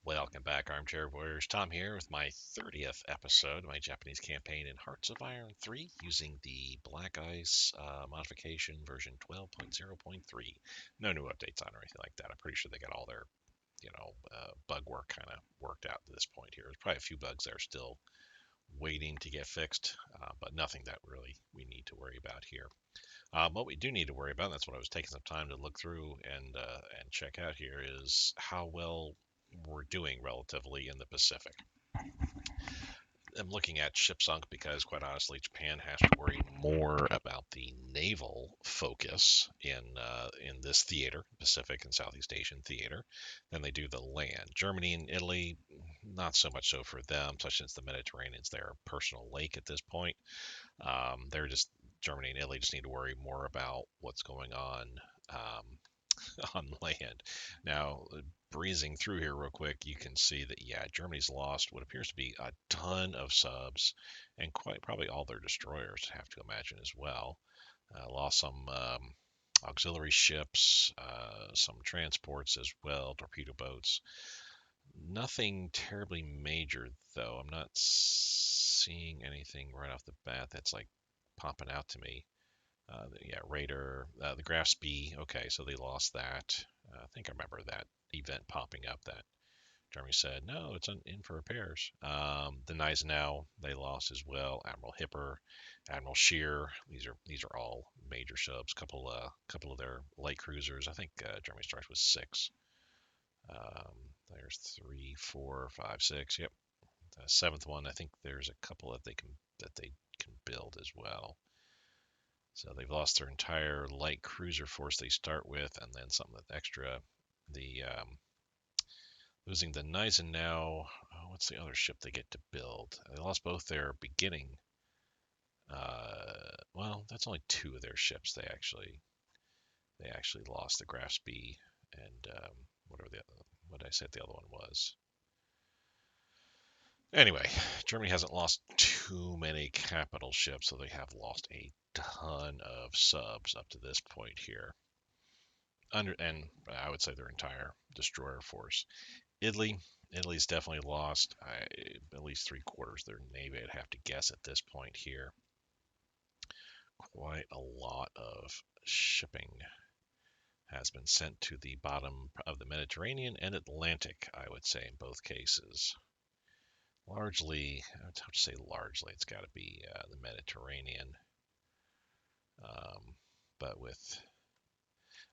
Welcome back, Armchair Warriors. Tom here with my 30th episode of my Japanese campaign in Hearts of Iron 3 using the Black Ice modification version 12.0.3. No new updates on or anything like that. I'm pretty sure they got all their, bug work kind of worked out to this point here. There's probably a few bugs that are still waiting to get fixed, but nothing that really we need to worry about here. What we do need to worry about, and that's what I was taking some time to look through and check out here, is how well we're doing relatively in the Pacific. I'm looking at ship sunk because, quite honestly, Japan has to worry more about the naval focus in this theater, Pacific and Southeast Asian theater, than they do the land. Germany and Italy, not so much so for them, such as the Mediterranean's their personal lake at this point. They're just Germany and Italy just need to worry more about what's going um, on land. Now, breezing through here real quick, you can see that, yeah, Germany's lost what appears to be a ton of subs and quite probably all their destroyers, I have to imagine, as well. Lost some auxiliary ships, some transports as well, torpedo boats. Nothing terribly major, though. I'm not seeing anything right off the bat that's like popping out to me. Yeah, Raider, the Grafs B. Okay, so they lost that. I think I remember that event popping up that Germany said, no, it's in for repairs. The Gneisenau, they lost as well. Admiral Hipper, Admiral Scheer. These are all major subs. Couple of their light cruisers. I think Germany starts with six. Um, there's three, four, five, six. Yep. The seventh one, I think there's a couple that they can build as well. So they've lost their entire light cruiser force they start with, and then something extra. The losing the Gneisenau. What's the other ship they get to build? They lost both their beginning. Well, that's only two of their ships. They actually lost the Grafs B and whatever what did I say the other one was. Anyway, Germany hasn't lost too many capital ships, so they have lost a ton of subs up to this point here. And I would say their entire destroyer force. Italy's definitely lost at least three-quarters of their navy, I'd have to guess at this point here. Quite a lot of shipping has been sent to the bottom of the Mediterranean and Atlantic, I would say, in both cases. Largely, it's hard to say largely, it's got to be the Mediterranean. Um, but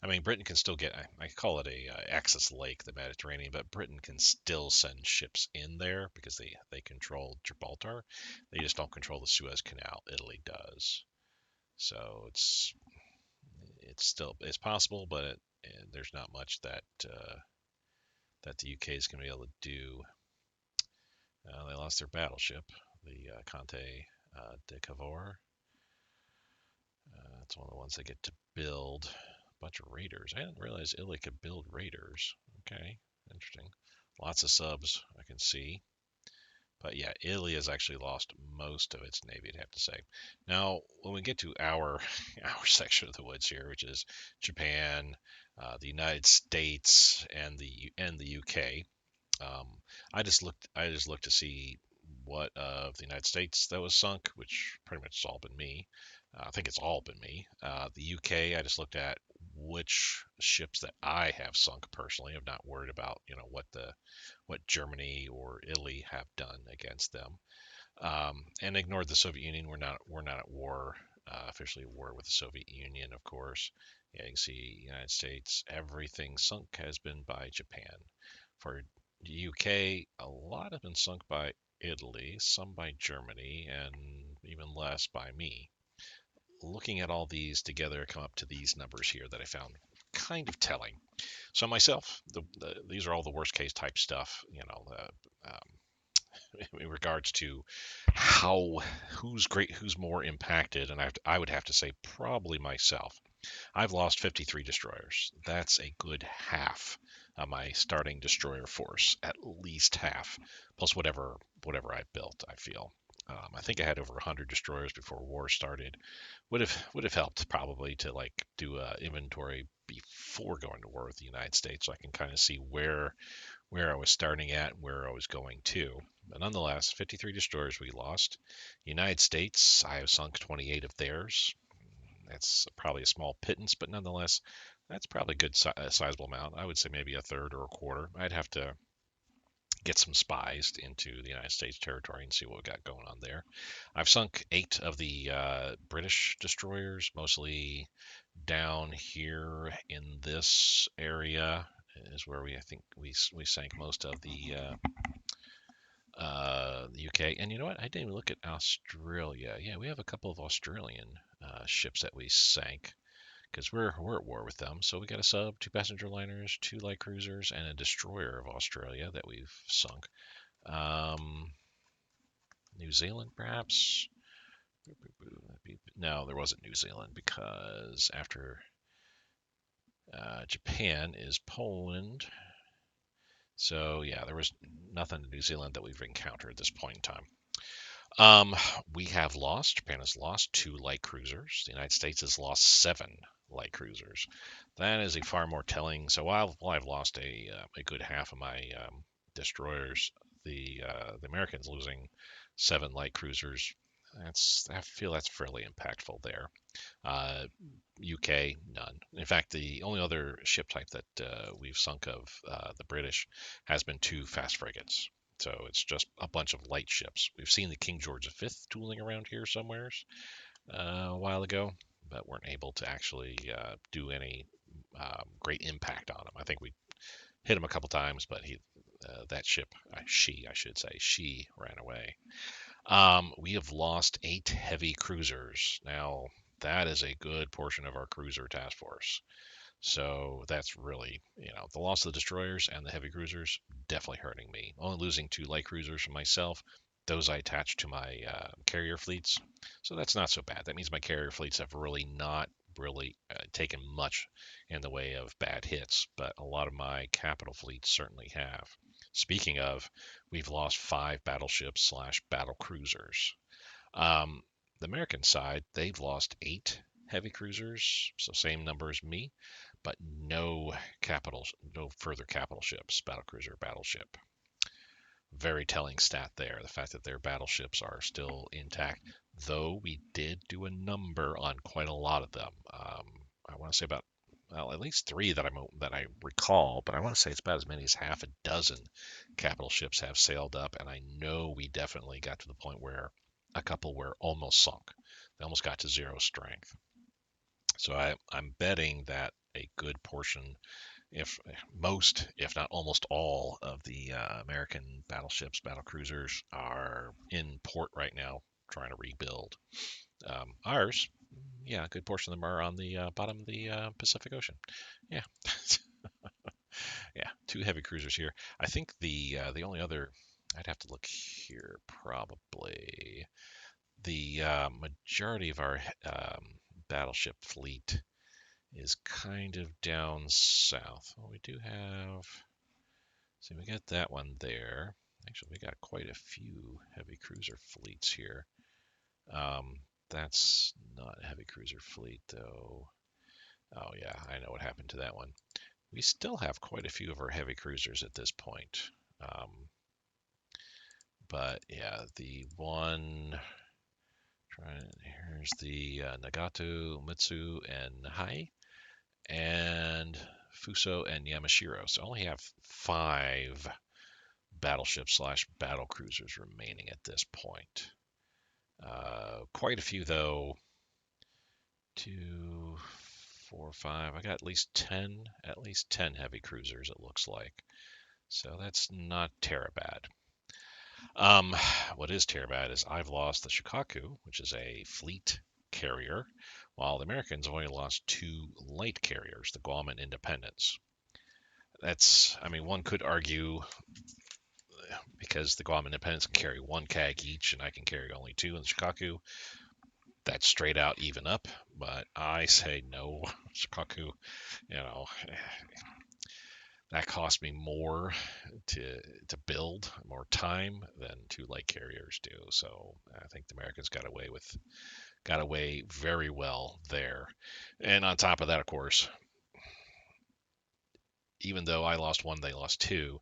I mean, Britain can still get, I call it a access lake, the Mediterranean, but Britain can still send ships in there because they control Gibraltar. They just don't control the Suez Canal. Italy does. So it's possible, but there's not much that the UK is going to be able to do. They lost their battleship, the Conte de Cavour. That's one of the ones they get to build. A bunch of raiders. I didn't realize Italy could build raiders. Okay, interesting. Lots of subs I can see. But yeah, Italy has actually lost most of its navy, I'd have to say. Now, when we get to our our section of the woods here, which is Japan, the United States, and the UK, um, I just looked to see what of the United States that was sunk, which pretty much has all been me. I think it's all been me. The UK, I just looked at which ships that I have sunk personally. I'm not worried about what Germany or Italy have done against them, and ignored the Soviet Union. We're not at war, officially at war with the Soviet Union, of course. Yeah, you can see United States, everything sunk has been by Japan. For the UK, a lot have been sunk by Italy, some by Germany, and even less by me. Looking at all these together, I come up to these numbers here that I found kind of telling. So myself, these are all the worst case type stuff, in regards to how who's more impacted, and I would have to say probably myself. I've lost 53 destroyers. That's a good half of my starting destroyer force, at least half, plus whatever I built. I feel. I think I had over 100 destroyers before war started. Would have helped probably to do a inventory before going to war with the United States, so I can kind of see where I was starting at, where I was going to. But nonetheless, 53 destroyers we lost. United States, I have sunk 28 of theirs. That's probably a small pittance, but nonetheless, that's probably a good sizable amount. I would say maybe a third or a quarter. I'd have to get some spies into the United States territory and see what we got going on there. I've sunk 8 of the British destroyers, mostly down here in this area is where I think we sank most of the UK. And you know what? I didn't even look at Australia. Yeah, we have a couple of Australian ships that we sank because we're at war with them. So we got a sub, 2 passenger liners, 2 light cruisers, and a destroyer of Australia that we've sunk. New Zealand, perhaps? No, there wasn't New Zealand because after Japan is Poland. So yeah, there was nothing in New Zealand that we've encountered at this point in time. We have lost. Japan has lost 2 light cruisers. The United States has lost 7 light cruisers. That is a far more telling. So while I've lost a good half of my destroyers, the Americans losing 7 light cruisers. I feel that's fairly impactful there. UK, none. In fact, the only other ship type that we've sunk of the British has been 2 fast frigates. So it's just a bunch of light ships. We've seen the King George V tooling around here somewheres a while ago, but weren't able to actually do any great impact on him. I think we hit him a couple times, but that ship, I should say, she ran away. We have lost 8 heavy cruisers. Now, that is a good portion of our cruiser task force. So that's really, the loss of the destroyers and the heavy cruisers definitely hurting me. Only losing 2 light cruisers from myself. Those I attached to my carrier fleets. So that's not so bad. That means my carrier fleets have really not really taken much in the way of bad hits, but a lot of my capital fleets certainly have. Speaking of, we've lost 5 battleships slash battle cruisers. Um, the American side, they've lost 8 heavy cruisers, so same number as me, but no further capital ships, battle cruiser, battleship. Very telling stat there. The fact that their battleships are still intact, though we did do a number on quite a lot of them. I want to say about at least 3 that I recall, but I want to say it's about as many as half a dozen capital ships have sailed up, and I know we definitely got to the point where a couple were almost sunk. They almost got to 0 strength. So I'm betting that a good portion, if most, if not almost all, of the American battleships, battle cruisers are in port right now trying to rebuild. Ours, yeah, a good portion of them are on the bottom of the Pacific Ocean. Yeah, yeah, 2 heavy cruisers here. I think the only other, I'd have to look here probably. The majority of our battleship fleet is kind of down south. Well, we do have, see, we got that one there. Actually, we got quite a few heavy cruiser fleets here. That's not a heavy cruiser fleet, though. Oh, yeah, I know what happened to that one. We still have quite a few of our heavy cruisers at this point. But yeah, the one, here's the Nagato, Mitsu, and Nahai, and Fuso and Yamashiro. So I only have 5 battleships slash battle cruisers remaining at this point. Quite a few though. 2, 4, 5. I got at least 10 heavy cruisers. It looks like. So that's not terrible bad. What is terrible bad is I've lost the Shikaku, which is a fleet carrier, while the Americans only lost 2 light carriers, the Guam and Independence. I mean, one could argue because the Guam Independence can carry 1 CAG each, and I can carry only 2 in the Shikaku. That's straight out even up, but I say no. Shikaku, that cost me more to build, more time than 2 light carriers do. So I think the Americans got away very well there. And on top of that, of course, even though I lost 1, they lost 2.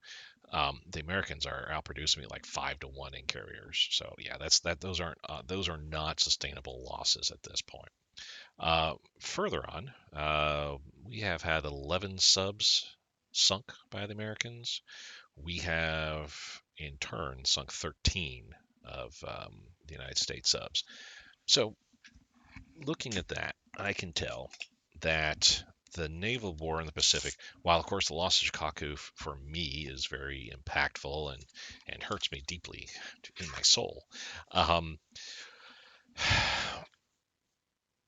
The Americans are outproducing me like 5-1 in carriers. So yeah, those are not sustainable losses at this point. Further on, we have had 11 subs sunk by the Americans. We have, in turn, sunk 13 of the United States subs. So, looking at that, I can tell that the naval war in the Pacific, while of course the loss of Shikaku for me is very impactful and hurts me deeply in my soul, um,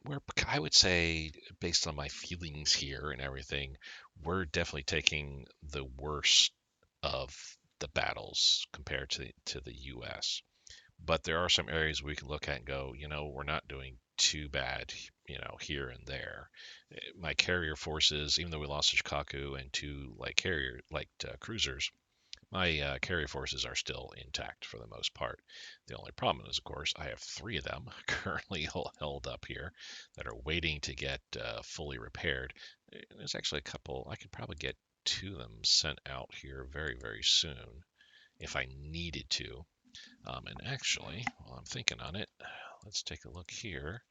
we're, I would say, based on my feelings here and everything, we're definitely taking the worst of the battles compared to the U.S. But there are some areas we can look at and go, we're not doing too bad, here and there. My carrier forces, even though we lost Shikaku and two cruisers, my carrier forces are still intact for the most part. The only problem is, of course, I have three of them currently held up here that are waiting to get fully repaired. There's actually a couple, I could probably get two of them sent out here very, very soon if I needed to. And actually, while I'm thinking on it, let's take a look here.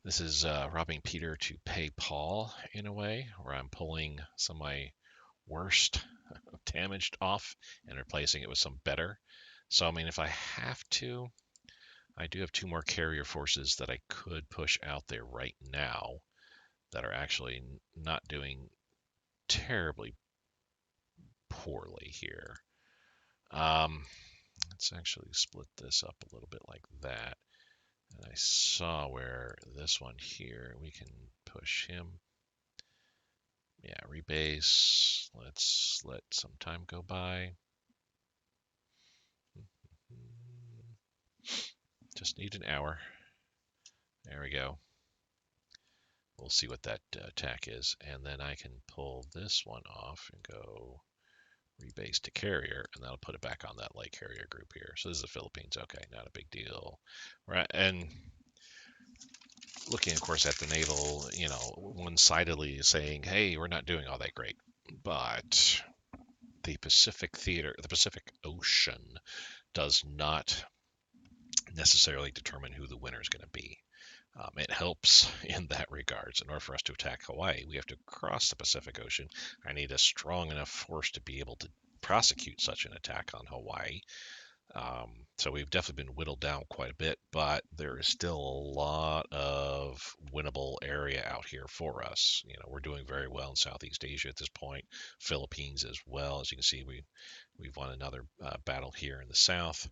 This is robbing Peter to pay Paul in a way, where I'm pulling some of my worst damaged off and replacing it with some better. So, I mean, if I have to, I do have two more carrier forces that I could push out there right now that are actually not doing terribly poorly here. Let's actually split this up a little bit like that. And I saw where this one here, we can push him. Yeah, rebase. Let's let some time go by. Just need an hour. There we go. We'll see what that attack is. And then I can pull this one off and go rebase to carrier, and that'll put it back on that light carrier group here. So this is the Philippines. Okay, not a big deal. Right, and looking, of course, at the naval, one-sidedly saying, hey, we're not doing all that great. But the Pacific Ocean does not necessarily determine who the winner is going to be. It helps in that regards. In order for us to attack Hawaii, we have to cross the Pacific Ocean. I need a strong enough force to be able to prosecute such an attack on Hawaii. So we've definitely been whittled down quite a bit, but there is still a lot of winnable area out here for us. We're doing very well in Southeast Asia at this point, Philippines as well. As you can see, we've won another battle here in the south.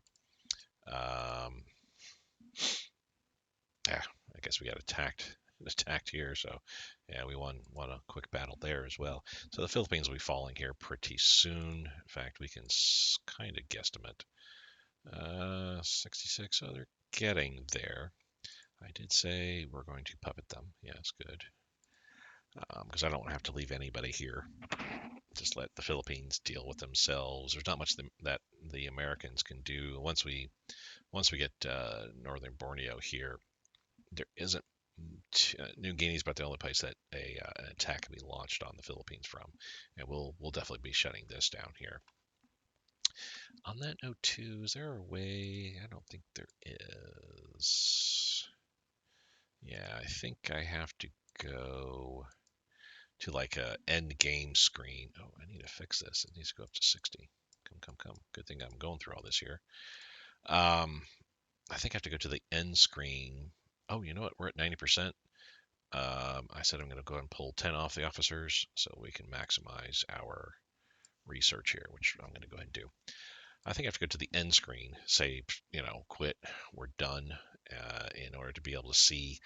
Yeah, I guess we got attacked here, so yeah, we won a quick battle there as well. So the Philippines will be falling here pretty soon. In fact, we can kind of guesstimate 66. So they're getting there. I did say we're going to puppet them. Yes, good. Because I don't have to leave anybody here. Just let the Philippines deal with themselves. There's not much that the Americans can do once we get Northern Borneo here. There isn't. New Guinea's about the only place that an attack can be launched on the Philippines from, and we'll definitely be shutting this down here. On that note, too, is there a way? I don't think there is. Yeah, I think I have to go to like a end game screen. Oh, I need to fix this. It needs to go up to 60. Come. Good thing I'm going through all this here. I think I have to go to the end screen. Oh, you know what? We're at 90%. I said I'm going to go ahead and pull 10 off the officers so we can maximize our research here, which I'm going to go ahead and do. I think I have to go to the end screen, say, quit, we're done, in order to be able to see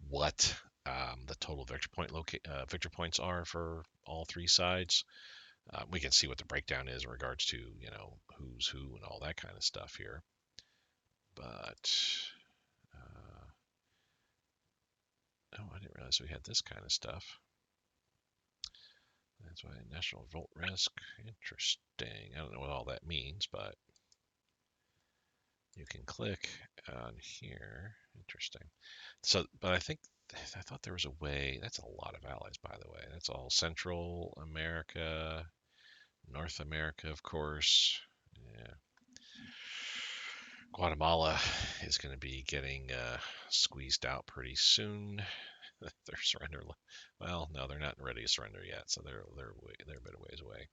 what the total victory points are for all three sides. We can see what the breakdown is in regards to, who's who and all that kind of stuff here. But, oh, I didn't realize we had this kind of stuff. That's why National Volt Risk. Interesting. I don't know what all that means, but you can click on here. Interesting. So, but I thought there was a way. That's a lot of allies, by the way. That's all Central America, North America, of course. Yeah. Guatemala is going to be getting squeezed out pretty soon. Their surrender, well, no, they're not ready to surrender yet, so they're a bit of ways away.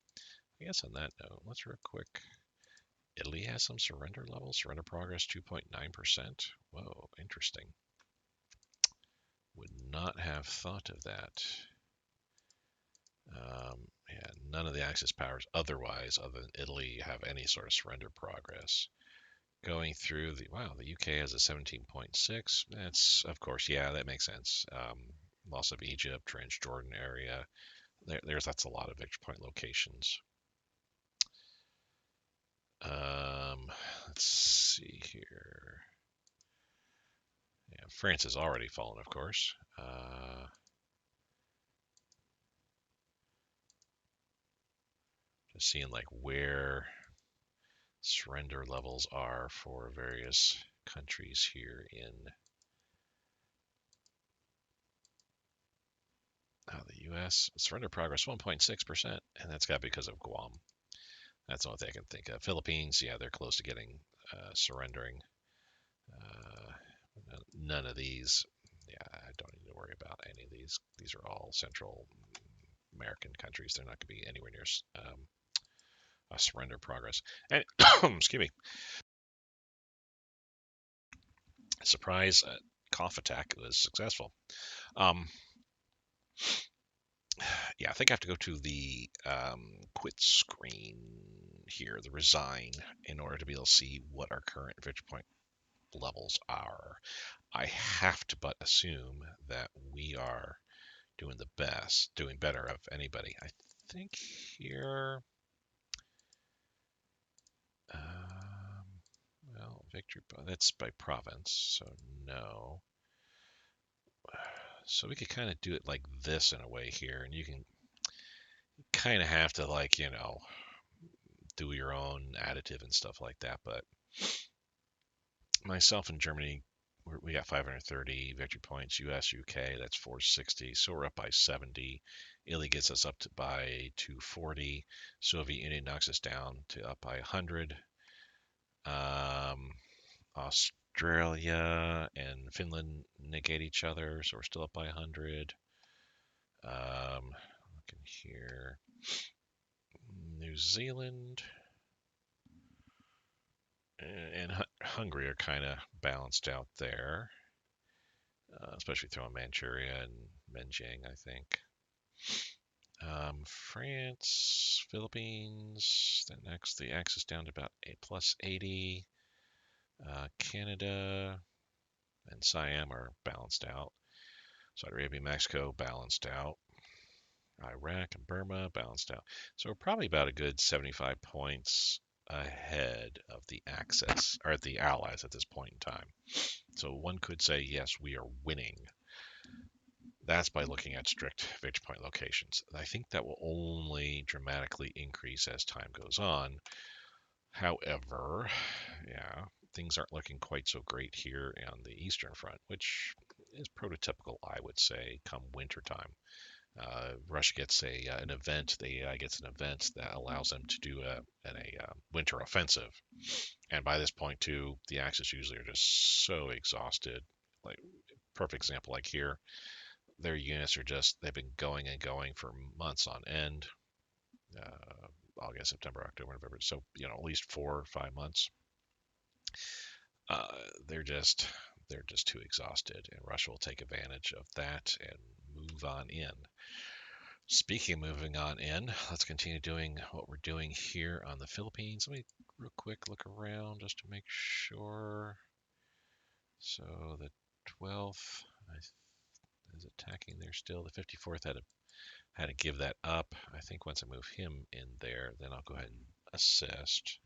I guess on that note, let's real quick. Italy has some surrender levels. Surrender progress 2.9%. Whoa, interesting. Would not have thought of that. Yeah, none of the Axis powers otherwise, other than Italy, have any sort of surrender progress. Going through the, wow, the UK has a 17.6. That's, of course, yeah, that makes sense. Loss of Egypt, Transjordan area. That's a lot of victory point locations. Let's see here. Yeah, France has already fallen, of course. Just seeing like where surrender levels are for various countries here in the U.S. Surrender progress 1.6%, and that's got because of Guam. That's the only thing I can think of. Philippines, yeah, they're close to getting surrendering. Uh, None of these, yeah, I don't need to worry about any of these. These are all Central American countries. They're not going to be anywhere near a surrender progress. And excuse me, surprise cough attack was successful. Um, yeah, I think I have to go to the quit screen here, the resign, in order to be able to see what our current victory point levels are. I have to but assume that we are doing the best, doing better of anybody. I think here, well, victory, that's by province, so no. So we could kind of do it like this in a way here, and you can kind of have to like, do your own additive and stuff like that. But myself in Germany, we got 530 victory points. US, UK, that's 460. So we're up by 70. Italy gets us up to by 240. Soviet Union knocks us down to up by 100. Um, Australia and Finland negate each other, so we're still up by 100. Looking here, New Zealand and Hungary are kind of balanced out there, especially throwing Manchuria and Menjing, I think. France, Philippines, then next the axis down to about a plus 80. Canada and Siam are balanced out. Saudi Arabia, Mexico balanced out. Iraq and Burma balanced out. So we're probably about a good 75 points ahead of the Axis or the Allies at this point in time. So one could say, yes, we are winning. That's by looking at strict victory point locations. I think that will only dramatically increase as time goes on. However, yeah, things aren't looking quite so great here on the Eastern Front, which is prototypical, I would say, come wintertime. Russia gets an event. The AI gets an event that allows them to do a winter offensive. And by this point, too, the Axis usually are just so exhausted. Like perfect example, like here, their units are just they've been going and going for months on end. August, September, October, November. So at least 4 or 5 months. Uh, they're just too exhausted, and Russia will take advantage of that and move on in. Speaking of moving on in, let's continue doing what we're doing here on the Philippines. Let me real quick look around just to make sure. So the 12th is attacking there still. The 54th had to give that up. I think once I move him in there, then I'll go ahead and assist.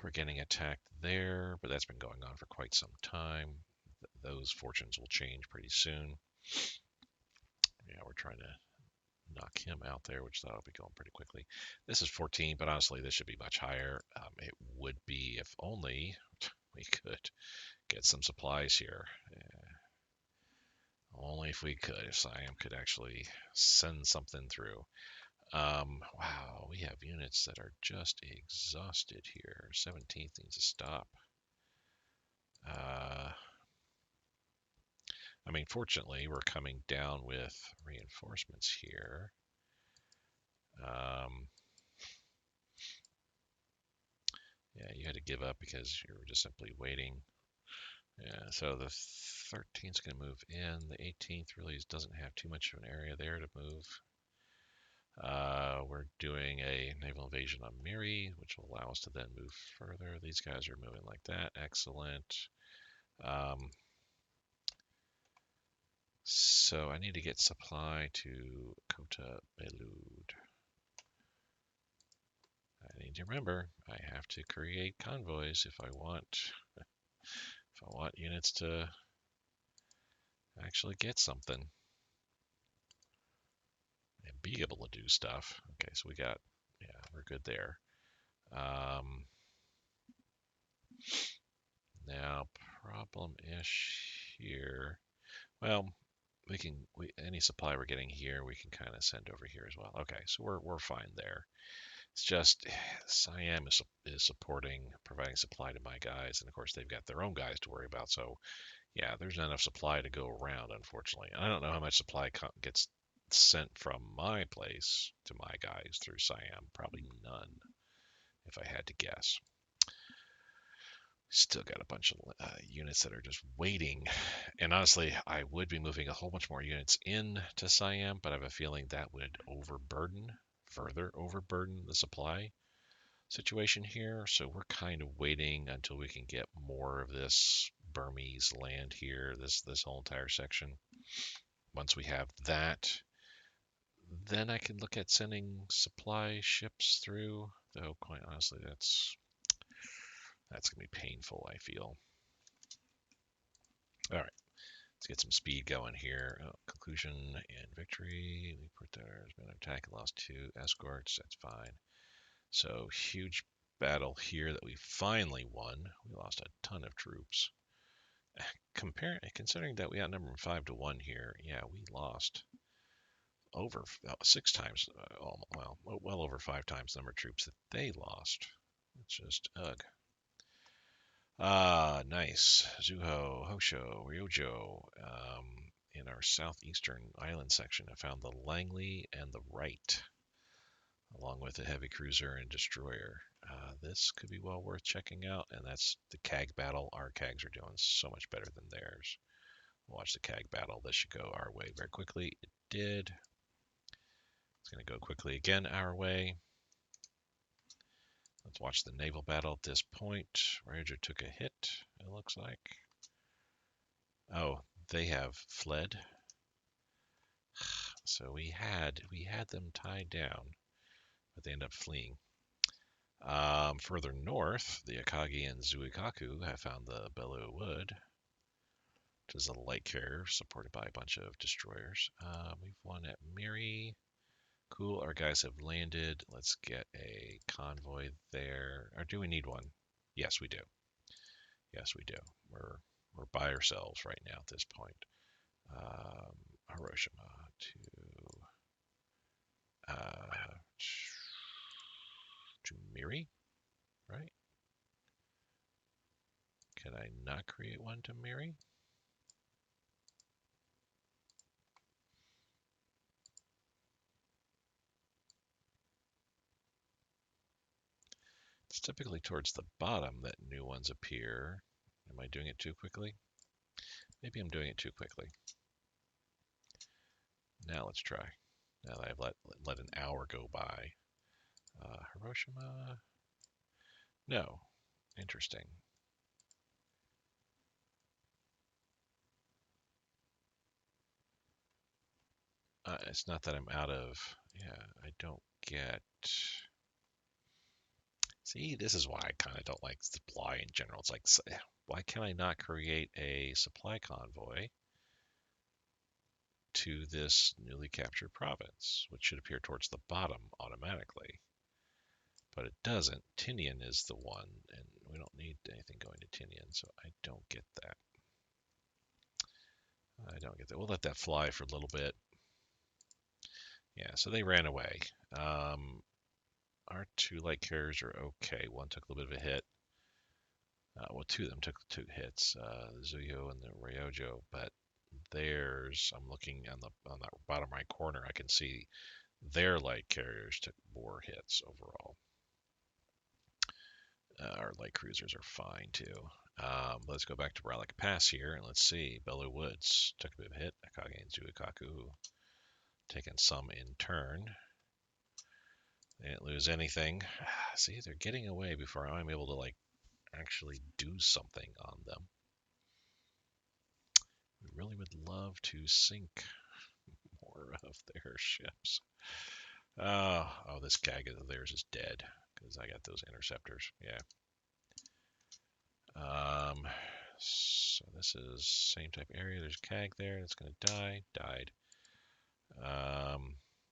We're getting attacked there, but that's been going on for quite some time. Those fortunes will change pretty soon. Yeah, we're trying to knock him out there, which that'll be going pretty quickly. This is 14, but honestly, this should be much higher. It would be if only we could get some supplies here. Only if we could, if Siam could actually send something through. Wow, we have units that are just exhausted here. 17th needs to stop. I mean, fortunately, we're coming down with reinforcements here. Yeah, you had to give up because you were just simply waiting. Yeah, so the 13th is going to move in. The 18th really doesn't have too much of an area there to move. We're doing a naval invasion on Miri, which will allow us to then move further. These guys are moving like that. Excellent. So I need to get supply to Kota Belud. I need to remember I have to create convoys if I want units to actually get something and be able to do stuff. Okay, so we're good there. Now problem-ish here. Well, any supply we're getting here, we can kind of send over here as well. Okay, so we're fine there. It's just Siam is providing supply to my guys, and of course they've got their own guys to worry about. So yeah, there's not enough supply to go around, unfortunately. I don't know how much supply gets sent from my place to my guys through Siam. Probably none, if I had to guess. Still got a bunch of units that are just waiting. And honestly, I would be moving a whole bunch more units into Siam, but I have a feeling that would further overburden the supply situation here. So we're kind of waiting until we can get more of this Burmese land here, this whole entire section. Once we have that, then I can look at sending supply ships through. Though quite honestly, that's gonna be painful, I feel. All right, let's get some speed going here. Conclusion and victory. We put there's been an attack and lost 2 escorts. That's fine. So huge battle here that we finally won. We lost a ton of troops. Considering that we outnumbered them 5-1 here, yeah, we lost over 6 times, well over 5 times the number of troops that they lost. It's just ugh. Nice. Zuho, Hosho, Ryojo. In our southeastern island section, I found the Langley and the Wright, along with a heavy cruiser and destroyer. This could be well worth checking out, and that's the CAG battle. Our CAGs are doing so much better than theirs. Watch the CAG battle. This should go our way very quickly. It did. It's going to go quickly again our way. Let's watch the naval battle at this point. Ranger took a hit, it looks like. Oh, they have fled. So we had them tied down, but they end up fleeing. Further north, the Akagi and Zuikaku have found the Belleau Wood, which is a light carrier supported by a bunch of destroyers. We've won at Miri. Cool, our guys have landed. Let's get a convoy there. Or do we need one? Yes, we do. Yes, we do. We're by ourselves right now at this point. Hiroshima to Miri, right? Can I not create one to Miri? It's typically towards the bottom that new ones appear. Am I doing it too quickly? Maybe I'm doing it too quickly. Now let's try. Now that I've let an hour go by. Hiroshima. No. Interesting. It's not that I'm out of. Yeah, I don't get. See, this is why I kind of don't like supply in general. It's like, why can I not create a supply convoy to this newly captured province, which should appear towards the bottom automatically? But it doesn't. Tinian is the one, and we don't need anything going to Tinian, so I don't get that. I don't get that. We'll let that fly for a little bit. Yeah, so they ran away. Our two light carriers are okay. One took a little bit of a hit. Well, two of them took two hits, the Zuyo and the Ryojo, but theirs, I'm looking on that bottom right corner, I can see their light carriers took more hits overall. Our light cruisers are fine too. Let's go back to Relic Pass here and let's see. Bellew Woods took a bit of a hit. Akage and Zuikaku taking some in turn. They didn't lose anything. See, they're getting away before I'm able to like actually do something on them. We really would love to sink more of their ships. Oh, this gag of theirs is dead because I got those interceptors. Yeah. So this is same type area. There's CAG there that's going to die. Died.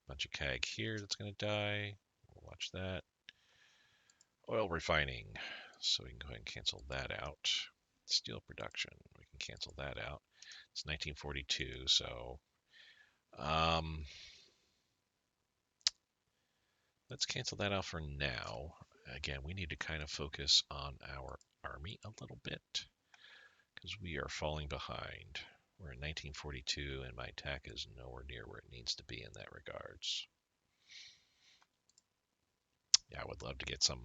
Bunch of CAG here that's going to die. We'll watch that. Oil refining. So we can go ahead and cancel that out. Steel production. We can cancel that out. It's 1942, so let's cancel that out for now. Again, we need to kind of focus on our army a little bit because we are falling behind. We're in 1942 and my attack is nowhere near where it needs to be in that regards. Yeah, I would love to get some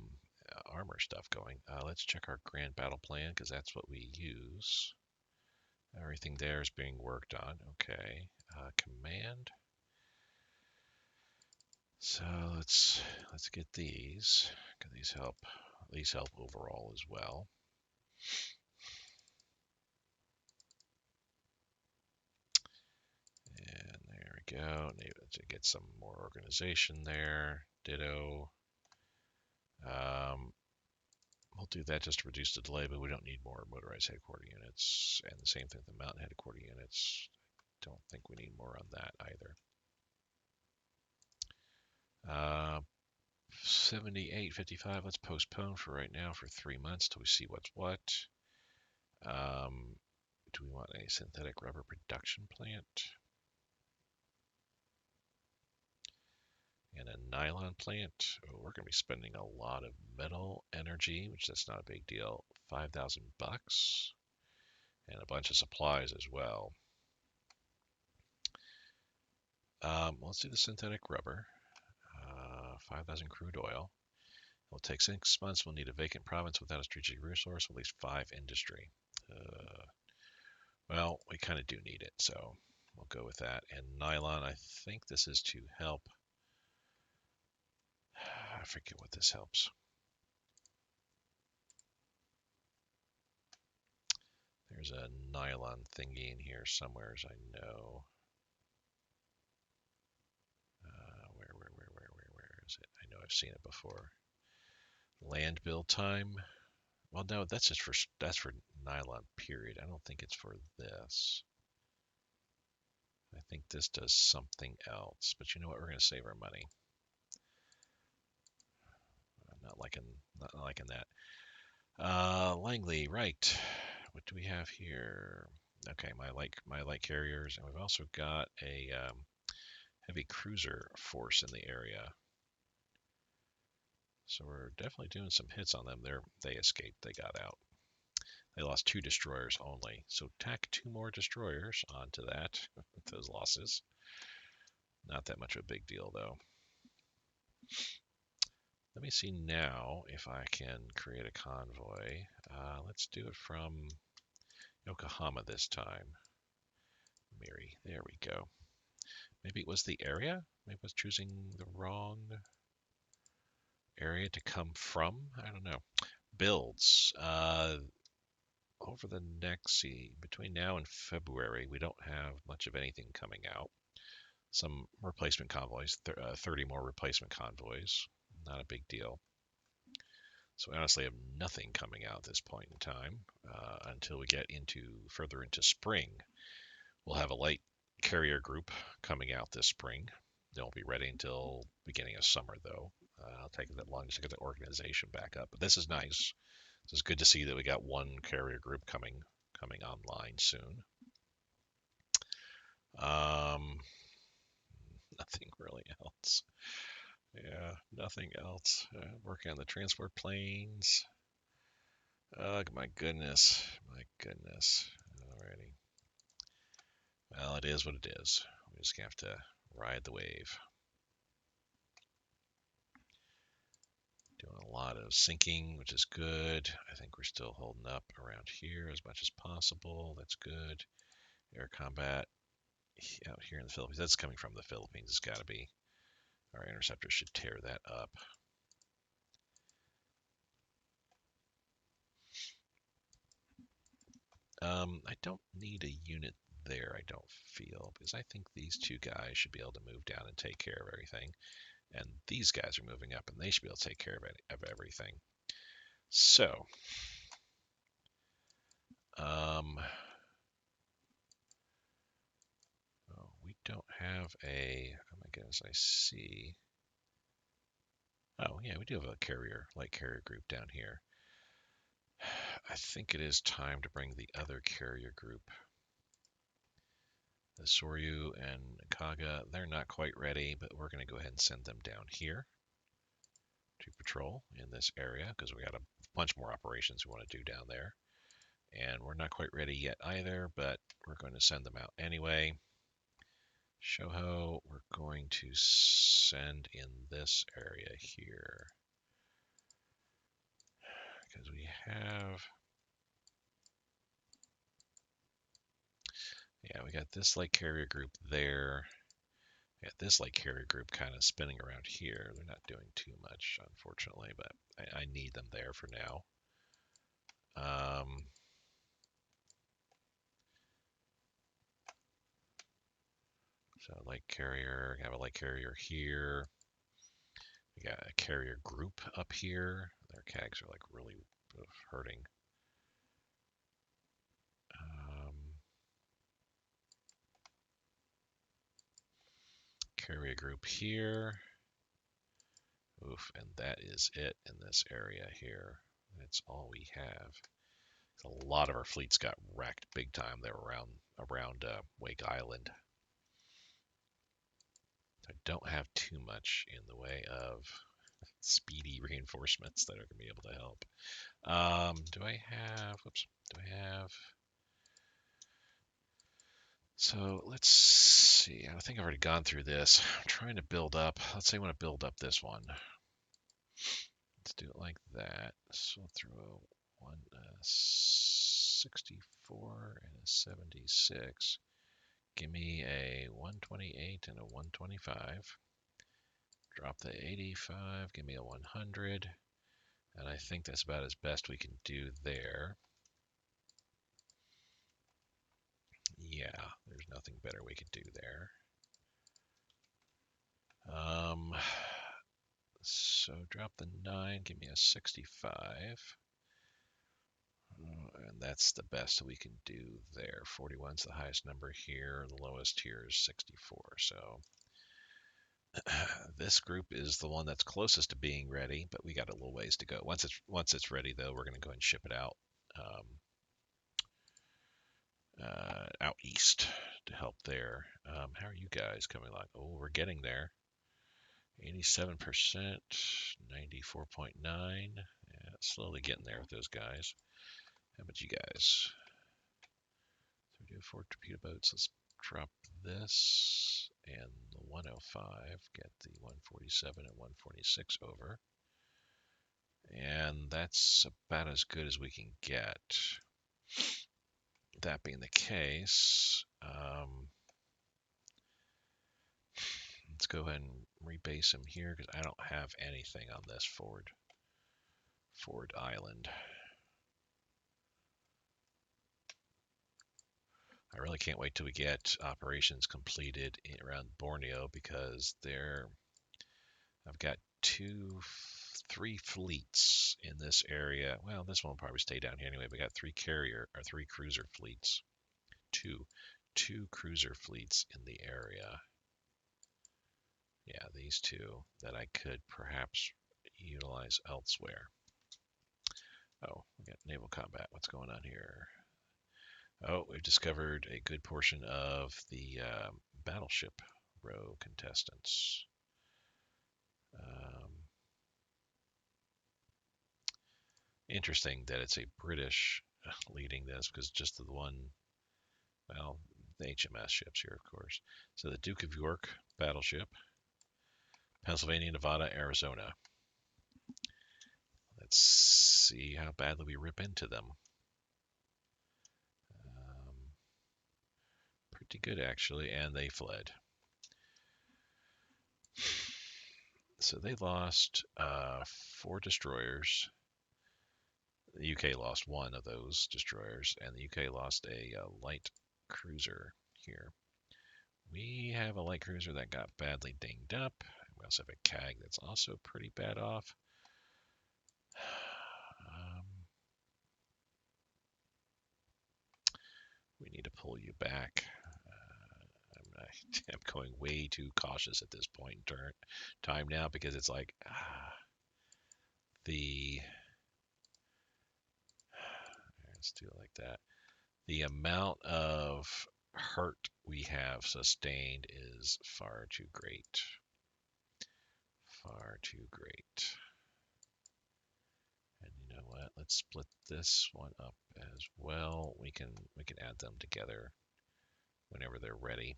armor stuff going. Let's check our grand battle plan because that's what we use. Everything there is being worked on. Okay. Command. So let's get these. Because these help. These help overall as well. And there we go. Need to get some more organization there. Ditto. We'll do that just to reduce the delay, but we don't need more motorized headquarter units. And the same thing with the mountain headquarter units. Don't think we need more on that either. 78.55. Let's postpone for right now for 3 months till we see what's what. Do we want a synthetic rubber production plant? And a nylon plant. Oh, we're going to be spending a lot of metal energy, which that's not a big deal. 5,000 bucks. And a bunch of supplies as well. Let's do the synthetic rubber. 5,000 crude oil. It'll take 6 months. We'll need a vacant province without a strategic resource, at least 5 industry. Well, we kind of do need it, so we'll go with that. And nylon, I think this is to help. I forget what this helps. There's a nylon thingy in here somewhere, as I know. Where is it? I know I've seen it before. Land build time. Well, no, that's for nylon. Period. I don't think it's for this. I think this does something else. But you know what? We're going to save our money. I'm not liking that. Langley, right? What do we have here? Okay, my light carriers, and we've also got a heavy cruiser force in the area. So we're definitely doing some hits on them. They escaped. They got out. They lost 2 destroyers only. So tack 2 more destroyers onto that. Those losses. Not that much of a big deal though. Let me see now if I can create a convoy. Let's do it from Yokohama this time. Miri, there we go. Maybe it was the area? Maybe I was choosing the wrong area to come from? I don't know. Builds. Over the next, between now and February, we don't have much of anything coming out. Some replacement convoys, 30 more replacement convoys. Not a big deal. So we honestly have nothing coming out at this point in time until we get further into spring. We'll have a light carrier group coming out this spring. They won't be ready until beginning of summer, though. I'll take it that long just to get the organization back up. But this is nice. It's good to see that we got one carrier group coming online soon. Nothing really else. Yeah, nothing else. Working on the transport planes. Oh, my goodness. My goodness. Alrighty. Well, it is what it is. We just have to ride the wave. Doing a lot of sinking, which is good. I think we're still holding up around here as much as possible. That's good. Air combat out here in the Philippines. That's coming from the Philippines. It's got to be. Our interceptors should tear that up. I don't need a unit there, I don't feel, because I think these two guys should be able to move down and take care of everything. And these guys are moving up, and they should be able to take care of everything. So, we don't have a, oh my goodness, I see. Oh, yeah, we do have a light carrier group down here. I think it is time to bring the other carrier group. The Soryu and Kaga, they're not quite ready, but we're going to go ahead and send them down here to patrol in this area because we got a bunch more operations we want to do down there. And we're not quite ready yet either, but we're going to send them out anyway. Shoho, we're going to send in this area here because we have, yeah, we got this light carrier group there. We got this light carrier group kind of spinning around here. They're not doing too much, unfortunately, but I need them there for now. So light carrier, have a light carrier here. We got a carrier group up here. Their CAGs are like really hurting. Carrier group here. Oof, and that is it in this area here. That's all we have. A lot of our fleets got wrecked big time. They were around Wake Island. I don't have too much in the way of speedy reinforcements that are going to be able to help. Do I have? Whoops. Do I have? So let's see. I think I've already gone through this. I'm trying to build up. Let's say I want to build up this one. Let's do it like that. So we'll throw one 64 and a 76. Give me a 128 and a 125. Drop the 85. Give me a 100. And I think that's about as best we can do there. Yeah, there's nothing better we could do there. So drop the 9, give me a 65. And that's the best we can do there. 41's the highest number here. The lowest here is 64. So this group is the one that's closest to being ready, but we got a little ways to go. Once it's ready, though, we're going to go and ship it out out east to help there. How are you guys coming along? Oh, we're getting there. 87%, 94.9. Yeah, slowly getting there with those guys. How about you guys? So we do 4 torpedo boats. Let's drop this and the 105. Get the 147 and 146 over. And that's about as good as we can get. That being the case, let's go ahead and rebase him here because I don't have anything on this forward island. I really can't wait till we get operations completed around Borneo because I've got 3 fleets in this area. Well, this one will probably stay down here anyway. We got 3 cruiser fleets. Two cruiser fleets in the area. Yeah, these 2 that I could perhaps utilize elsewhere. Oh, we got naval combat. What's going on here? Oh, we've discovered a good portion of the battleship 0 contestants. Interesting that it's a British leading this, because just the one, well, the HMS ships here, of course. So the Duke of York battleship, Pennsylvania, Nevada, Arizona. Let's see how badly we rip into them. Pretty good, actually, and they fled. So they lost 4 destroyers. The UK lost 1 of those destroyers, and the UK lost a light cruiser here. We have a light cruiser that got badly dinged up. We also have a CAG that's also pretty bad off. We need to pull you back. I'm going way too cautious at this point in time now, because it's like let's do it like that. The amount of hurt we have sustained is far too great. Far too great. And you know what? Let's split this one up as well. We can add them together whenever they're ready.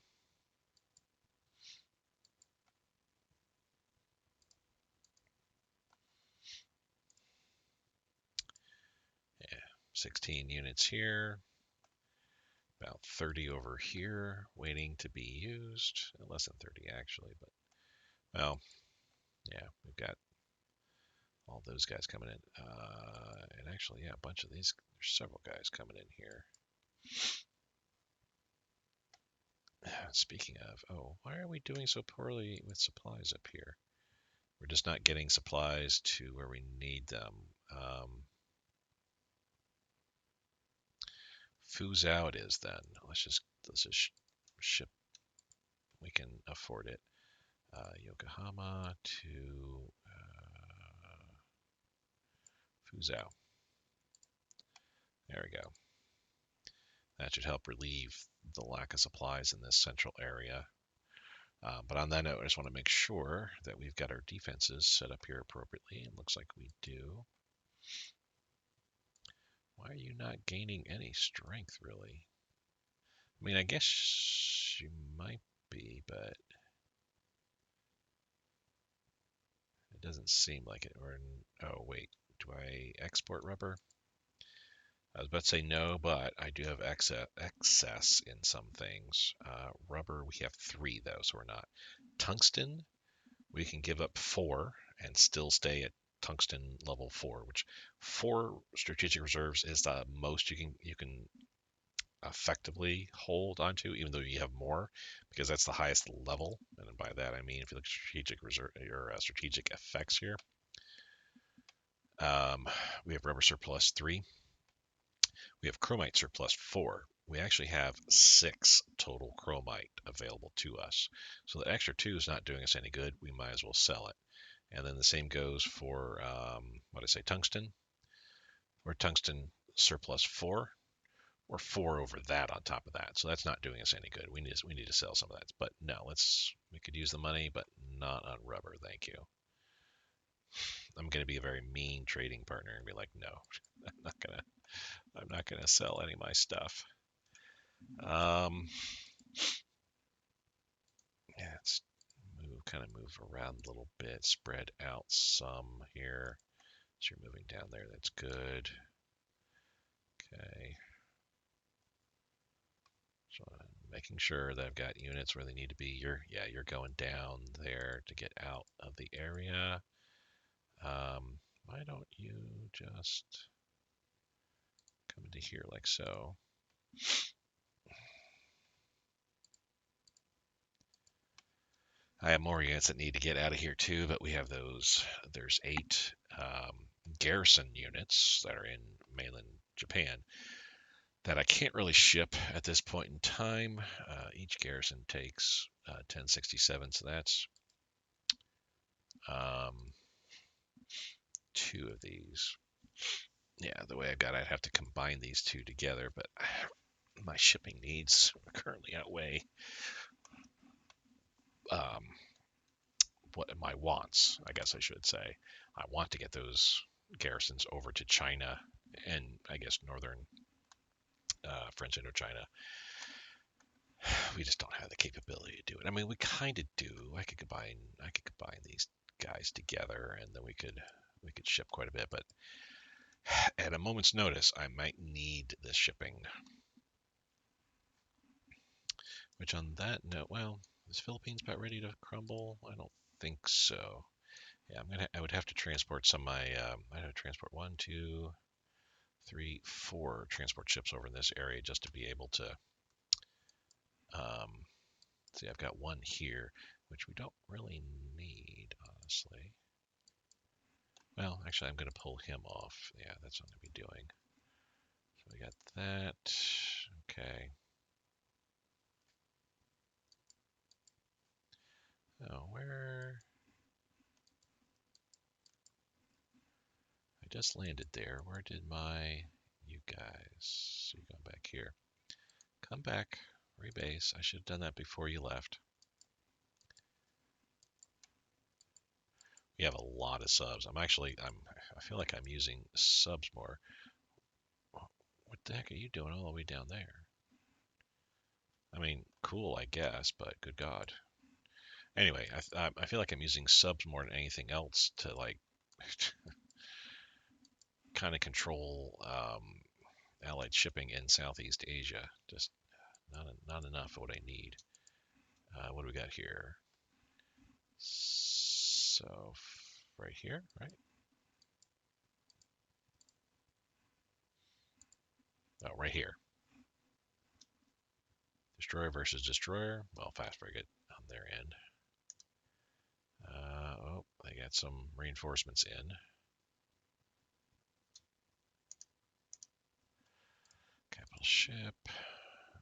Yeah, 16 units here. About 30 over here waiting to be used. Less than 30 actually, but well, yeah, we've got all those guys coming in. And actually, yeah, a bunch of these, there's several guys coming in here. Speaking of, why are we doing so poorly with supplies up here? We're just not getting supplies to where we need them. Fuzhou it is then. Let's just ship. We can afford it. Yokohama to Fuzhou. There we go. That should help relieve the lack of supplies in this central area. But on that note, I just want to make sure that we've got our defenses set up here appropriately. It looks like we do. Why are you not gaining any strength, really? I mean, I guess you might be, but it doesn't seem like it. Oh, wait. Do I export rubber? I was about to say no, but I do have excess in some things. Rubber, we have 3, though, so we're not. Tungsten, we can give up 4 and still stay at tungsten level 4, which 4 strategic reserves is the most you can effectively hold onto, even though you have more, because that's the highest level. And by that I mean, if you look at strategic reserve or strategic effects here, we have rubber surplus 3. We have chromite surplus 4. We actually have 6 total chromite available to us. So the extra 2 is not doing us any good. We might as well sell it. And then the same goes for, tungsten. We're tungsten surplus 4, or 4 over that on top of that. So that's not doing us any good. We need to sell some of that. But no, we could use the money, but not on rubber. Thank you. I'm going to be a very mean trading partner and be like, no, I'm not gonna sell any of my stuff. Yeah, let's move around a little bit, spread out some here. So you're moving down there, that's good. Okay. So I'm making sure that I've got units where they need to be. You're going down there to get out of the area. Why don't you just come into here like so? I have more units that need to get out of here too, but we have those. There's 8 garrison units that are in mainland Japan that I can't really ship at this point in time. Each garrison takes 1067, so that's 2 of these. Yeah, the way I've got it, I'd have to combine these 2 together, but my shipping needs currently outweigh um, what my wants, I guess I should say. I want to get those garrisons over to China and I guess northern French Indochina. We just don't have the capability to do it. I mean, we kind of do. I could combine these guys together, and then we could ship quite a bit. But at a moment's notice, I might need this shipping. Which on that note, well, is Philippines about ready to crumble? I don't think so. Yeah, I would have to transport some of my. I'd have to transport 1, 2, 3, 4 transport ships over in this area just to be able to. Um, see, I've got one here, which we don't really need, honestly. Well, actually, I'm going to pull him off. Yeah, that's what I'm going to be doing. So we got that. Okay. Oh, where? I just landed there. Where did you guys? So you're going back here. Come back. Rebase. I should have done that before you left. We have a lot of subs. I feel like I'm using subs more. What the heck are you doing all the way down there? I mean, cool, I guess, but good God. Anyway, I feel like I'm using subs more than anything else to like kind of control allied shipping in Southeast Asia. Just not enough of what I need. What do we got here? So right here, right? Oh, right here. Destroyer versus destroyer. Well, fast frigate on their end. Oh, they got some reinforcements in. Capital ship.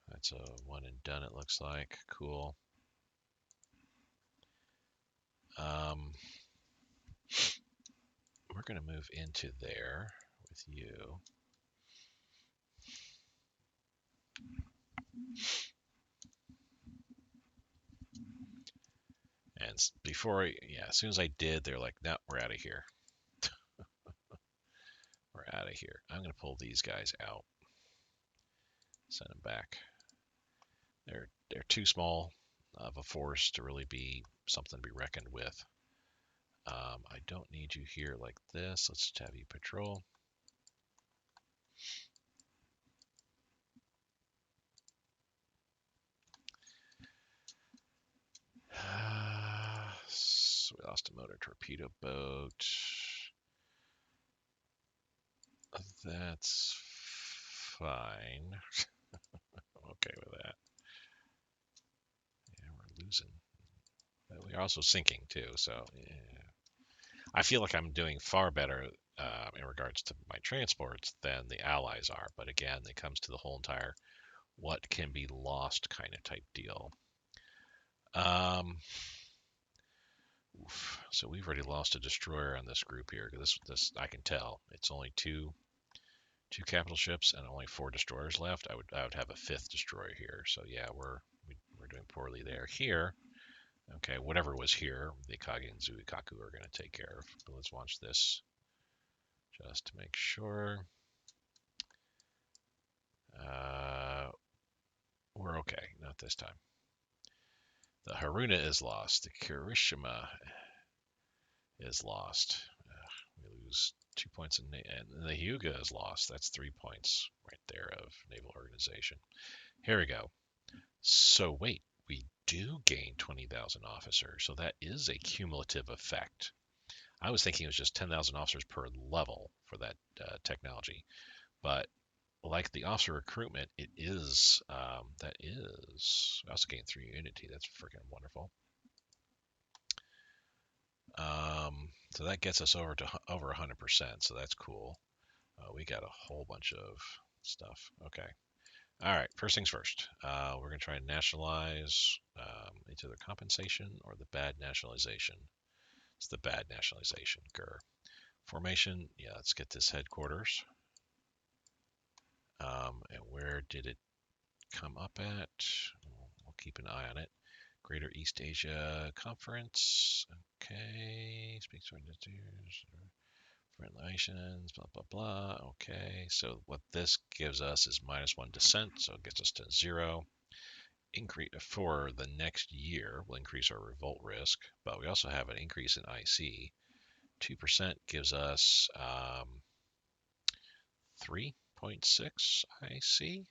That's a one and done, it looks like. Cool. We're going to move into there with you. And as soon as I did, they're like, no, we're out of here. We're out of here. I'm going to pull these guys out. Send them back. They're too small of a force to really be something to be reckoned with. I don't need you here like this. Let's just have you patrol. So we lost a motor torpedo boat. That's fine. I'm okay with that. Yeah, we're losing. But we're also sinking too, so yeah. I feel like I'm doing far better in regards to my transports than the Allies are. But again, it comes to the whole entire what can be lost kind of type deal. So we've already lost a destroyer on this group here. This I can tell. It's only two capital ships and only 4 destroyers left. I would have a 5th destroyer here. So yeah, we're doing poorly there. Here, okay, whatever was here, the Kage and Zuikaku are going to take care of. But let's watch this just to make sure. We're okay. Not this time. The Haruna is lost. The Kirishima is lost. We lose 2 points and the Hyuga is lost. That's 3 points right there of naval organization. Here we go. So wait, we do gain 20,000 officers. So that is a cumulative effect. I was thinking it was just 10,000 officers per level for that technology, but like the officer recruitment, it is that is. I also gained 3 unity. That's freaking wonderful. So that gets us over 100%. So that's cool. We got a whole bunch of stuff. Okay. All right. First things first. We're gonna try and nationalize either the compensation or the bad nationalization. It's the bad nationalization. Grr. Formation. Yeah. Let's get this headquarters. And where did it come up at? We'll keep an eye on it. Greater East Asia Conference. Okay. Speaks for relations, blah, blah, blah. Okay. So what this gives us is -1 descent. So it gets us to 0. Increase for the next year will increase our revolt risk, but we also have an increase in IC. 2% gives us 3.6 IC.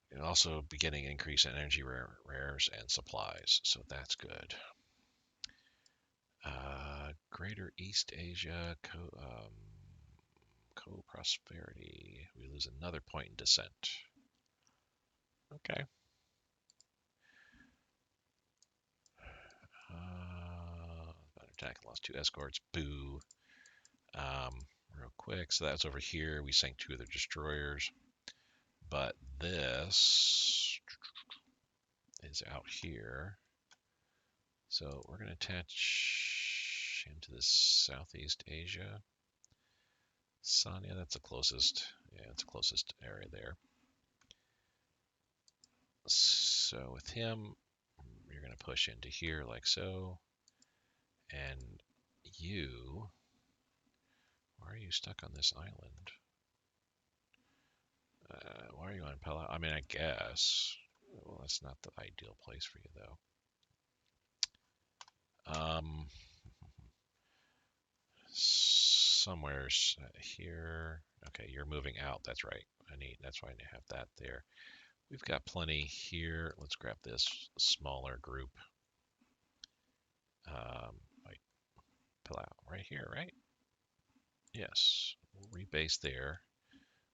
And also beginning increase in energy rares and supplies, so that's good. Greater East Asia co-prosperity. We lose another point in descent. Okay. Attack lost 2 escorts. Boo. Real quick. So that's over here. We sank 2 of their destroyers. But this is out here. So we're going to attach him to this Southeast Asia. Sanya, that's the closest. Yeah, it's the closest area there. So with him, you're going to push into here like so. And you, why are you stuck on this island? Why are you on Pella? I mean, I guess. Well, that's not the ideal place for you, though. Somewhere's here. Okay, you're moving out. That's right. That's why I have that there. We've got plenty here. Let's grab this smaller group. Wait, pull out right here, right? Yes. We'll rebase there.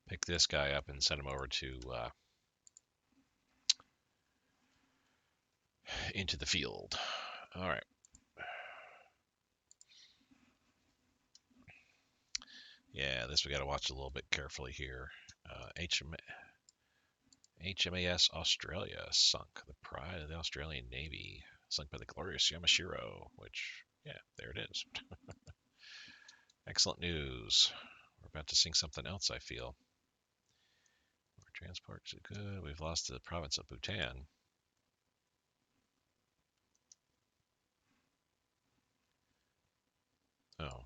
Pick this guy up and send him over to into the field. All right. Yeah, this we got to watch a little bit carefully here. HMAS Australia sunk. The pride of the Australian Navy, sunk by the glorious Yamashiro, which, yeah, there it is. Excellent news. We're about to sink something else, I feel. Our transports are good. We've lost the province of Bhutan. Oh,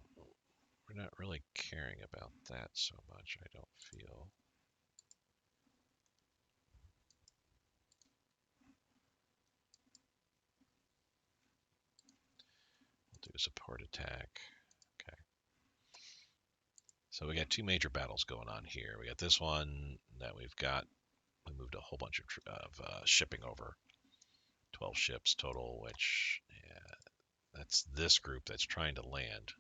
we're not really caring about that so much, I don't feel. We'll do a support attack. Okay. So we got 2 major battles going on here. We got this one that we've got. We moved a whole bunch of shipping over. 12 ships total, which, yeah, that's this group that's trying to land,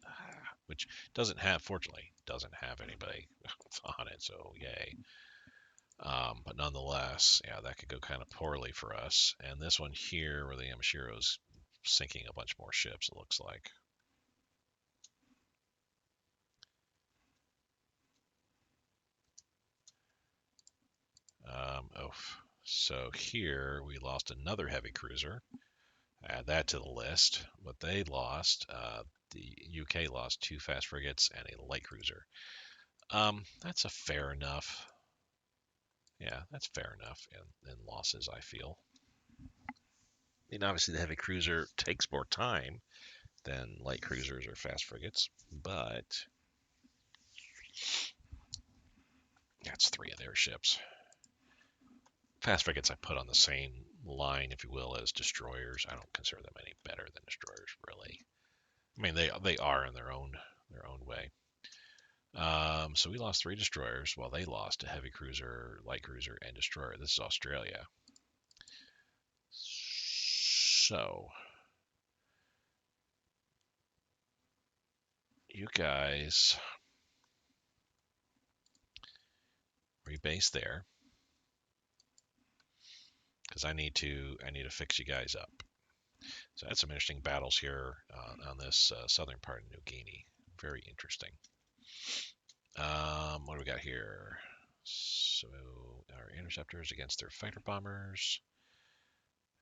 which doesn't have, fortunately, doesn't have anybody on it, so yay. But nonetheless, yeah, that could go kind of poorly for us. And this one here, where the Yamashiro's sinking a bunch more ships, it looks like. So here we lost another heavy cruiser. Add that to the list. What they lost, the UK lost 2 fast frigates and a light cruiser. That's a fair enough. Yeah, that's fair enough in losses, I feel. And obviously the heavy cruiser takes more time than light cruisers or fast frigates, but that's 3 of their ships. Fast frigates I put on the same line, if you will, as destroyers. I don't consider them any better than destroyers, really. I mean, they are in their own way. So we lost 3 destroyers, while they lost a heavy cruiser, light cruiser, and destroyer. This is Australia. So you guys rebase there, because I need to fix you guys up. So that's some interesting battles here on this southern part of New Guinea. Very interesting. What do we got here? So our interceptors against their fighter bombers,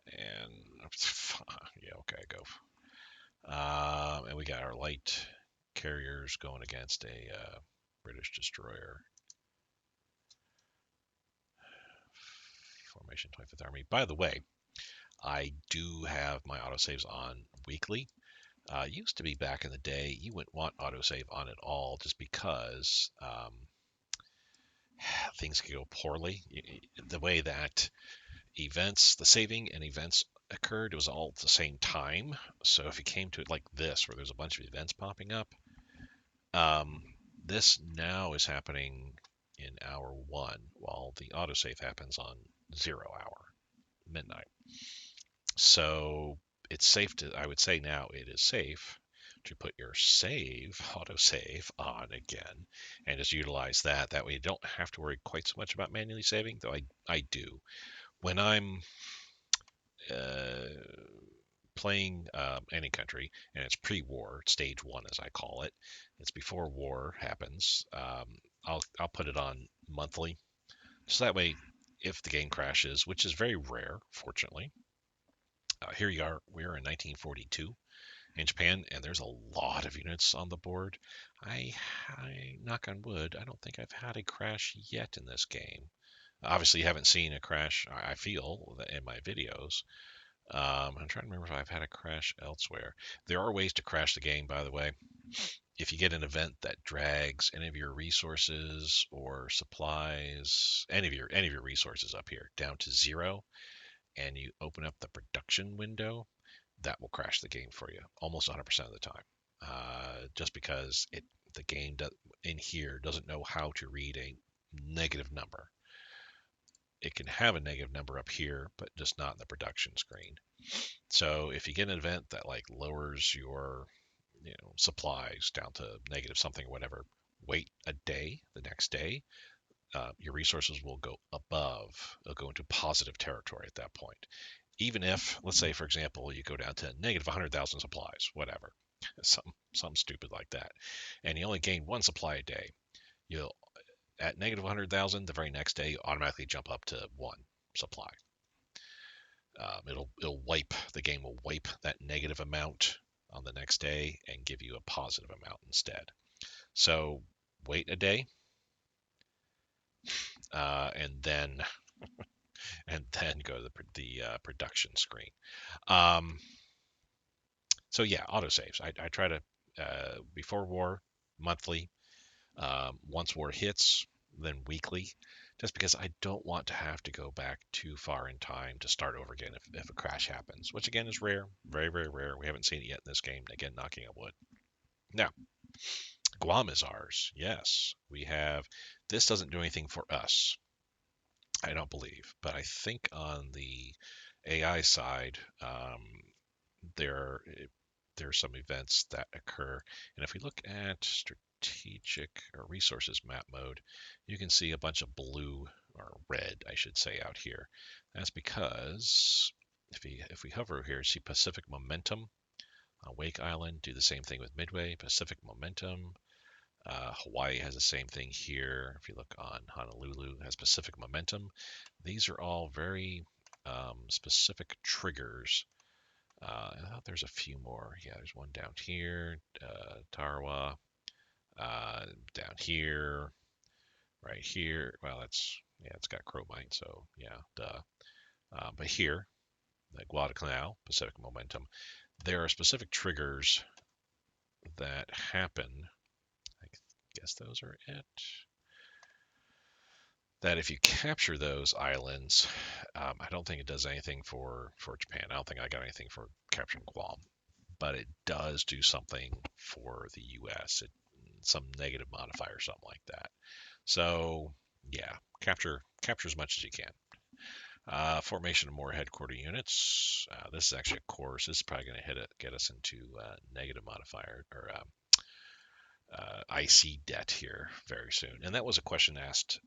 and yeah, okay, go. And we got our light carriers going against a British destroyer. Formation 25th Army. By the way, I do have my autosaves on weekly. Used to be back in the day, you wouldn't want autosave on at all just because things could go poorly. The way that the saving and events occurred, it was all at the same time. So if you came to it like this, where there's a bunch of events popping up, um, this now is happening in hour 1, while the autosave happens on 0 hour, midnight. So it's safe to, I would say now it is safe to put your autosave on again, and just utilize that. That way you don't have to worry quite so much about manually saving, though I do. When I'm uh, playing any country, and it's pre-war, stage 1 as I call it, it's before war happens. I'll put it on monthly, so that way, if the game crashes, which is very rare, fortunately. Here you are. We're in 1942 in Japan, and there's a lot of units on the board. I knock on wood, I don't think I've had a crash yet in this game. Obviously, you haven't seen a crash, I feel, in my videos. I'm trying to remember if I've had a crash elsewhere. There are ways to crash the game, by the way. If you get an event that drags any of your resources or supplies, any of your resources up here down to 0, and you open up the production window, that will crash the game for you almost 100% of the time. Just because the game in here doesn't know how to read a negative number. It can have a negative number up here, but just not in the production screen. So if you get an event that like lowers your supplies down to negative something or whatever, wait a day, the next day, your resources will go above. They'll go into positive territory at that point. Even if, let's say, for example, you go down to negative 100,000 supplies, whatever, some stupid like that, and you only gain 1 supply a day, you'll at negative 100,000, the very next day, you automatically jump up to 1 supply. The game will wipe that negative amount on the next day and give you a positive amount instead. So wait a day, and then go to the production screen. Um, so yeah, autosaves. I try to before war, monthly. Once war hits, then weekly, just because I don't want to have to go back too far in time to start over again if a crash happens, which again is rare, very, very rare. We haven't seen it yet in this game. Again, knocking on wood. Now, Guam is ours. Yes, we have. This doesn't do anything for us, I don't believe, but I think on the AI side, there there are some events that occur. And if we look at strategic or resources map mode, you can see a bunch of blue, or red, I should say, out here. That's because if we hover here, see Pacific Momentum on Wake Island, do the same thing with Midway, Pacific Momentum. Hawaii has the same thing here. If you look on Honolulu, it has Pacific Momentum. These are all very specific triggers. I thought there's a few more. Yeah, there's one down here, Tarawa, down here, right here. Well, it's got chromite, so yeah, duh. But here, the Guadalcanal, Pacific Momentum, there are specific triggers that happen. I guess those are it. That if you capture those islands, I don't think it does anything for Japan. I don't think I got anything for capturing Guam, but it does do something for the U.S. Some negative modifier, something like that. So yeah, capture as much as you can. Formation of more headquarter units. This is actually a course. This is probably going to get us into negative modifier or IC debt here very soon. And that was a question asked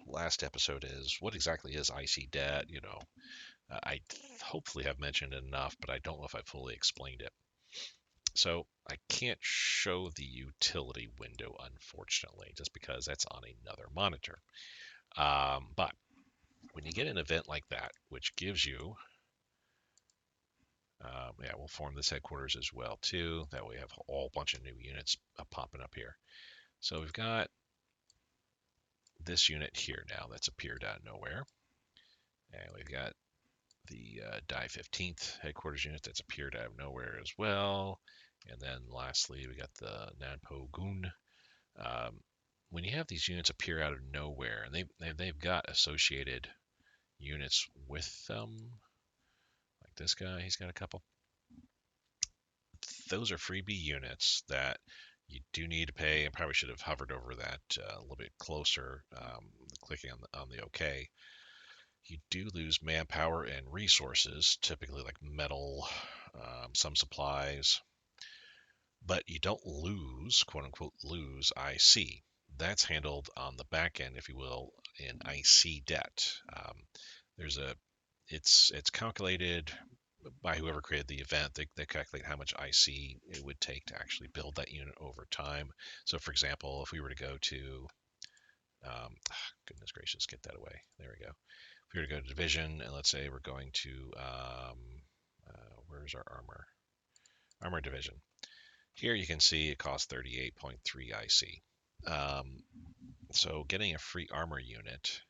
last episode: is what exactly is IC debt? I hopefully have mentioned it enough, but I don't know if I fully explained it. So I can't show the utility window, unfortunately, just because that's on another monitor. But when you get an event like that, which gives you, yeah, we'll form this headquarters as well too. That way we have a whole bunch of new units popping up here. So we've got this unit here now that's appeared out of nowhere. And we've got Die 15th headquarters unit that's appeared out of nowhere as well. And then lastly, we got the Nanpo Gun. Um, when you have these units appear out of nowhere, and they've got associated units with them, like this guy, he's got a couple. Those are freebie units that you do need to pay, and probably should have hovered over that a little bit closer, clicking on the OK. You do lose manpower and resources, typically like metal, some supplies, but you don't lose, quote unquote, lose IC. That's handled on the back end, if you will, in IC debt. There's a, it's calculated by whoever created the event. They calculate how much IC it would take to actually build that unit over time. So, for example, if we were to go to, goodness gracious, get that away. There we go. If we were to go to division, and let's say we're going to, where's our armor? Armor division. Here you can see it costs 38.3 IC. So getting a free armor unit,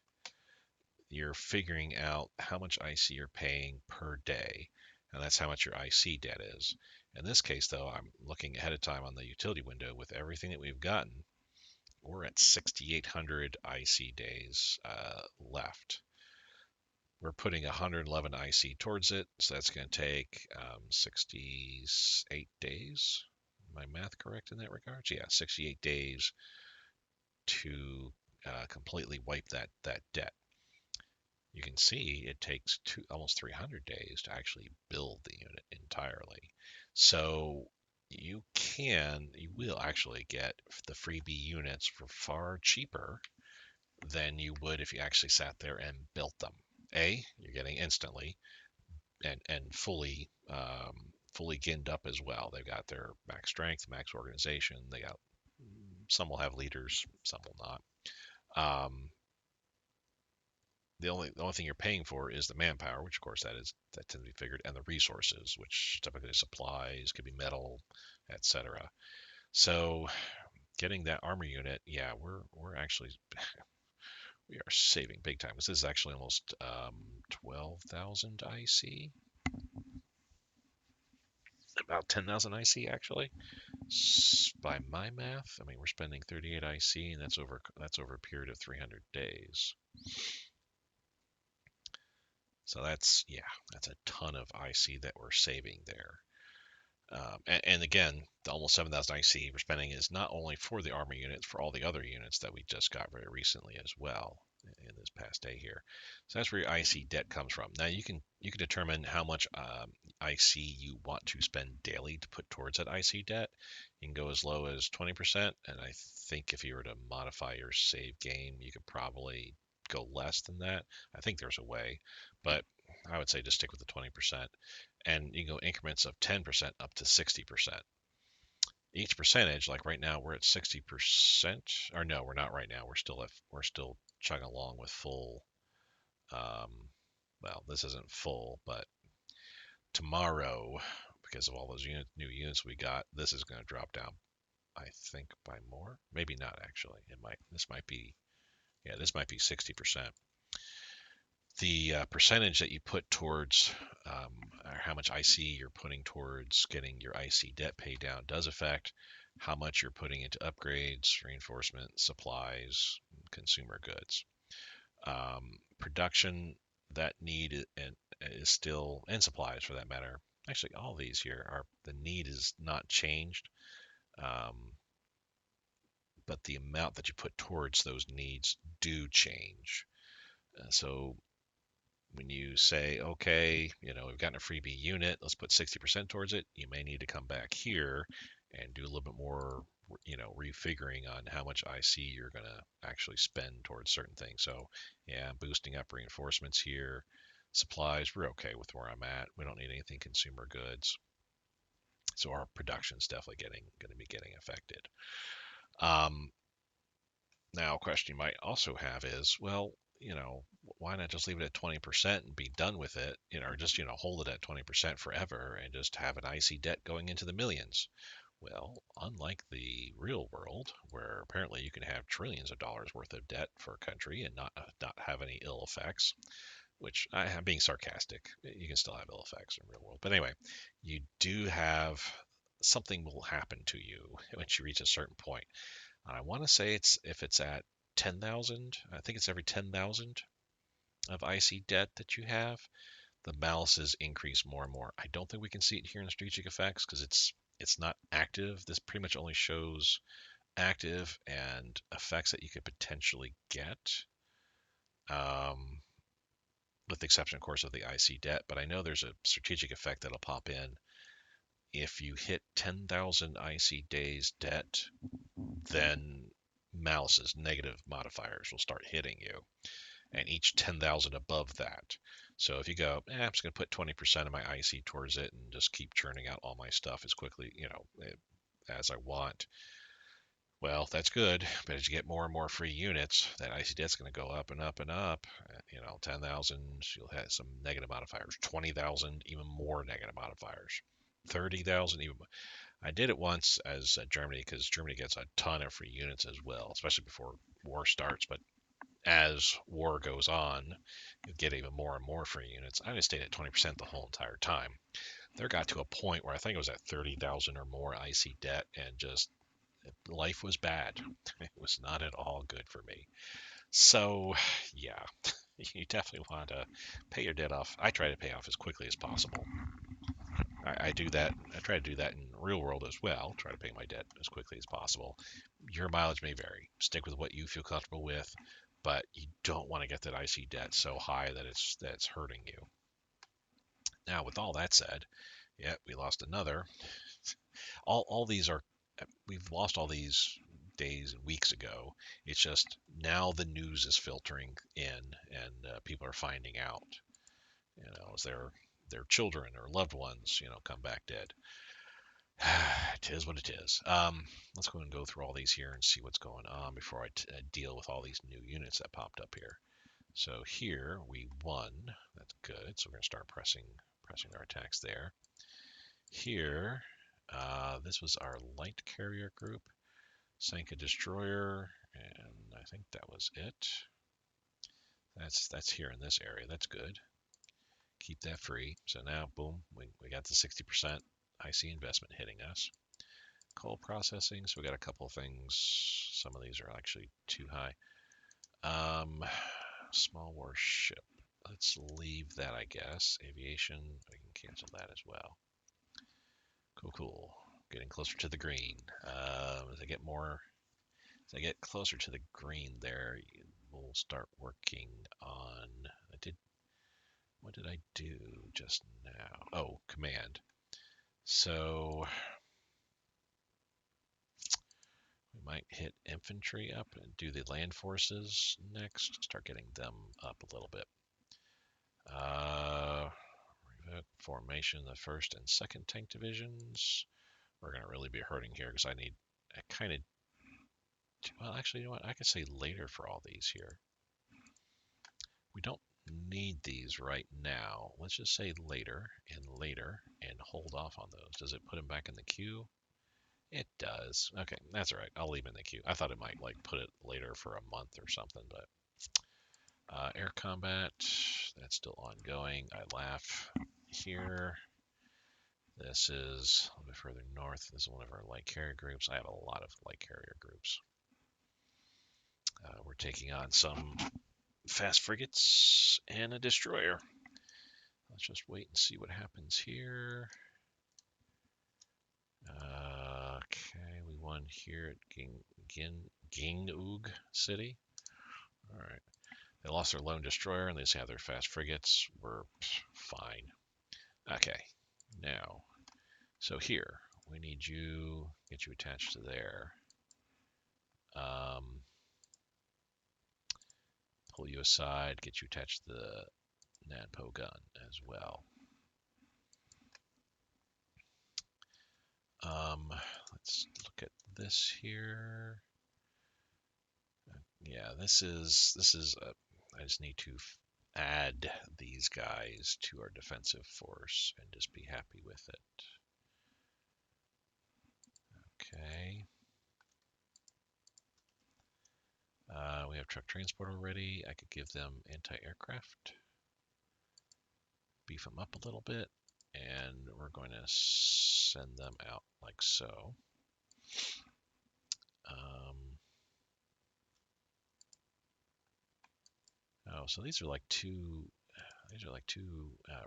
you're figuring out how much IC you're paying per day, and that's how much your IC debt is. In this case, though, I'm looking ahead of time on the utility window with everything that we've gotten. We're at 6,800 IC days left. We're putting 111 IC towards it, so that's going to take 68 days. My math correct in that regard? Yeah, 68 days to completely wipe that debt. You can see it takes almost 300 days to actually build the unit entirely. So you will actually get the freebie units for far cheaper than you would if you actually sat there and built them. You're getting instantly and fully ginned up as well. They've got their max strength, max organization. Some will have leaders, some will not. The only thing you're paying for is the manpower, which of course that tends to be figured, and the resources, which typically supplies, could be metal, etc. So getting that armor unit, yeah, we're actually we are saving big time. This is actually almost 12,000 IC, about 10,000 IC actually. By my math, I mean we're spending 38 IC, and that's over a period of 300 days. So that's a ton of IC that we're saving there. And again, the almost 7,000 IC we're spending is not only for the armor units, for all the other units that we just got very recently as well in this past day here. So that's where your IC debt comes from. Now you can determine how much IC you want to spend daily to put towards that IC debt. You can go as low as 20%, and I think if you were to modify your save game, you could probably go less than that. I think there's a way, but I would say just stick with the 20%. And you can go increments of 10% up to 60%. Each percentage, like right now, we're at 60%. Or no, we're not right now. We're still chugging along with full. Well, this isn't full, but tomorrow, because of all those new units we got, this is going to drop down. I think by more, maybe not actually. This might be 60%. The percentage that you put towards or how much IC you're putting towards getting your IC debt paid down does affect how much you're putting into upgrades, reinforcement, supplies, consumer goods. Production, that need is still, and supplies for that matter. Actually, all these here the need is not changed, but the amount that you put towards those needs do change. So when you say, okay, we've gotten a freebie unit, let's put 60% towards it, you may need to come back here and do a little bit more, refiguring on how much IC you're going to actually spend towards certain things. So, yeah, boosting up reinforcements here. Supplies, we're okay with where I'm at. We don't need anything consumer goods. So our production's definitely going to be getting affected. Now, a question you might also have is, well, why not just leave it at 20% and be done with it, or just, hold it at 20% forever and just have an IC debt going into the millions? Well, unlike the real world, where apparently you can have trillions of dollars worth of debt for a country and not have any ill effects, which I'm being sarcastic. You can still have ill effects in real world. But anyway, you do have something will happen to you once you reach a certain point. I want to say if it's at 10,000, I think it's every 10,000 of IC debt that you have, the balances increase more and more. I don't think we can see it here in the strategic effects because it's not active. This pretty much only shows active and effects that you could potentially get, um, with the exception, of course, of the IC debt. But I know there's a strategic effect that'll pop in if you hit 10,000 IC days debt. Then malice's negative modifiers will start hitting you, and each 10,000 above that. So if you go, I'm just going to put 20% of my IC towards it and just keep churning out all my stuff as quickly, as I want. Well, that's good, but as you get more and more free units, that IC debt's going to go up and up and up. 10,000, you'll have some negative modifiers. 20,000, even more negative modifiers. 30,000, even more. I did it once as Germany, because Germany gets a ton of free units as well, especially before war starts. But as war goes on, you get even more and more free units. I just stayed at 20% the whole entire time. There got to a point where I think it was at 30,000 or more IC debt, and just life was bad. It was not at all good for me. So, yeah, you definitely want to pay your debt off. I try to pay off as quickly as possible. I do that. I try to do that in real world as well. Try to pay my debt as quickly as possible. Your mileage may vary. Stick with what you feel comfortable with, but you don't want to get that IC debt so high that it's hurting you. Now, with all that said, yeah, we lost another. All these are, we've lost all these days and weeks ago. It's just now the news is filtering in, and people are finding out. As their children or loved ones, come back dead. It is what it is. Let's go and go through all these here and see what's going on before I deal with all these new units that popped up here. So here we won. That's good. So we're going to start pressing our attacks there. Here, this was our light carrier group. Sank a destroyer, and I think that was it. That's here in this area. That's good. Keep that free. So now, boom, we got the 60% IC investment hitting us. Coal processing, so we got a couple of things. Some of these are actually too high. Small warship. Let's leave that, I guess. Aviation, we can cancel that as well. Cool. Getting closer to the green. As I get closer to the green there, we'll start working on. What did I do just now? Oh, command. So we might hit infantry up and do the land forces next. Start getting them up a little bit. Formation, the 1st and 2nd tank divisions. We're going to really be hurting here because I kind of, well, actually, you know what? I could say later for all these here. We don't need these right now. Let's just say later and hold off on those. Does it put them back in the queue? It does. Okay, that's all right. I'll leave it in the queue. I thought it might put it later for a month or something, but air combat, that's still ongoing. I laugh here. This is a little bit further north. This is one of our light carrier groups. I have a lot of light carrier groups. We're taking on some fast frigates and a destroyer. Let's just wait and see what happens here. Okay, we won here at Gingoog City. All right. They lost their lone destroyer and they just have their fast frigates. We're fine. Okay, now, so here, we need you, get you attached to there. Pull you aside, get you attached to the Nanpo gun as well. Let's look at this here. Yeah, this is I just need to add these guys to our defensive force and just be happy with it. Okay. We have truck transport already. I could give them anti-aircraft. beef them up a little bit, and we're going to send them out like so. Oh, so these are like two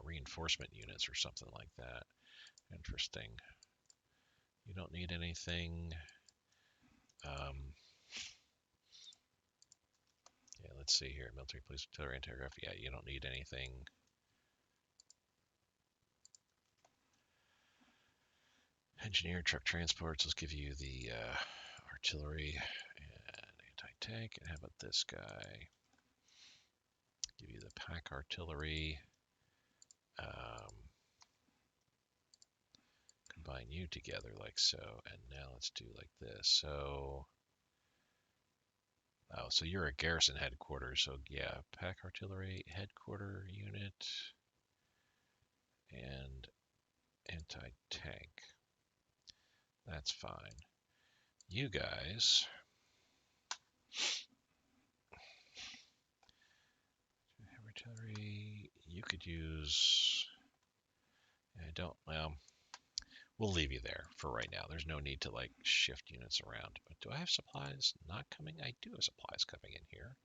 reinforcement units or something like that. Interesting. You don't need anything. Yeah, let's see here. Military, police, artillery, anti-aircraft. Yeah, you don't need anything. Engineer, truck transports. Let's give you the artillery and anti-tank. And how about this guy? Give you the pack artillery. Combine you together like so. And now let's do like this. So, oh, so you're a garrison headquarters. So yeah, pack artillery headquarter unit and anti-tank. That's fine. You guys, artillery, you could use. I don't. Well, we'll leave you there for right now. There's no need to like shift units around. But do I have supplies not coming? I do have supplies coming in here.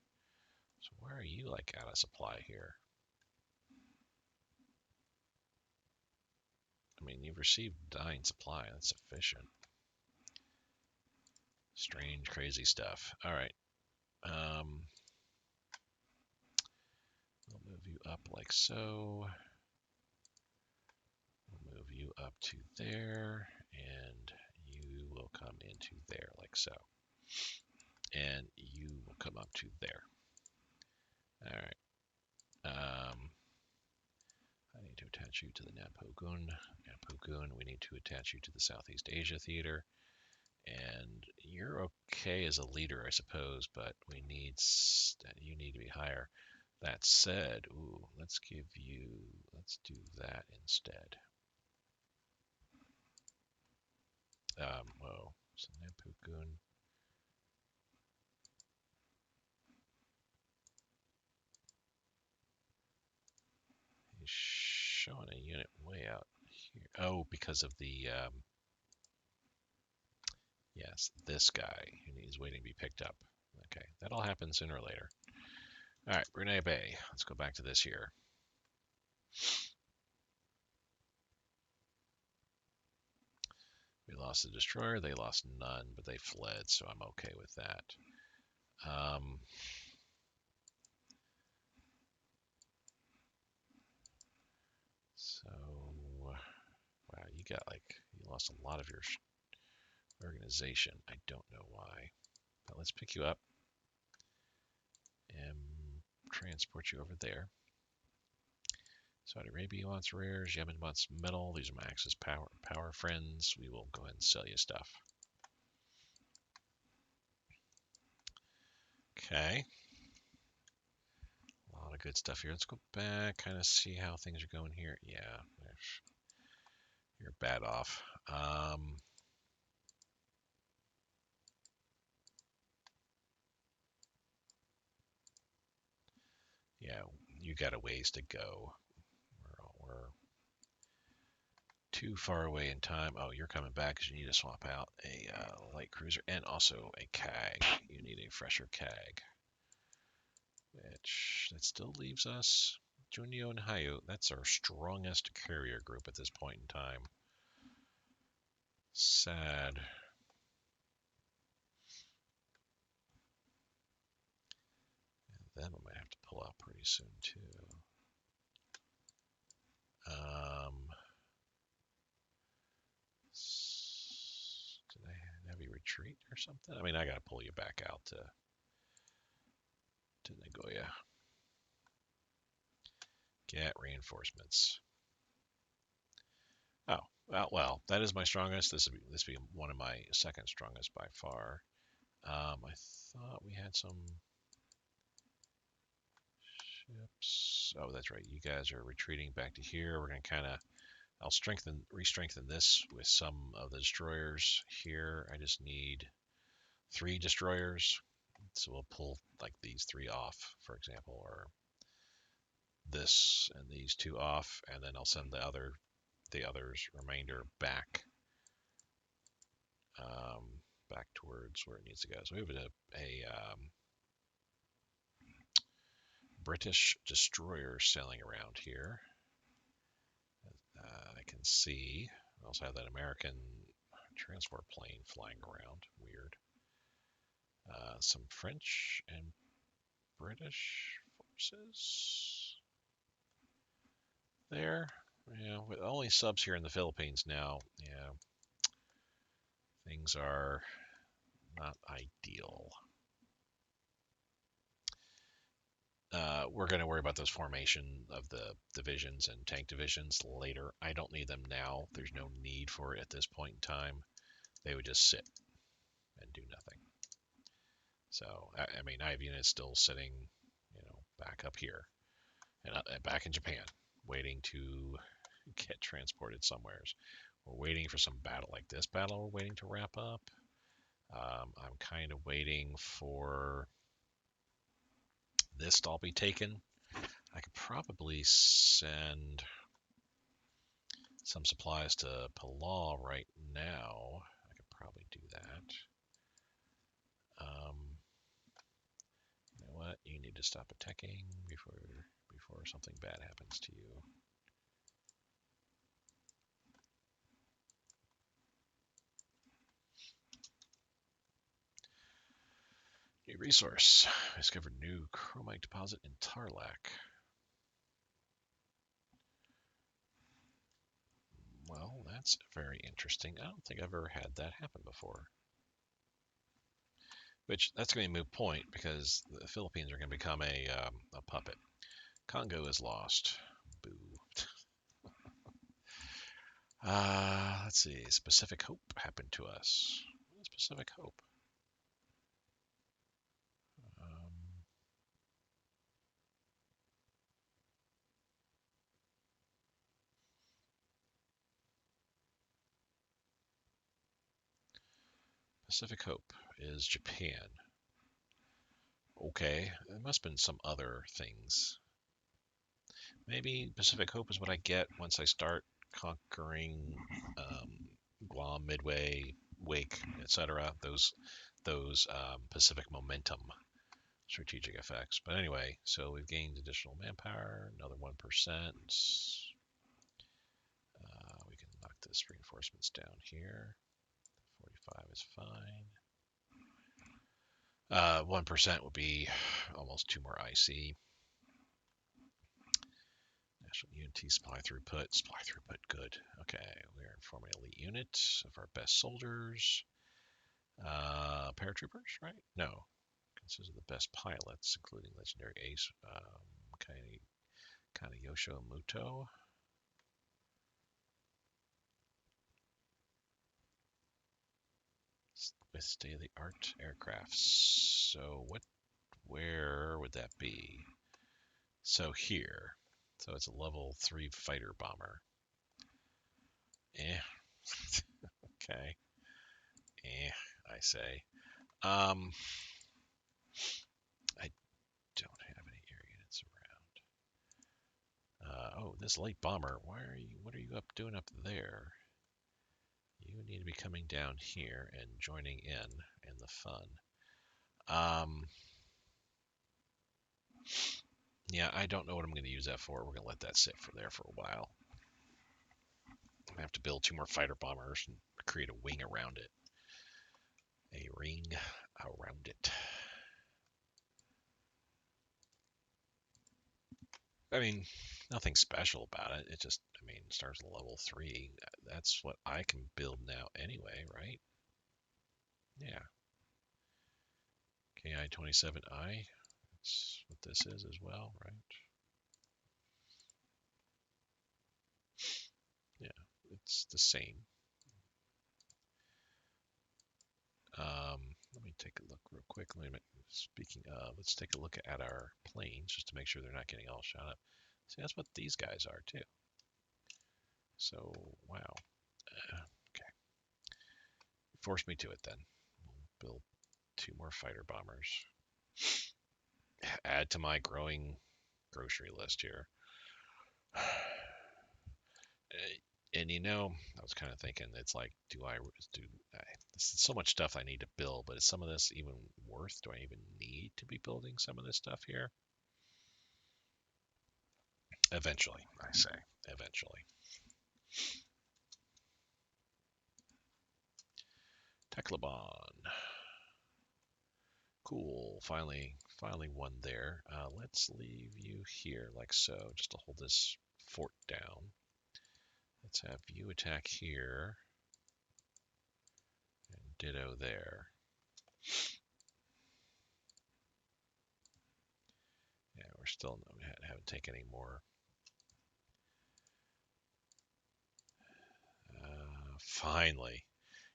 So why are you like out of supply here? I mean, you've received 9 supply. That's sufficient. Strange, crazy stuff. All right. We'll move you up like so. We'll move you up to there, and you will come into there like so. And you will come up to there. All right. I need to attach you to the Napogun. Napogun, we need to attach you to the Southeast Asia Theater. And you're okay as a leader, I suppose, but you need to be higher. That said, let's do that instead. Whoa, so Napogun. He's showing a unit way out here. Oh, because of the, yes, this guy. He's waiting to be picked up. Okay, that'll happen sooner or later. All right, Brunei Bay. Let's go back to this here. We lost the destroyer. They lost none, but they fled, so I'm okay with that. So, wow, you lost a lot of your organization. I don't know why, but let's pick you up and transport you over there. Saudi Arabia wants rares. Yemen wants metal. These are my Axis power friends. We will go ahead and sell you stuff. Okay. A lot of good stuff here. Let's go back, kind of see how things are going here. Yeah, you're bad off. Yeah, you got a ways to go. We're too far away in time. Oh, you're coming back because you need to swap out a light cruiser and also a CAG. You need a fresher CAG. That still leaves us Junio and Hayu. That's our strongest carrier group at this point in time. Sad. And then we might have to pull out pretty soon too. Did I have you retreat or something? I mean, I gotta pull you back out to Nagoya. Get reinforcements. Oh, well, that is my strongest. This would be one of my second strongest by far. I thought we had some ships. Oh, that's right. You guys are retreating back to here. We're gonna kind of. I'll re-strengthen this with some of the destroyers here. I just need 3 destroyers, so we'll pull like these 3 off, for example, or this and these two off, and then I'll send the others remainder back back towards where it needs to go. So we have a British destroyer sailing around here. I can see. We also have that American transport plane flying around. Weird. Some French and British forces there. Yeah, with only subs here in the Philippines now, yeah, things are not ideal. We're going to worry about those formation of the divisions and tank divisions later. I don't need them now. There's no need for it at this point in time. They would just sit and do nothing. So, I mean, I have units still sitting, back up here and back in Japan, waiting to get transported somewheres. We're waiting for some battle like this battle we're waiting to wrap up. I'm kind of waiting for this to all be taken. I could probably send some supplies to Palau right now. I could probably do that. You know what? You need to stop attacking before something bad happens to you. New resource. I discovered new chromite deposit in Tarlac. Well, that's very interesting. I don't think I've ever had that happen before. Which, that's going to be a moot point because the Philippines are going to become a puppet. Congo is lost. Boo. Let's see. Pacific Hope happened to us. What is Pacific Hope? Pacific Hope is Japan. Okay, there must have been some other things. Maybe Pacific Hope is what I get once I start conquering Guam, Midway, Wake, etc. Those Pacific momentum strategic effects. But anyway, so we've gained additional manpower, another 1%. We can knock this reinforcements down here. 45 is fine. 1% would be almost 2 more IC. National unity supply throughput. Supply throughput, good. Okay, we are forming an elite unit of our best soldiers. Paratroopers, right? No. Consists of the best pilots, including legendary ace Kaneyosho Muto. With state-of-the-art aircraft. So where would that be? So here. So it's a level 3 fighter bomber. Okay. I say. I don't have any air units around. Oh, this light bomber. What are you doing up there? You need to be coming down here and joining in the fun. Yeah, I don't know what I'm going to use that for. We're going to let that sit there for a while. I have to build 2 more fighter bombers and create a wing around it. A ring around it. I mean, nothing special about it. It just, starts at level 3. That's what I can build now anyway, right? Yeah. KI-27I. That's what this is as well, right? Yeah, it's the same. Let me take a look real quick. Speaking of, let's take a look at our planes just to make sure they're not getting all shot up. See, that's what these guys are too. So, wow. Okay. Force me to it then. We'll build 2 more fighter bombers. Add to my growing grocery list here. And I was kind of thinking, it's like, this is so much stuff I need to build, but is some of this even worth? Do I even need to be building some of this stuff here? Eventually, I say, eventually. Teclabon. Cool. Finally one there. Let's leave you here like so, just to hold this fort down. Let's have you attack here. And ditto there. Yeah, we're still haven't taken any more. Finally.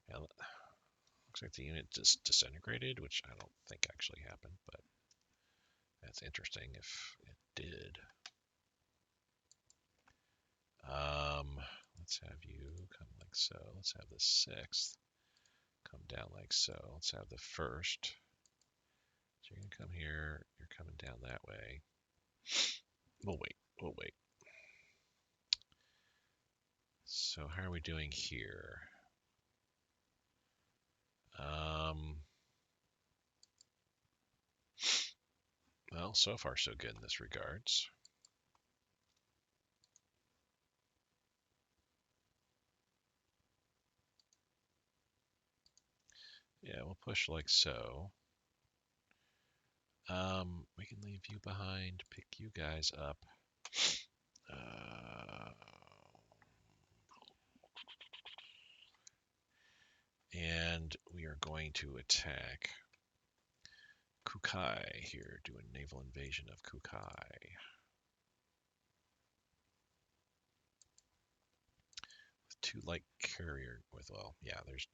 Yeah, looks like the unit just disintegrated, which I don't think actually happened, but that's interesting if it did. Let's have you come like so. Let's have the 6th come down like so. Let's have the 1st. So you're going to come here. You're coming down that way. We'll wait. We'll wait. So how are we doing here? Well, so far so good in this regards. Yeah, we'll push like so. We can leave you behind, pick you guys up. And we are going to attack Kukai here, do a naval invasion of Kukai. With 2 light carrier, there's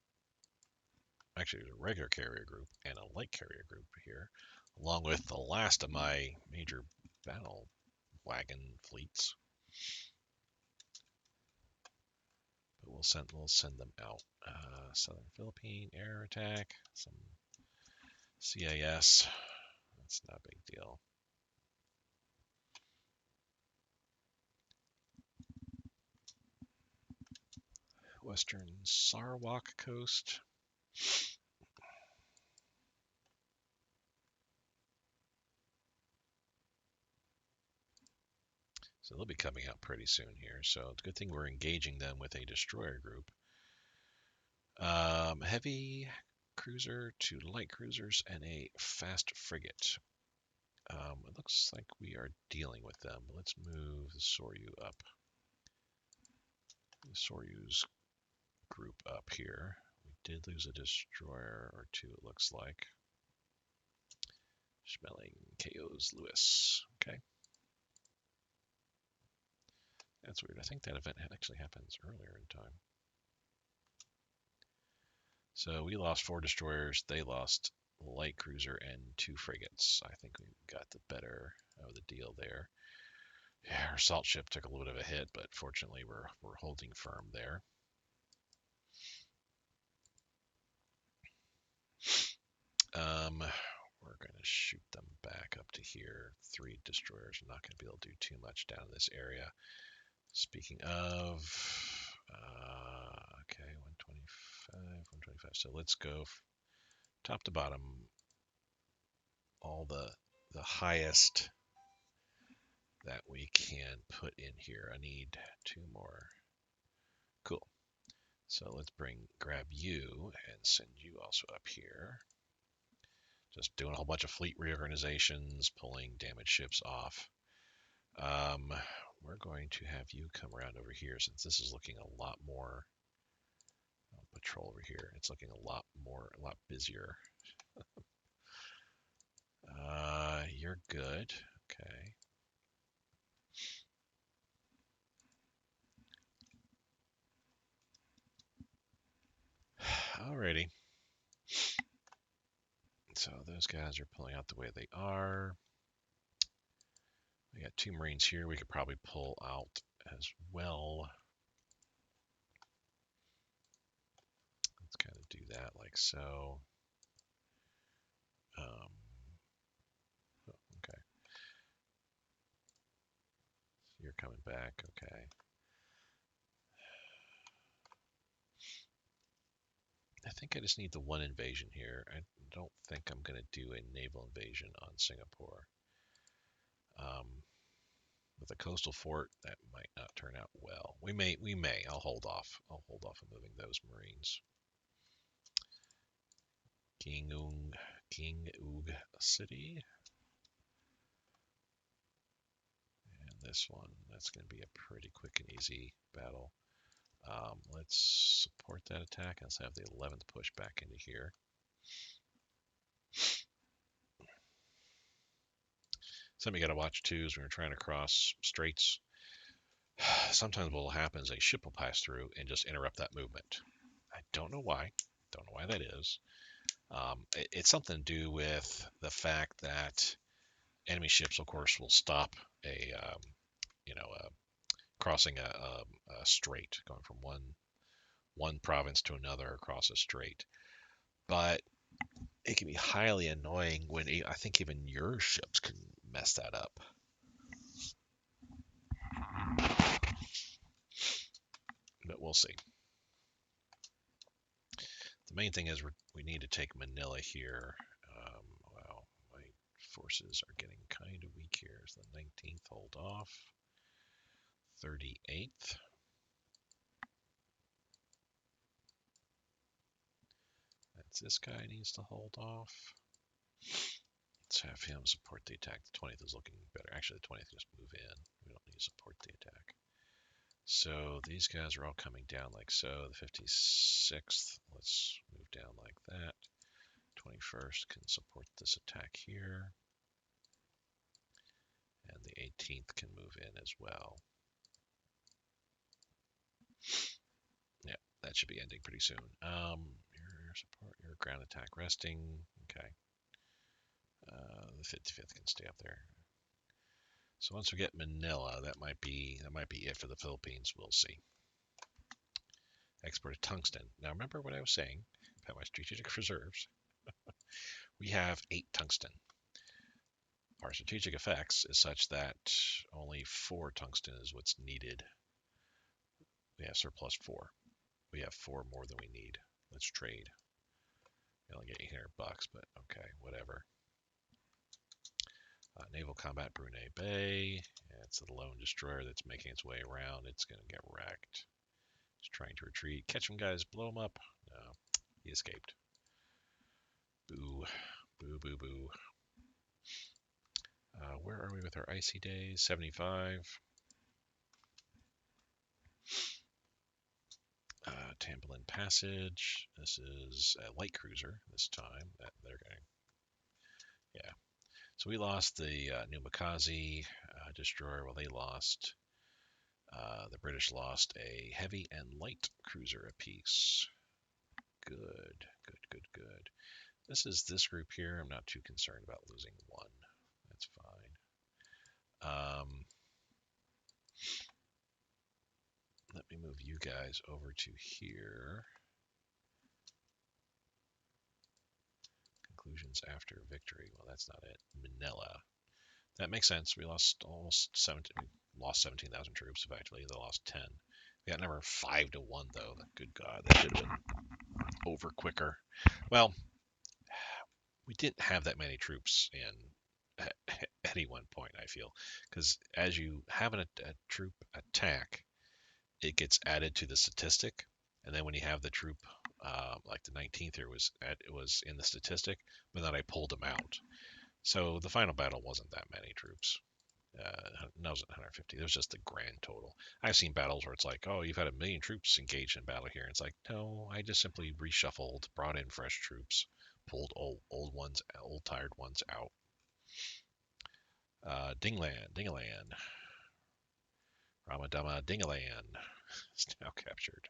actually a regular carrier group and a light carrier group here, along with the last of my major battle wagon fleets. But we'll send them out. Southern Philippine air attack, some CIS. That's not a big deal. Western Sarawak coast. So they'll be coming out pretty soon here. So it's a good thing we're engaging them with a destroyer group. Heavy cruiser to light cruisers and a fast frigate. It looks like we are dealing with them. Let's move the Soryu up. The Soryu's group up here. We did lose a destroyer or 2, it looks like. Schmeling KOs Lewis. Okay. That's weird. I think that event actually happens earlier in time. So we lost 4 destroyers. They lost light cruiser and 2 frigates. I think we got the better of the deal there. Yeah, our salt ship took a little bit of a hit, but fortunately we're holding firm there. We're going to shoot them back up to here. 3 destroyers. I'm not going to be able to do too much down in this area. Speaking of, okay, 125. So let's go top to bottom. All the highest that we can put in here. I need 2 more. Cool. So let's grab you and send you also up here. Just doing a whole bunch of fleet reorganizations, pulling damaged ships off. We're going to have you come around over here since this is looking a lot more patrol over here. It's looking a lot busier. You're good. Okay. Alrighty. So those guys are pulling out the way they are. We got 2 Marines here we could probably pull out as well. Let's kind of do that like so. Okay. You're coming back. Okay. I think I just need the one invasion here. I don't think I'm going to do a naval invasion on Singapore. With a coastal fort, that might not turn out well. We may. I'll hold off. I'll hold off on moving those Marines. King Oog City. And this one, that's going to be a pretty quick and easy battle. Let's support that attack. Let's have the 11th push back into here. Something you got to watch too is when you're trying to cross straits. Sometimes what will happen is a ship will pass through and just interrupt that movement. I don't know why. Don't know why that is. It's something to do with the fact that enemy ships, of course, will stop a crossing a strait, going from one province to another across a strait. But it can be highly annoying when I think even your ships can mess that up. But we'll see. The main thing is we need to take Manila here. Wow, my forces are getting kind of weak here. So the 19th, hold off. 38th. That's this guy needs to hold off. Let's have him support the attack. The 20th is looking better. Actually, the 20th just move in. We don't need to support the attack. So these guys are all coming down like so. The 56th, let's move down like that. 21st can support this attack here. And the 18th can move in as well. Yeah, that should be ending pretty soon. Your support, your ground attack resting. Okay. The 55th can stay up there. So once we get Manila, that might be it for the Philippines. We'll see. Export of tungsten. Now remember what I was saying about my strategic reserves. We have 8 tungsten. Our strategic effects is such that only 4 tungsten is what's needed. We have surplus 4. We have 4 more than we need. Let's trade. We only get $800, but okay, whatever. Naval combat Brunei Bay. It's the lone destroyer that's making its way around. It's going to get wrecked. It's trying to retreat. Catch him, guys. Blow him up. No, he escaped. Boo. Boo, boo, boo. Where are we with our icy days? 75. Tambalin Passage. This is a light cruiser this time. They're going. Yeah. So we lost the Numakazi destroyer. Well, they lost. The British lost a heavy and light cruiser apiece. Good, good, good, good. This is this group here. I'm not too concerned about losing one. That's fine. Let me move you guys over to here. Conclusions after victory. Well, that's not it. Manila. That makes sense. We lost almost 17. We lost 17,000 troops. Effectively, they lost 10. We got number 5-1 though. Good God, that should have been over quicker. Well, we didn't have that many troops in at any one point. I feel because as you have a troop attack, it gets added to the statistic, and then when you have the troop, like the 19th here it was in the statistic, but then I pulled them out. So the final battle wasn't that many troops. No, it wasn't 150. It was just the grand total. I've seen battles where it's like, oh, you've had 1 million troops engaged in battle here. And it's like, no, I just simply reshuffled, brought in fresh troops, pulled old tired ones out. Dingalan, Ramadama Dingalan is now captured.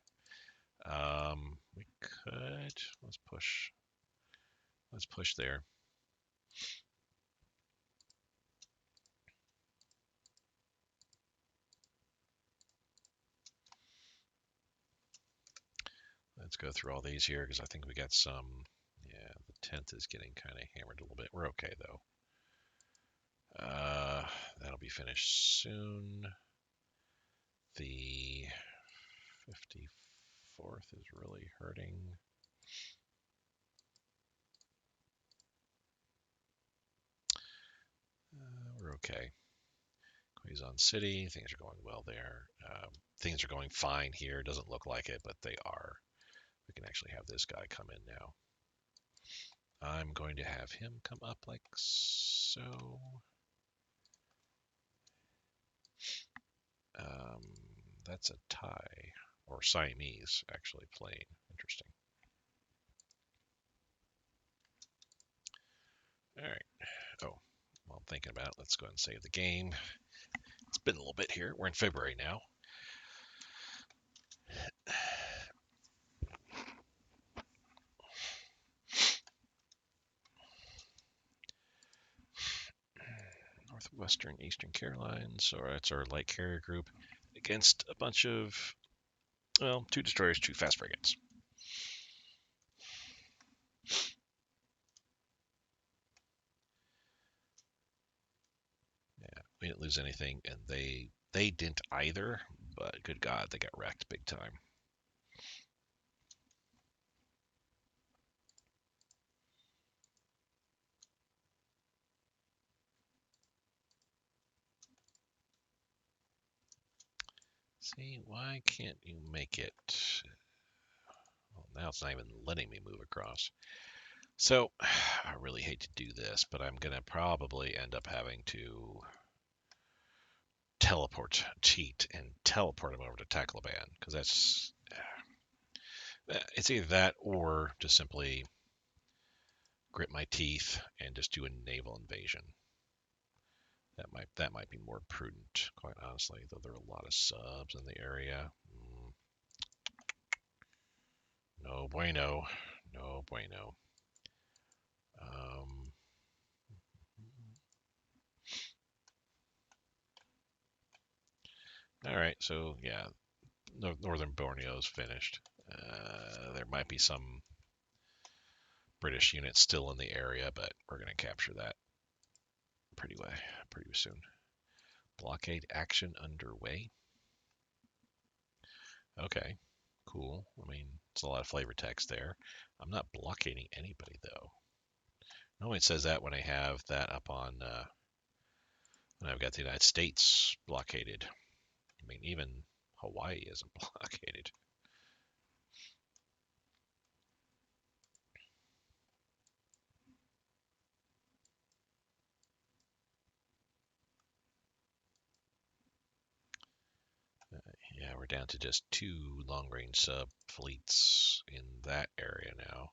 We could let's push there. Let's go through all these here because I think we got some. Yeah, the 10th is getting kind of hammered a little bit. We're okay though. That'll be finished soon. The 54th is really hurting. We're okay. Quezon City, things are going well there. Things are going fine here. Doesn't look like it, but they are. We can actually have this guy come in now. I'm going to have him come up like so. That's a Thai, or Siamese, actually, plane. Interesting. All right. Oh, while I'm thinking about it, let's go ahead and save the game. It's been a little bit here. We're in February now. Northwestern Eastern Carolines, or that's our light carrier group, against a bunch of, well, 2 destroyers, 2 fast frigates. Yeah, we didn't lose anything, and they didn't either, but good God, they got wrecked big time. See, why can't you make it? Well, now it's not even letting me move across. So, I really hate to do this, but I'm going to probably end up having to cheat, and teleport him over to Tacloban, because it's either that or just simply grit my teeth and just do a naval invasion. That might be more prudent, quite honestly, though there are a lot of subs in the area. No bueno. No bueno. All right, so yeah, Northern Borneo is finished. There might be some British units still in the area, but we're going to capture that pretty soon. Blockade action underway. Okay, cool. I mean, it's a lot of flavor text there. I'm not blockading anybody though. Normally it says that when I have that up on, when I've got the United States blockaded. I mean, even Hawaii isn't blockaded. Yeah, we're down to just 2 long-range sub fleets in that area now.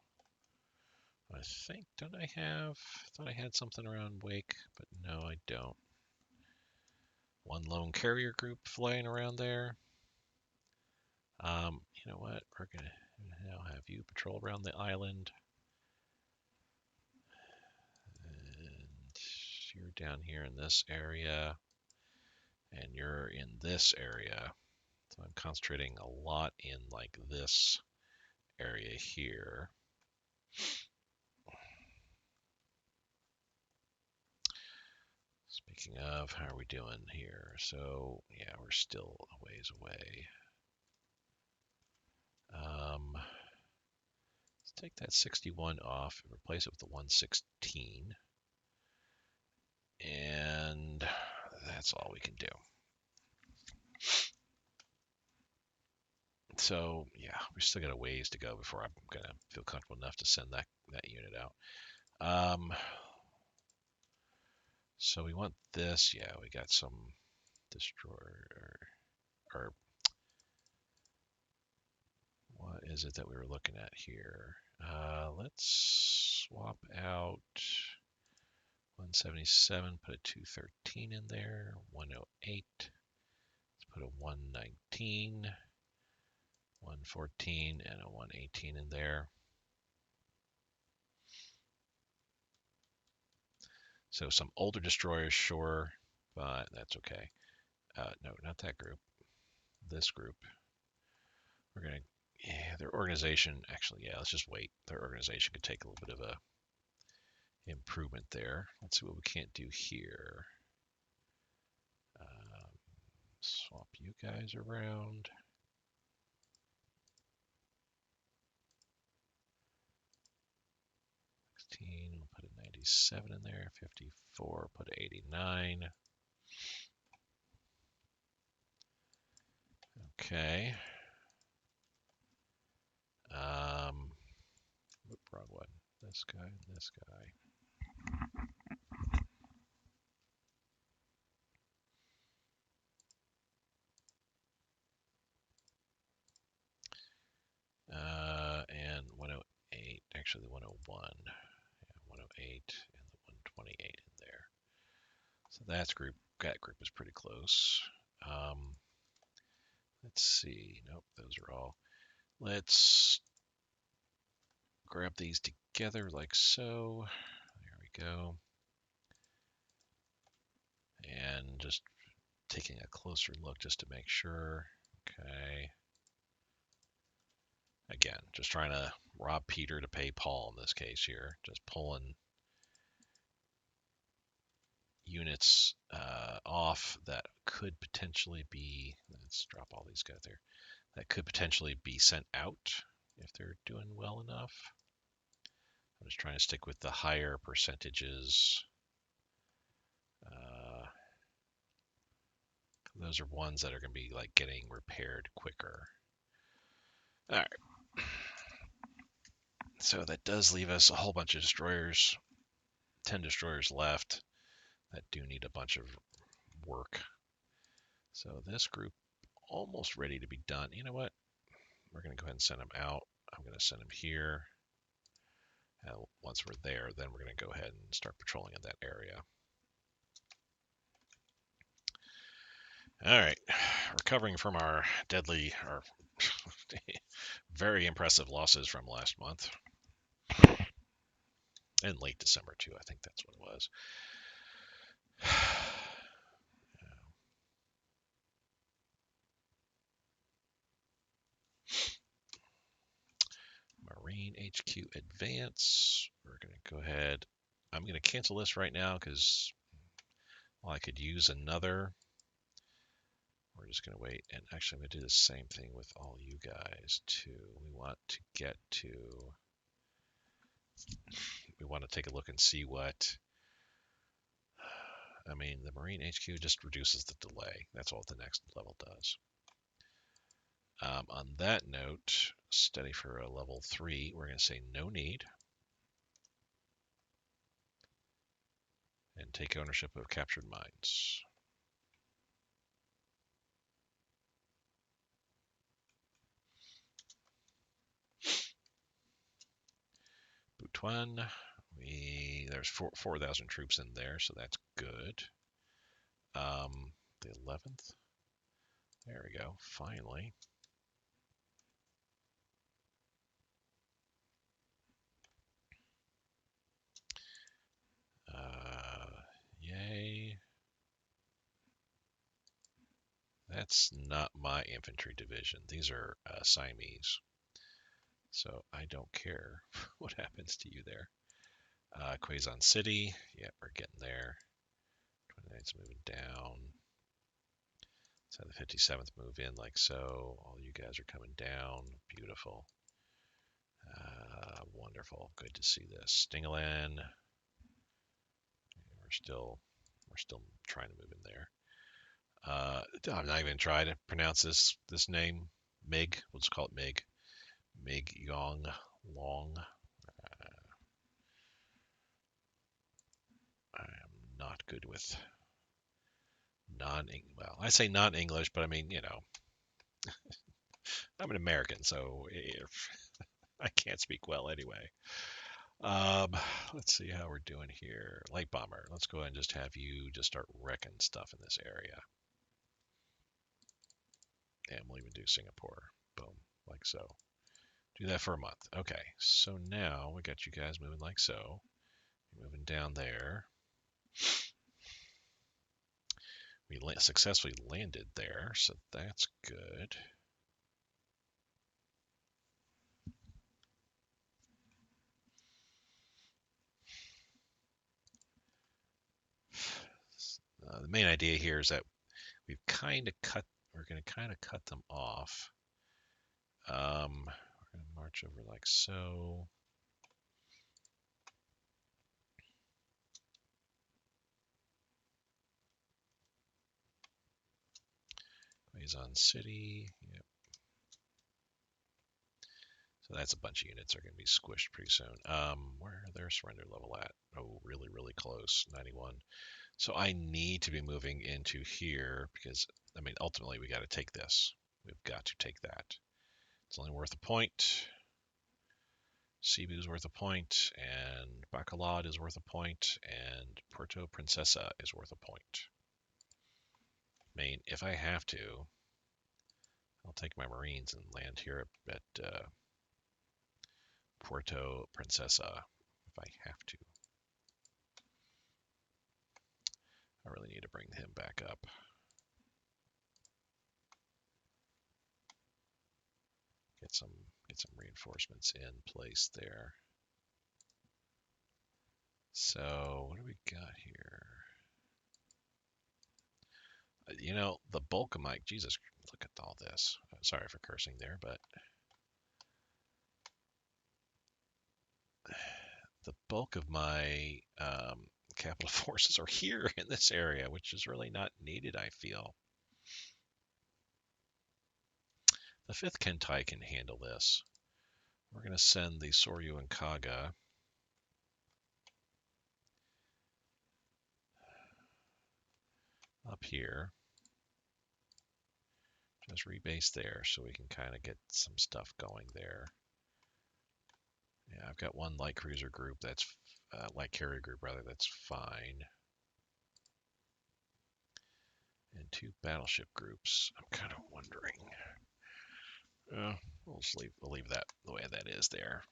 I think, don't I have, thought I had something around Wake, but no, I don't. 1 lone carrier group flying around there. You know what? We're going to now have you patrol around the island. And you're down here in this area. And you're in this area. So I'm concentrating a lot in like this area here. Speaking of, how are we doing here? So, yeah, we're still a ways away. Let's take that 61 off and replace it with the 116. And that's all we can do. So, yeah, we still got a ways to go before I'm going to feel comfortable enough to send that unit out. So we want this. Yeah, we got some destroyer, or what is it that we were looking at here? Let's swap out 177, put a 213 in there, 108, let's put a 119, 114, and a 118 in there. So some older destroyers, sure, but that's okay. No, not that group. This group. We're going to, yeah, their organization, actually, yeah, let's just wait. Their organization could take a little bit of a improvement there. Let's see what we can't do here. Swap you guys around. We'll put a 97 in there. 54, put a 89. Okay. Wrong one. This guy and this guy. And 108, actually the 101. Yeah, 108 and the 128 in there. So that group is pretty close. Let's see. Nope, those are all. Let's grab these together like so. There we go. And just taking a closer look just to make sure. Okay. Again, just trying to rob Peter to pay Paul in this case here. Just pulling units off that could potentially be, let's drop all these guys there, that could potentially be sent out if they're doing well enough. I'm just trying to stick with the higher percentages. Those are ones that are going to be like getting repaired quicker. All right. So that does leave us a whole bunch of destroyers, 10 destroyers left that do need a bunch of work. So this group almost ready to be done. You know what? We're going to go ahead and send them out. I'm going to send them here. And once we're there, then we're going to go ahead and start patrolling in that area. All right, recovering from our very impressive losses from last month. And late December too, I think that's what it was. Marine HQ advance. We're going to go ahead. I'm going to cancel this right now because I could use another. We're just going to wait. And actually, I'm going to do the same thing with all you guys too. We want to take a look and see what. I mean, the Marine HQ just reduces the delay. That's all the next level does. On that note, study for a level 3, we're going to say no need. And take ownership of captured mines. Butuan, there's 4,000 troops in there, so that's good. The 11th. There we go, finally. Yay. That's not my infantry division. These are Siamese. So I don't care what happens to you there. Quezon City. Yeah, we're getting there. 29th's moving down. So the 57th move in like so. All you guys are coming down. Beautiful. Wonderful. Good to see this. Stingalan. We're still trying to move in there. I'm not even trying to pronounce this name. Mig. We'll just call it Mig. Mig Yong Long. I am not good with well, I say non-English, but I mean, I'm an American, so I can't speak well anyway. Let's see how we're doing here. Light bomber. Let's go ahead and just have you just start wrecking stuff in this area. And we'll even do Singapore. Boom, like so. Do that for a month. Okay, so now we got you guys moving like so. You're moving down there. We successfully landed there, so that's good. The main idea here is that we've kind of cut. We're going to kind of cut them off. We're going to march over like so. Quezon City. Yep. So that's a bunch of units are going to be squished pretty soon. Where are their surrender level at? Oh, really, really close, 91. So I need to be moving into here because, I mean, ultimately we got to take this. We've got to take that. It's only worth a point. Cebu's worth a point, and Bacolod is worth a point, and Puerto Princesa is worth a point. I mean, if I have to, I'll take my Marines and land here at Puerto Princesa if I have to. I really need to bring him back up. Get some reinforcements in place there. So what do we got here? You know, the bulk of my Jesus, look at all this. Sorry for cursing there, but the bulk of my capital forces are here in this area, which is really not needed, I feel. The 5th Kentai can handle this. We're going to send the Soryu and Kaga up here. Just rebase there so we can kind of get some stuff going there. Yeah, I've got one light cruiser group that's light carrier group rather, that's fine. And 2 battleship groups. I'm kind of wondering. We'll leave that the way that is there.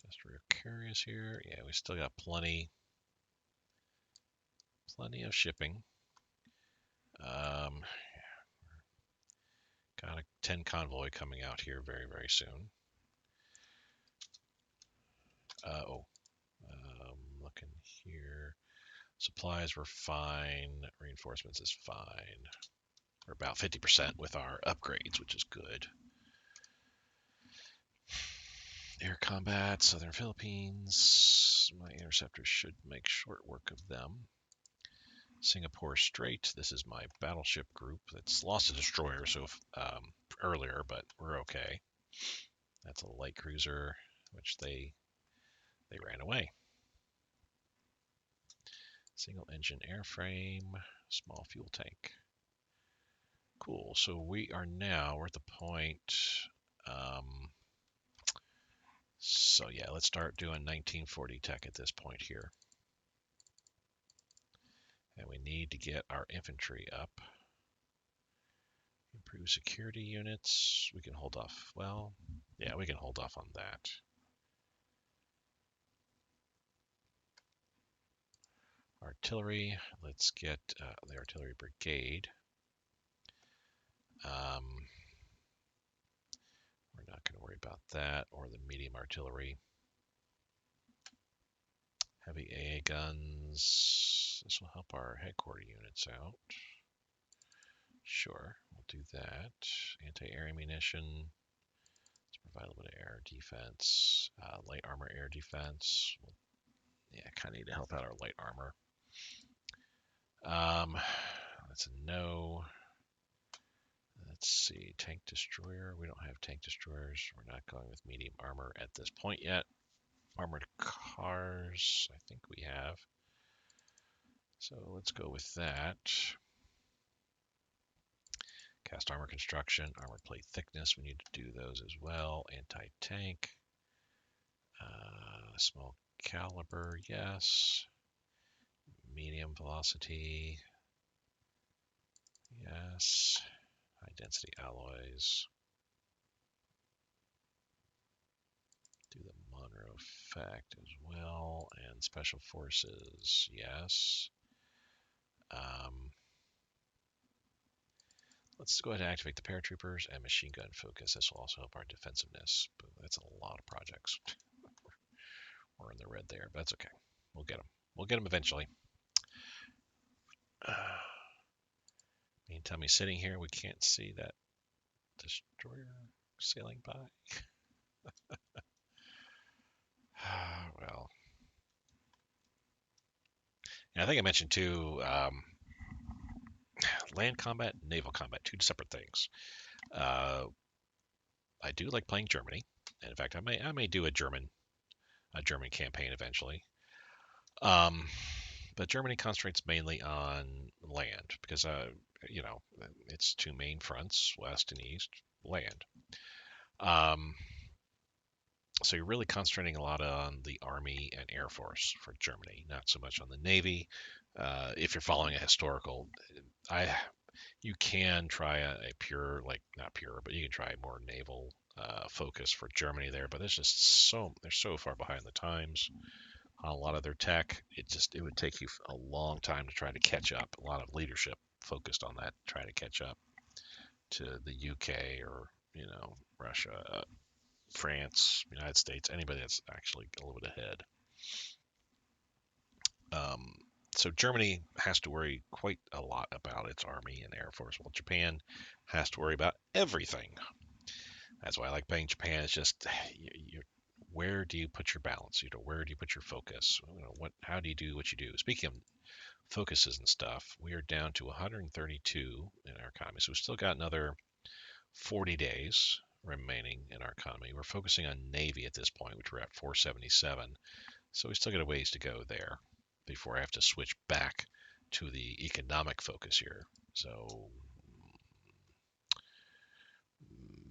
Just real curious here. Yeah, we still got plenty of shipping. Got a 10 convoy coming out here very, very soon. Looking here. Supplies were fine. Reinforcements is fine. We're about 50% with our upgrades, which is good. Air combat, Southern Philippines. My interceptors should make short work of them. Singapore Strait. This is my battleship group that's lost a destroyer earlier, but we're okay. That's a light cruiser, which they ran away. Single engine airframe, small fuel tank. Cool. So we're at the point. So yeah, let's start doing 1940 tech at this point here. And we need to get our infantry up. Improve security units. We can hold off. Well, yeah, we can hold off on that. Artillery. Let's get the artillery brigade. We're not going to worry about that, or the medium artillery. Heavy AA guns. This will help our headquarter units out. Sure, we'll do that. Anti-air ammunition. Let's provide a little bit of air defense. Light armor air defense. Yeah, kind of need to help out our light armor. That's a no. Let's see, tank destroyer. We don't have tank destroyers. We're not going with medium armor at this point yet. Armored cars, I think we have. So let's go with that. Cast armor construction, armor plate thickness, we need to do those as well. Anti-tank, small caliber, yes. Medium velocity, yes. High density alloys. Do the Monroe effect as well. And special forces, yes. Let's go ahead and activate the paratroopers and machine gun focus. This will also help our defensiveness. But that's a lot of projects. We're in the red there, but that's okay. We'll get them. We'll get them eventually. Meantime, he's sitting here. We can't see that destroyer sailing by. Well, and I think I mentioned too, land combat, naval combat, two separate things. I do like playing Germany, and in fact, I may do a German campaign eventually. But Germany concentrates mainly on land because you know, its two main fronts, west and east, land. Um, so you're really concentrating a lot on the Army and Air Force for Germany, not so much on the Navy. If you're following a historical, I you can try a pure, like not pure, but you can try a more naval focus for Germany there. But they're so far behind the times on a lot of their tech. It would take you a long time to try to catch up. A lot of leadership focused on that, try to catch up to the UK or Russia, France, United States, anybody that's actually a little bit ahead. Um, so Germany has to worry quite a lot about its army and air force, while Japan has to worry about everything. That's why I like playing Japan. It's just where do you put your balance? Where do you put your focus? How do you do what you do? Speaking of focuses and stuff, we are down to 132 in our economy, so we've still got another 40 days remaining in our economy. We're focusing on Navy at this point, which we're at 477. So we still got a ways to go there before I have to switch back to the economic focus here. So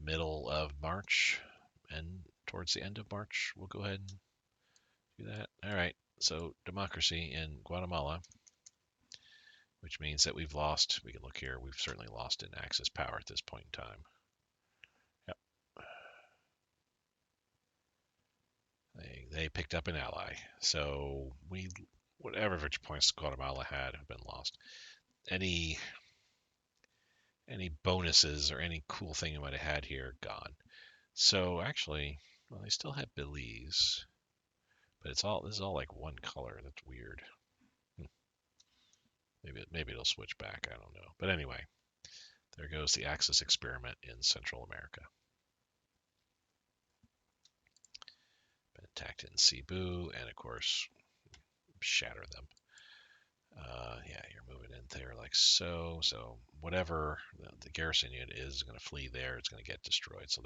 middle of March and towards the end of March, we'll go ahead and do that. All right. So democracy in Guatemala, which means that we can look here, we've certainly lost in Axis power at this point in time. Yep. They picked up an ally. So whatever victory points Guatemala had have been lost. Any bonuses or any cool thing you might have had here, gone. So actually, well, they still have Belize, but this is all like one color. That's weird. Maybe it'll switch back. I don't know. But anyway, there goes the Axis experiment in Central America. Been attacked in Cebu, and of course, shatter them. Yeah, you're moving in there like so. So whatever the garrison unit is going to flee there, it's going to get destroyed. So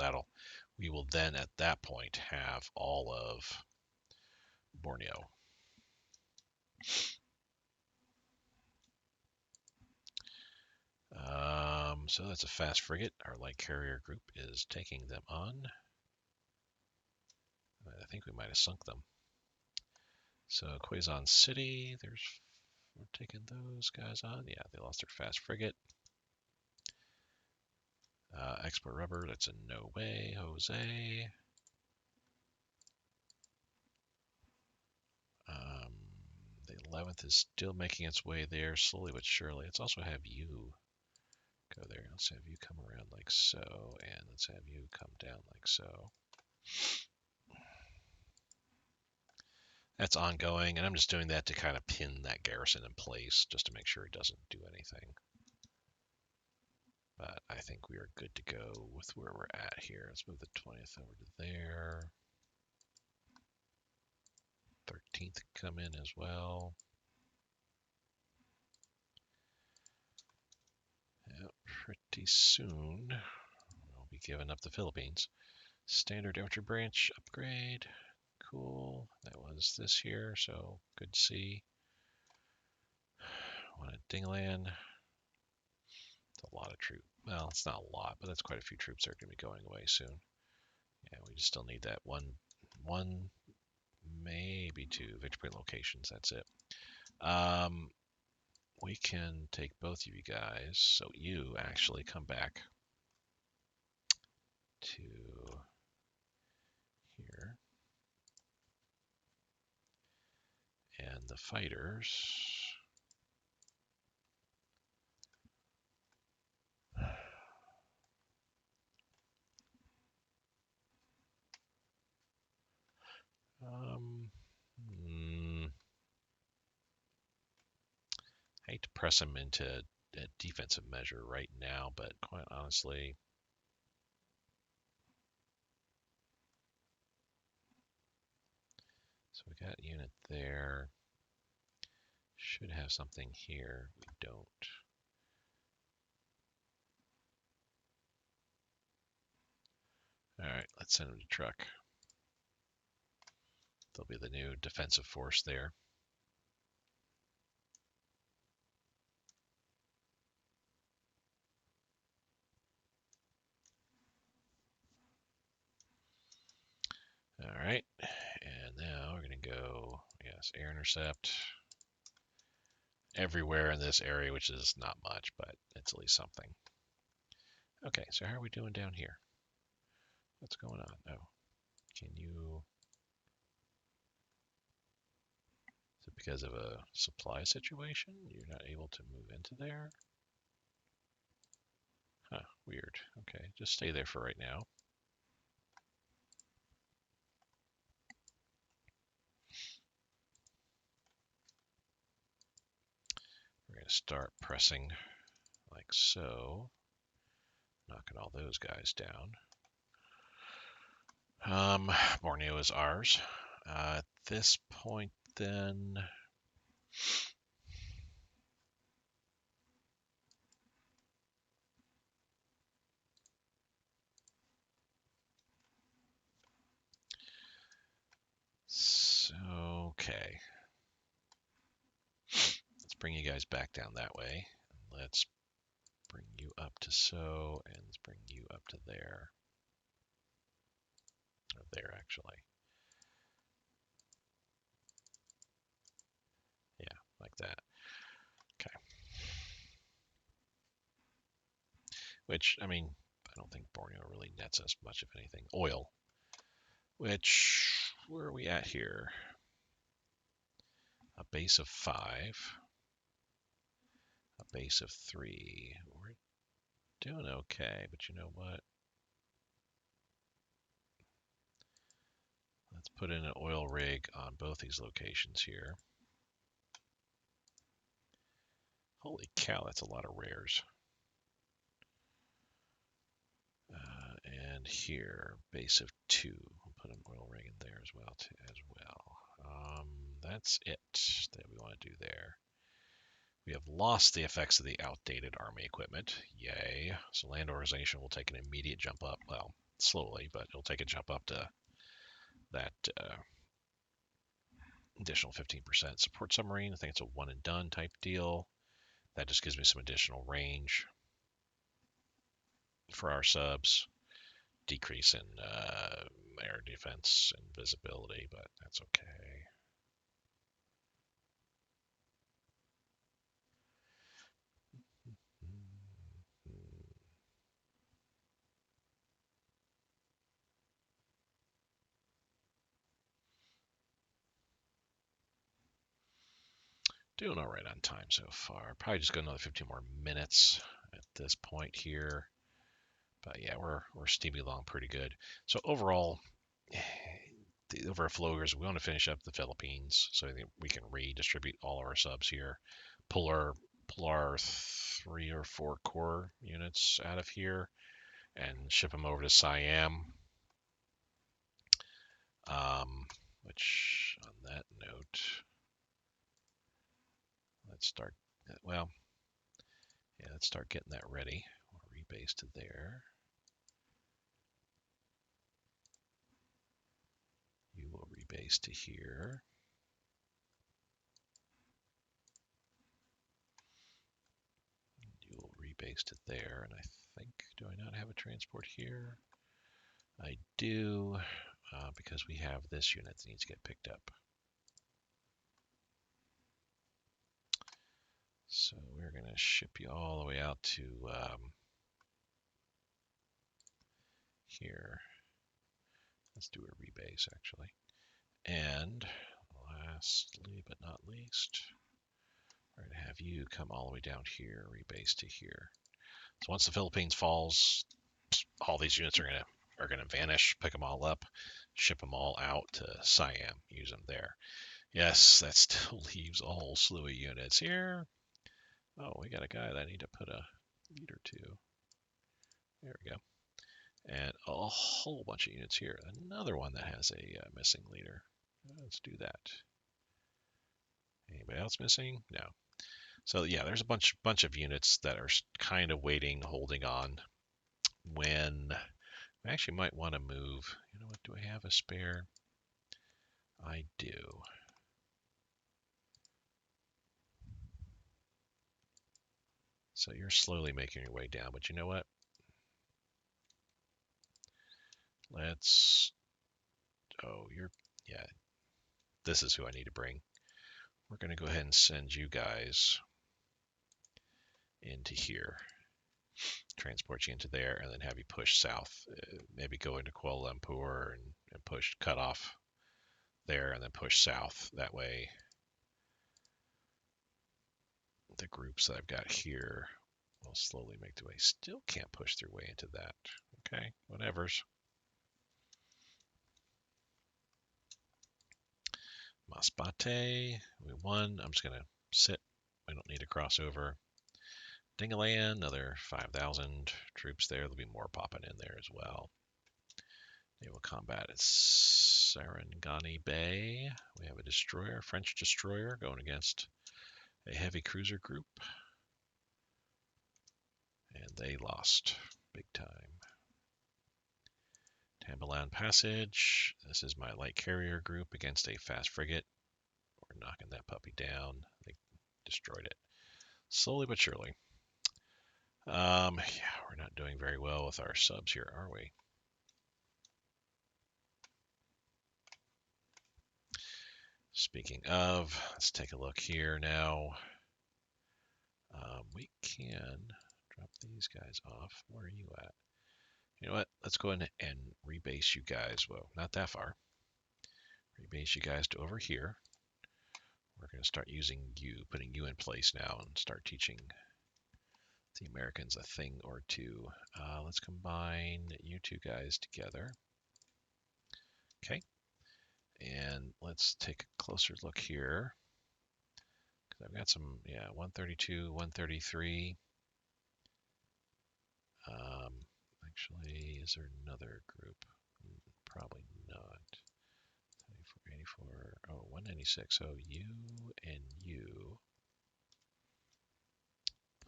we will then at that point have all of Borneo. So that's a fast frigate. Our light carrier group is taking them on. I think we might have sunk them. So Quezon City, we're taking those guys on. Yeah, they lost their fast frigate. Export rubber, that's a no way, Jose. The 11th is still making its way there, slowly but surely. Let's also have you go there. Let's have you come around like so, and let's have you come down like so. That's ongoing, and I'm just doing that to kind of pin that garrison in place, just to make sure it doesn't do anything. But I think we are good to go with where we're at here. Let's move the 20th over to there. 13th come in as well. Yep, pretty soon we'll be giving up the Philippines. Standard infantry branch upgrade. Cool. That was this year, so good to see. One at Dingland. It's a lot of troops. Well, it's not a lot, but that's quite a few troops that are going to be going away soon. Yeah, we just still need that one, maybe two victory point locations. That's it. We can take both of you guys. So you actually come back to here. And the fighters. I hate to press them into a defensive measure right now, but quite honestly, so we got a unit there. Should have something here. We don't. All right, let's send them to truck. They'll be the new defensive force there. All right, and now we're going to go, yes, air intercept everywhere in this area, which is not much, but it's at least something. Okay, so how are we doing down here? What's going on? Oh, can you... Is it because of a supply situation? You're not able to move into there? Huh, weird. Okay, just stay there for right now. We're going to start pressing like so, knocking all those guys down. Borneo is ours. At this point, then, so, okay. Let's bring you guys back down that way. Let's bring you up to so, and let's bring you up to there. Or there, actually. Yeah, like that. Okay. Which, I mean, I don't think Borneo really nets us much of anything. Oil. Which, where are we at here? A base of 5. A base of 3. We're doing okay, but you know what? Let's put in an oil rig on both these locations here. Holy cow, that's a lot of rares. And here, base of 2. We'll put an oil rig in there as well. That's it that we want to do there. We have lost the effects of the outdated army equipment. Yay. So land organization will take an immediate jump up. Well, slowly, but it'll take a jump up to that additional 15%. Support submarine, I think it's a one and done type deal. That just gives me some additional range for our subs. Decrease in air defense and visibility, but that's okay. Doing all right on time so far. Probably just go another 15 more minutes at this point here. But yeah, we're steaming along pretty good. So overall, the overflowers, we want to finish up the Philippines so that we can redistribute all our subs here. Pull our 3 or 4 core units out of here and ship them over to Siam. Which, on that note, let's start. Well, yeah, let's start getting that ready. We'll rebase to there. You will rebase to here. You will rebase to there, and I think, do I not have a transport here? I do, because we have this unit that needs to get picked up. So we're going to ship you all the way out to here. Let's do a rebase, actually. And lastly but not least, we're going to have you come all the way down here, rebase to here. So once the Philippines falls, all these units are going to vanish, pick them all up, ship them all out to Siam, use them there. Yes, that still leaves a whole slew of units here. Oh, we got a guy that I need to put a leader to. There we go. And a whole bunch of units here. Another one that has a missing leader. Let's do that. Anybody else missing? No. So yeah, there's a bunch of units that are kind of waiting, holding on. When I actually might want to move. You know what? Do I have a spare? I do. So you're slowly making your way down, but you know what? Let's. Oh, yeah. This is who I need to bring. We're going to go ahead and send you guys into here. Transport you into there, and then have you push south. Maybe go into Kuala Lumpur and push, cut off there, and then push south. That way, the groups that I've got here will slowly make their way. Still can't push their way into that. Okay, whatever's. Masbate, we won. I'm just going to sit. We don't need to cross over. Dingalan, another 5,000 troops there. There'll be more popping in there as well. Naval combat at Sarangani Bay. We have a destroyer, French destroyer, going against a heavy cruiser group. And they lost big time. Tambalan Passage. This is my light carrier group against a fast frigate. We're knocking that puppy down. They destroyed it. Slowly but surely. Yeah, we're not doing very well with our subs here, are we? Speaking of, let's take a look here now. We can drop these guys off. Where are you at? You know what? Let's go ahead and rebase you guys. Well, not that far. Rebase you guys to over here. We're going to start using you, putting you in place now, and start teaching the Americans a thing or two. Let's combine you two guys together. Okay. And let's take a closer look here. I've got some, 132, 133. Actually, is there another group? Probably not. 84, 84, oh, 196. So you and you.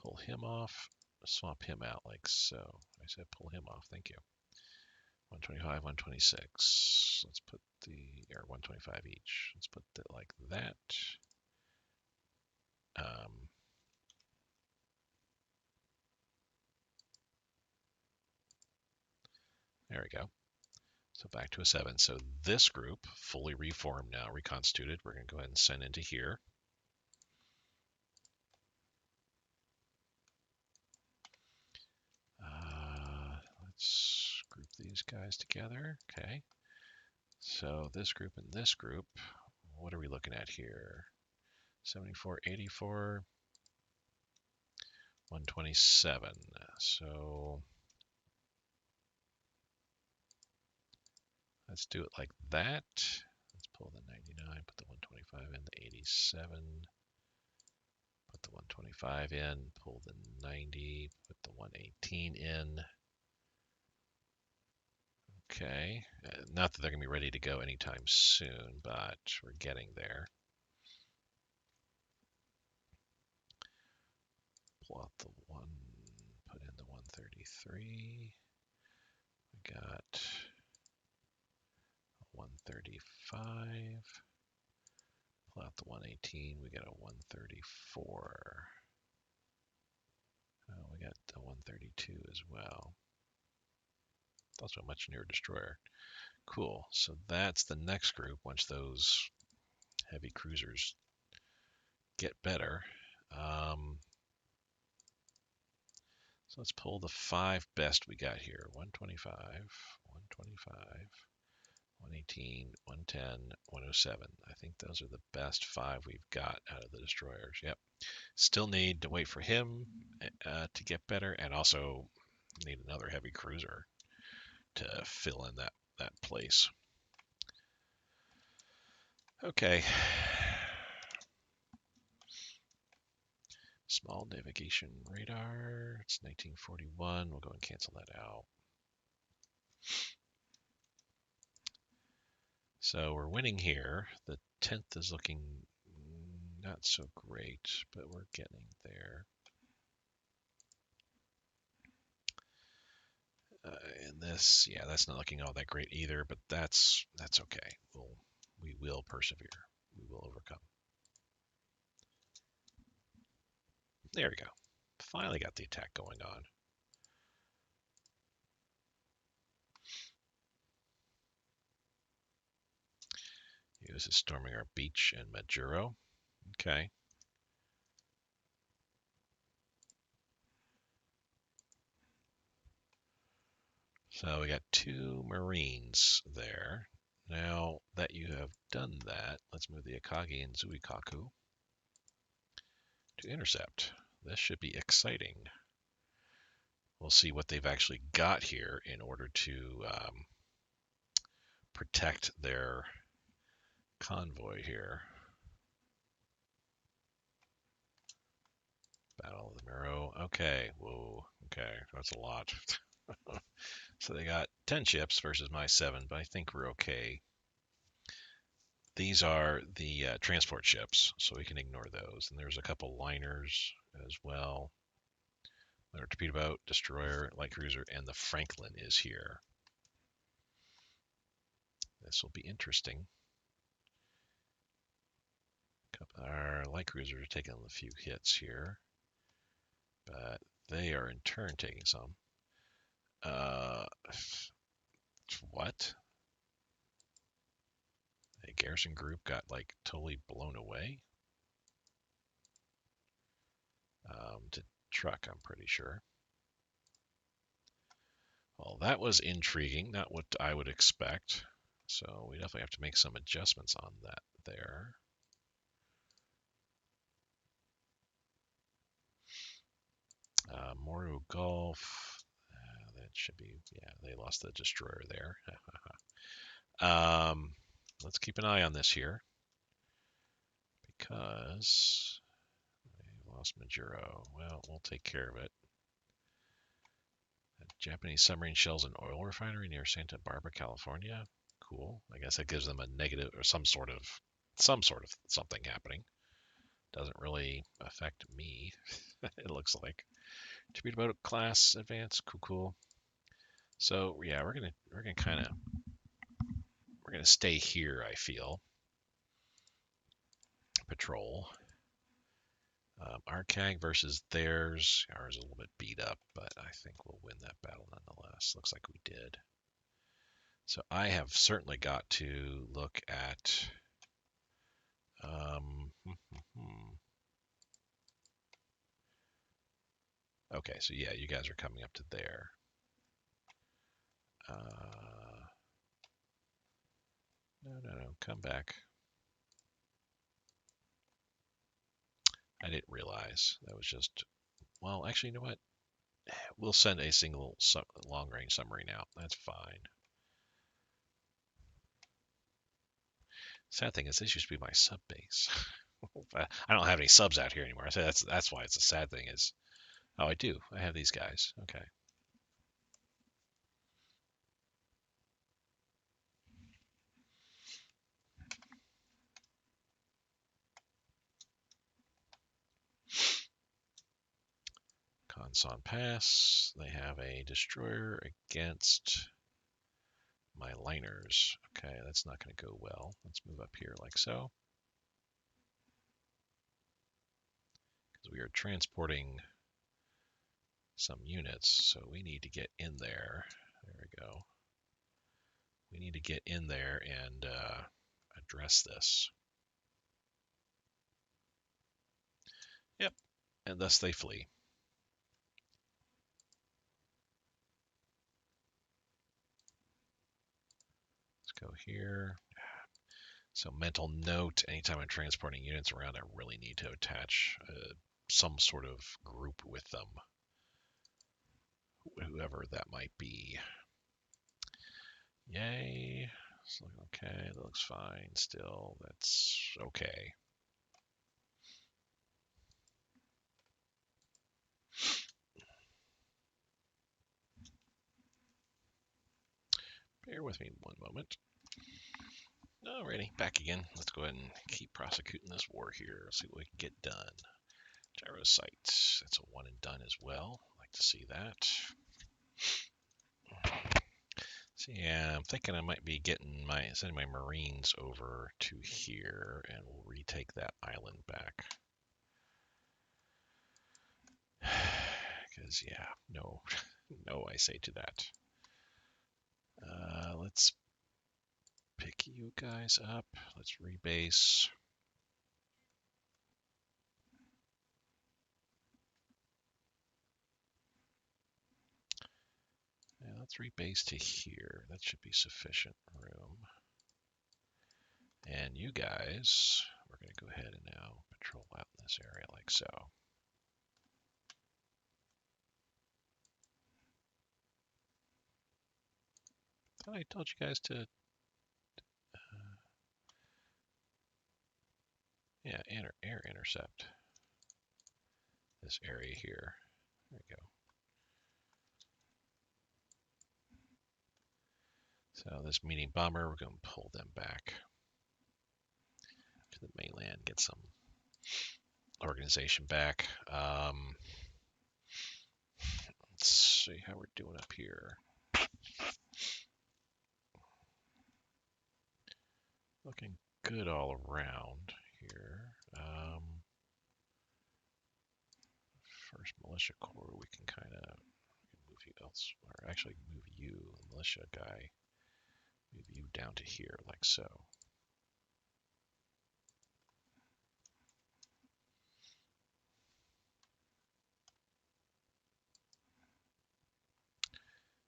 Pull him off, swap him out like so. I said pull him off, thank you. 125, 126. Let's put or 125 each. Let's put it like that. There we go. So back to a 7. So this group, fully reformed now, reconstituted, we're going to go ahead and send into here. Let's group these guys together. Okay. So this group and this group, what are we looking at here? 74, 84, 127. So let's do it like that. Let's pull the 99, put the 125 in, the 87, put the 125 in, pull the 90, put the 118 in. Okay, not that they're going to be ready to go anytime soon, but we're getting there. Pull out the 1, put in the 133. We got 135. Pull out the 118. We got a 134. We got the 132 as well. Also a much newer destroyer. Cool. So that's the next group once those heavy cruisers get better. So let's pull the 5 best we got here. 125, 125, 118, 110, 107. I think those are the best 5 we've got out of the destroyers. Yep. Still need to wait for him to get better, and also need another heavy cruiser to fill in that place. Okay. Small navigation radar. It's 1941. We'll go and cancel that out. So we're winning here. The 10th is looking not so great, but we're getting there. And this, yeah, that's not looking all that great either, but that's okay. We will persevere. We will overcome. There we go. Finally got the attack going on. This is storming our beach in Majuro. Okay. So we got 2 Marines there. Now that you have done that, let's move the Akagi and Zuikaku to intercept. This should be exciting. We'll see what they've actually got here in order to protect their convoy here. Battle of the Miro. Okay. Whoa. Okay. That's a lot. So they got 10 ships versus my 7, but I think we're okay. These are the transport ships, so we can ignore those. And there's a couple liners as well. Their torpedo boat, destroyer, light cruiser, and the Franklin is here. This will be interesting. Our light cruisers are taking a few hits here, but they are in turn taking some. What? A garrison group got like totally blown away. To truck, I'm pretty sure. Well, that was intriguing, not what I would expect. So we definitely have to make some adjustments on that there. Moru Gulf. That should be, yeah, they lost the destroyer there. Let's keep an eye on this here because we lost Majuro. Well, we'll take care of it. A Japanese submarine shells an oil refinery near Santa Barbara, California. Cool. I guess that gives them a negative or some sort of something happening. Doesn't really affect me. It looks like. Torpedo boat class advance. Cool. So yeah, we're gonna stay here. I feel patrol. Our CAG versus theirs. Ours is a little bit beat up, but I think we'll win that battle nonetheless. Looks like we did. So I have certainly got to look at. Okay, so yeah, you guys are coming up to there. No, come back. I didn't realize that was just. Well, actually, you know what? We'll send a single long-range submarine out. That's fine. Sad thing is, this used to be my sub base. I don't have any subs out here anymore. I say that's why it's a sad thing is. Oh, I do. I have these guys. Okay. Conson Pass. They have a destroyer against my liners. Okay, that's not going to go well. Let's move up here like so. Because we are transporting some units, so we need to get in there. There we go. We need to get in there and address this. Yep, and thus they flee. Let's go here. So mental note, anytime I'm transporting units around, I really need to attach some sort of group with them, whoever that might be. Yay. It's looking okay. That looks fine still. That's okay. Bear with me one moment. Alrighty, back again. Let's go ahead and keep prosecuting this war here. See what we can get done. Gyro sites. That's a one and done as well. Like to see that. So yeah, I'm thinking I might be sending my Marines over to here, and we'll retake that island back. Because yeah, no, no, I say to that. Let's pick you guys up. Let's rebase. Yeah, let's rebase to here. That should be sufficient room. And you guys, we're going to go ahead and now patrol out in this area like so. Thought I told you guys to, yeah, air intercept this area here. There we go. So this medium bomber, we're going to pull them back to the mainland, get some organization back. Let's see how we're doing up here. Looking good all around here. First militia corps, we can kind of move you elsewhere. Actually, move you, militia guy, move you down to here like so.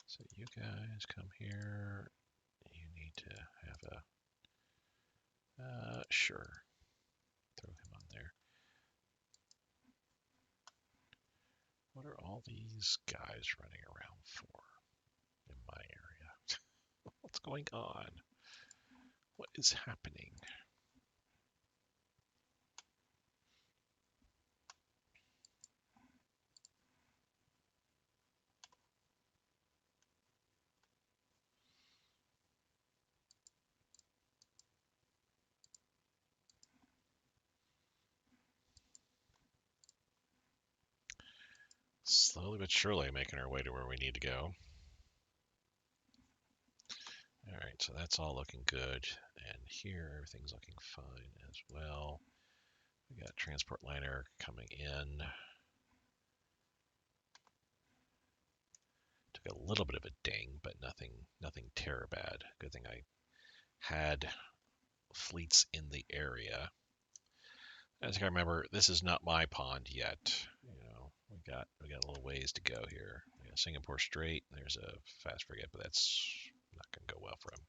So you guys come here. You need to have a, sure, throw him on there. What are all these guys running around for in my area? What's going on? What is happening? Slowly but surely making our way to where we need to go. All right, so that's all looking good. And here, everything's looking fine as well. We got transport liner coming in. Took a little bit of a ding, but nothing terror bad. Good thing I had fleets in the area. As I remember, this is not my pond yet. You know, we got a little ways to go here. We got Singapore Strait. There's a fast frigate, but that's not going to go well for him.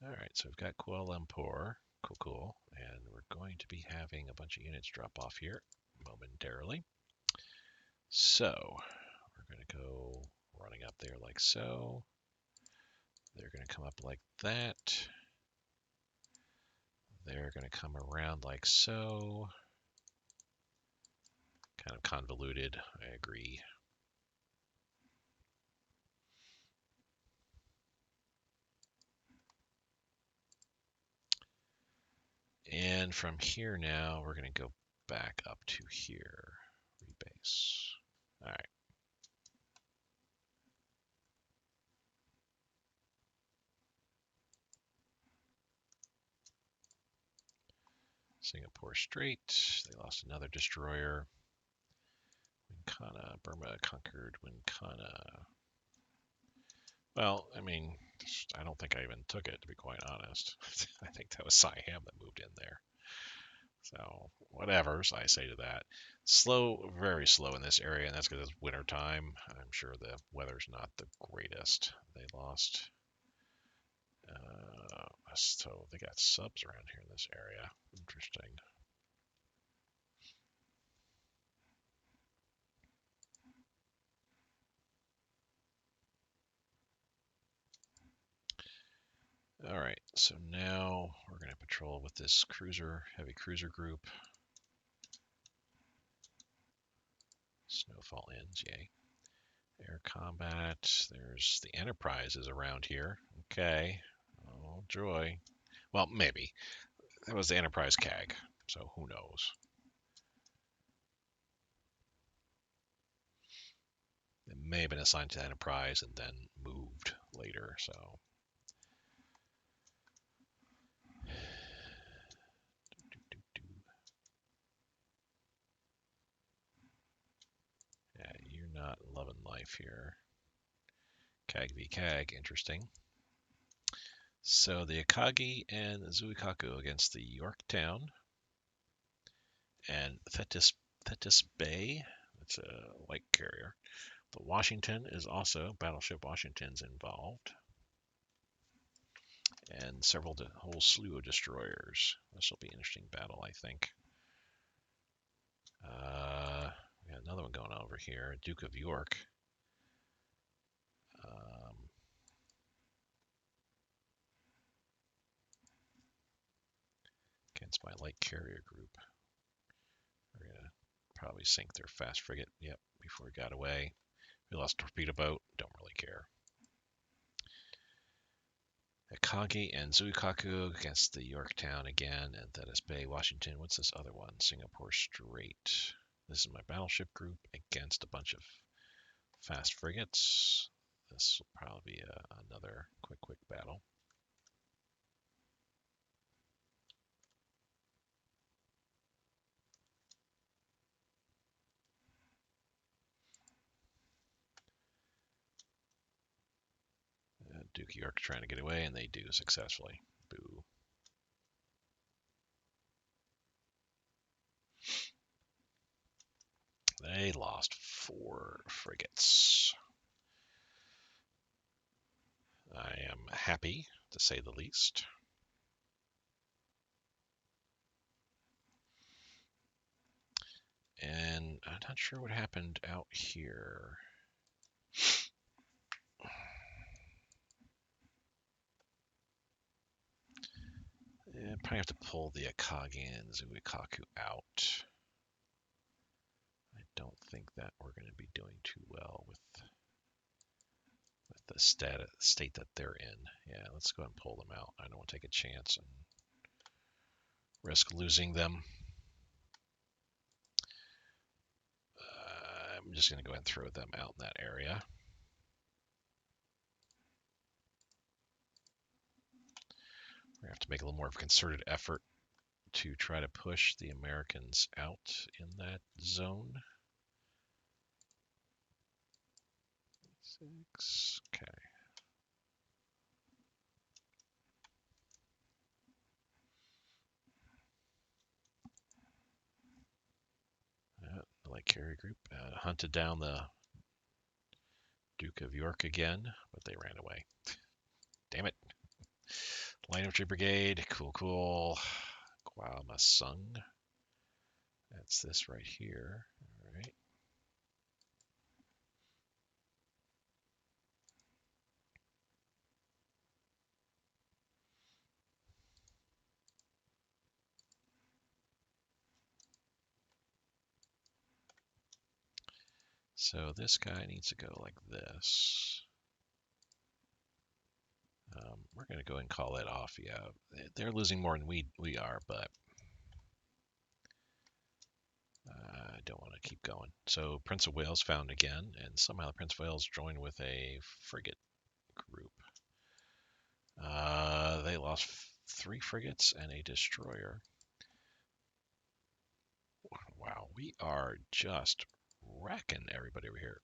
All right, so we've got Kuala Lumpur. Cool. And we're going to be having a bunch of units drop off here momentarily. So we're going to go running up there like so. They're going to come up like that. They're going to come around like so. Kind of convoluted, I agree. And from here now, we're going to go back up to here. Rebase. All right. Singapore Strait. They lost another destroyer. Winkana. Burma conquered Winkana. Well, I mean, I don't think I even took it, to be quite honest. I think that was Siam that moved in there. So, whatever, so I say to that. Slow, very slow in this area, and that's because it's winter time. I'm sure the weather's not the greatest. They lost. So they got subs around here in this area. Interesting. All right, so now we're going to patrol with this cruiser, heavy cruiser group. Snowfall ends, yay. Air combat. There's the Enterprise is around here. Okay. Oh, joy. Well, maybe. That was the Enterprise CAG, so who knows. It may have been assigned to the Enterprise and then moved later, so. Yeah, you're not loving life here. CAG v CAG, interesting. So the Akagi and Zuikaku against the Yorktown and Thetis Bay. It's a light carrier. The Washington is also, Battleship Washington's involved. And whole slew of destroyers. This will be an interesting battle, I think. We got another one going on over here. Duke of York. Against my light carrier group. We're going to probably sink their fast frigate. Yep, before we got away. We lost a torpedo boat. Don't really care. Akagi and Zuikaku against the Yorktown again, and Thetis Bay, Washington. What's this other one? Singapore Strait. This is my battleship group against a bunch of fast frigates. This will probably be another quick battle. Duke of York trying to get away, and they do successfully. Boo. They lost 4 frigates. I am happy, to say the least. And I'm not sure what happened out here. Yeah, probably have to pull the Akagi and Zuikaku out. I don't think that we're going to be doing too well with the state that they're in. Yeah, let's go ahead and pull them out. I don't want to take a chance and risk losing them. I'm just going to go ahead and throw them out in that area. We're going to have to make a little more of a concerted effort to try to push the Americans out in that zone. 6. Okay. The light carrier group hunted down the Duke of York again, but they ran away. Damn it. Line Infantry Brigade. Cool. Guamasung. That's this right here. All right. So this guy needs to go like this. We're going to go and call it off. Yeah, they're losing more than we are, but I don't want to keep going. So Prince of Wales found again, and somehow the Prince of Wales joined with a frigate group. They lost 3 frigates and a destroyer. Wow, we are just wrecking everybody over here.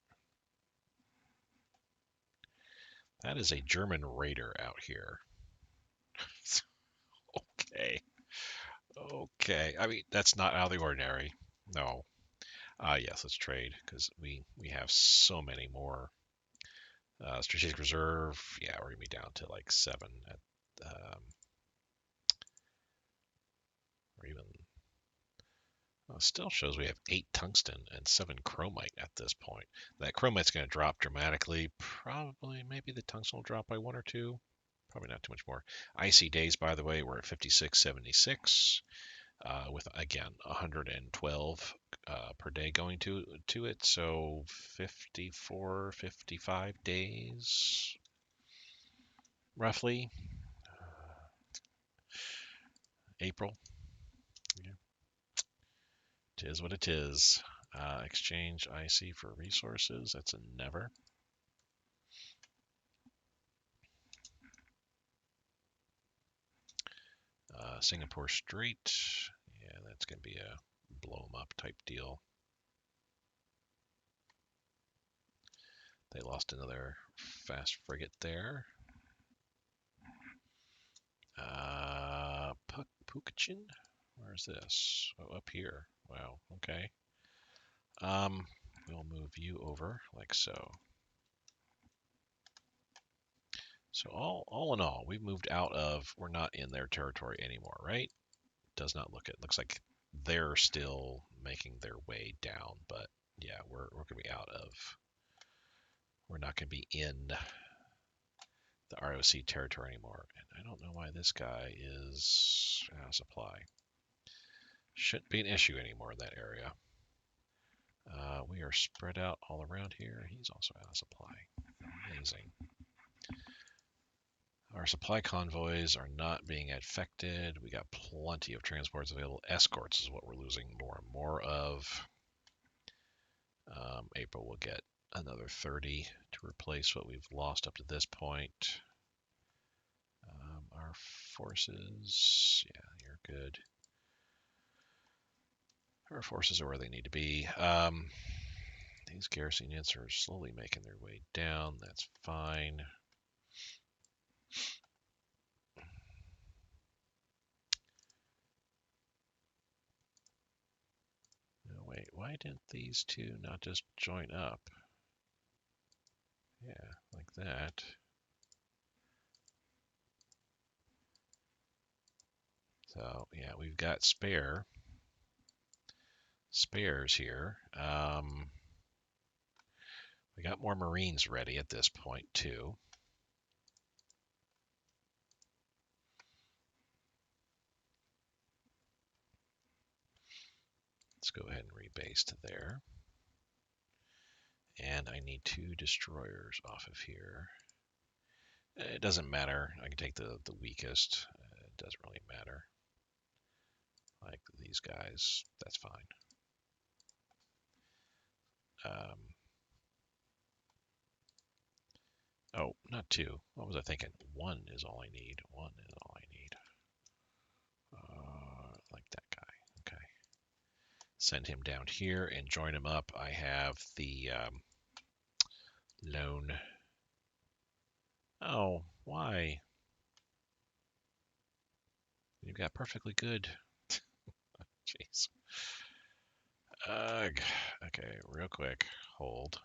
That is a German raider out here. Okay. I mean, that's not out of the ordinary. No. Yes, let's trade because we have so many more. Strategic reserve. Yeah, we're gonna be down to like 7 at, or even. Still shows we have 8 tungsten and 7 chromite at this point. That chromite's going to drop dramatically. Probably, maybe the tungsten will drop by 1 or 2. probably not too much more. IC days, by the way, we're at 5676, with again 112 per day going to it, so 54, 55 days roughly. April. Yeah. It is what it is. Exchange IC for resources. That's a never. Singapore Strait. Yeah, that's going to be a blow 'em up type deal. They lost another fast frigate there. Pukachin? Where's this? Oh, up here. Wow. Okay. We'll move you over like so. So all in all, we've moved out of. We're not in their territory anymore, right? Does not look it. Looks like they're still making their way down, but yeah, we're gonna be out of. We're not gonna be in the ROC territory anymore. And I don't know why this guy is out of supply. Shouldn't be an issue anymore in that area. We are spread out all around here. He's also out of supply. Amazing. Our supply convoys are not being affected. We got plenty of transports available. Escorts is what we're losing more and more of. April will get another 30 to replace what we've lost up to this point. Our forces, yeah, you're good. Our forces are where they need to be. These garrison units are slowly making their way down. That's fine. No, wait, why didn't these two not just join up? Yeah, like that. So yeah, we've got spares here. We got more Marines ready at this point too. Let's go ahead and rebase to there. And I need 2 destroyers off of here. It doesn't matter. I can take the weakest. It doesn't really matter. Like these guys, that's fine. Oh, not 2. What was I thinking? 1 is all I need. 1 is all I need. Like that guy. Okay. Send him down here and join him up. I have the lone. Oh, why? You've got perfectly good. Jeez. Ugh. Okay, real quick. Hold.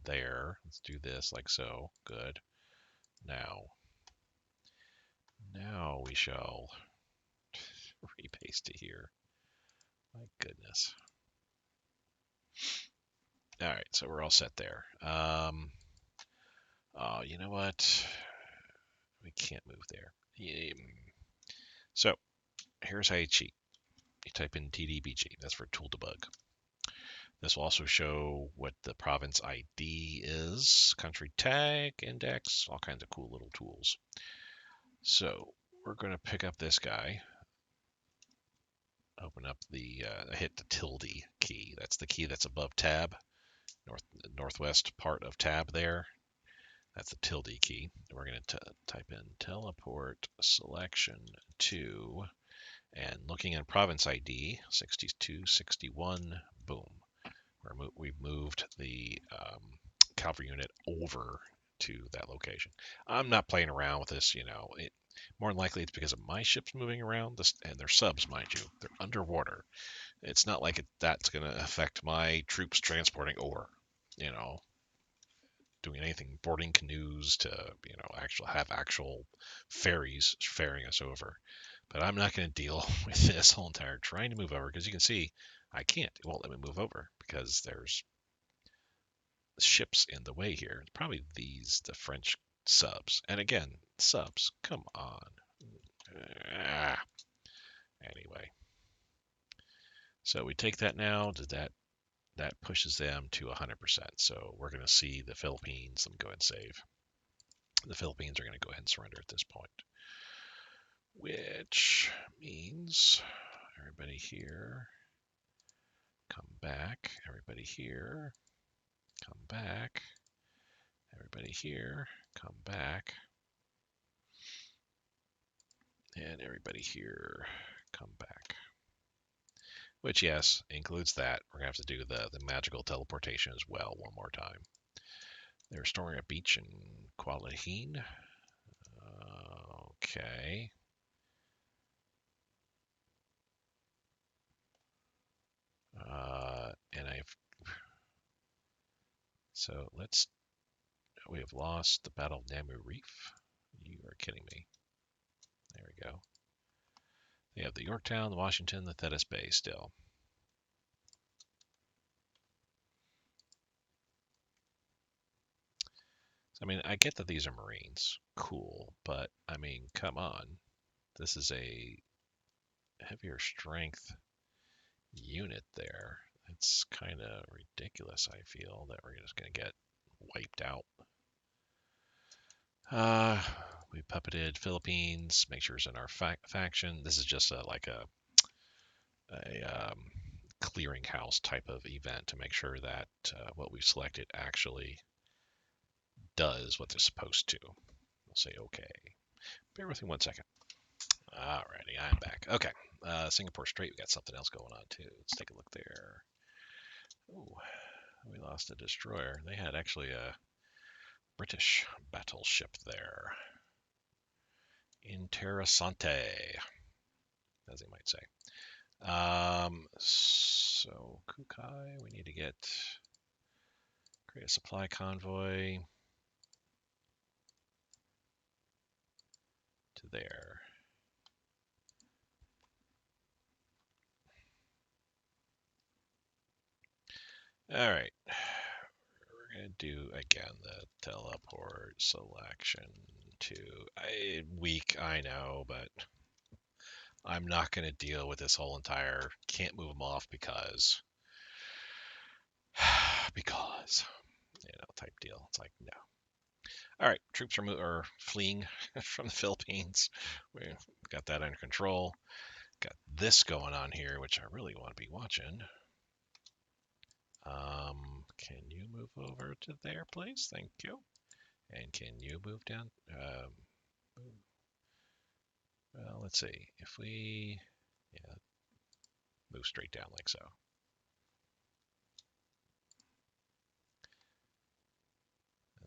There. Let's do this like so. Good. Now we shall repaste to here. My goodness. All right, so we're all set there. Oh, you know what? We can't move there. So here's how you cheat. You type in TDBG. That's for tool debug. This will also show what the province ID is, country tag, index, all kinds of cool little tools. So we're going to pick up this guy. Open up the, hit the tilde key. That's the key that's above tab, northwest part of tab there. That's the tilde key. We're going to type in teleport selection to, and looking at province ID, 6261, boom. We've moved the cavalry unit over to that location. I'm not playing around with this, more than likely it's because of my ships moving around, and they're subs, mind you. They're underwater. It's not like that's going to affect my troops transporting ore, doing anything, boarding canoes to, actual ferries ferrying us over. But I'm not going to deal with this whole entire trying to move over, because you can see I can't. It won't let me move over because there's ships in the way here. Probably these, the French subs. And again, subs, come on. Ah. Anyway, so we take that now. That pushes them to 100%. So we're going to see the Philippines. Let me go ahead and save. The Philippines are going to go ahead and surrender at this point, which means everybody here, come back. Everybody here, come back. Everybody here, come back. And everybody here, come back. Which, yes, includes that. We're going to have to do the magical teleportation as well one more time. They're storing a beach in Kuala Lumpur. Okay. So we have lost the Battle of Namu Reef. You are kidding me. There we go. They have the Yorktown, the Washington, the Thetis Bay still. I mean, I get that these are Marines. Cool. But, I mean, come on. This is a heavier strength unit there. It's kind of ridiculous, I feel, that we're just going to get wiped out. We puppeted Philippines. Make sure it's in our faction. This is just like a clearinghouse type of event to make sure that what we've selected actually does what they're supposed to. We'll say okay. Bear with me 1 second. Alrighty, I'm back. Okay, Singapore Strait. We got something else going on too. Let's take a look there. Oh, we lost a destroyer. They had actually a British battleship there. Interessante, as they might say. So Kukai, we need to create a supply convoy to there. All right, we're gonna do again the teleport selection to weak. I know, but I'm not gonna deal with this whole entire can't move them off because type deal. It's like no. All right, troops are fleeing from the Philippines. We got that under control. Got this going on here, which I really want to be watching. Can you move over to their place? Thank you. And can you move down? Well, let's see. If we, move straight down like so.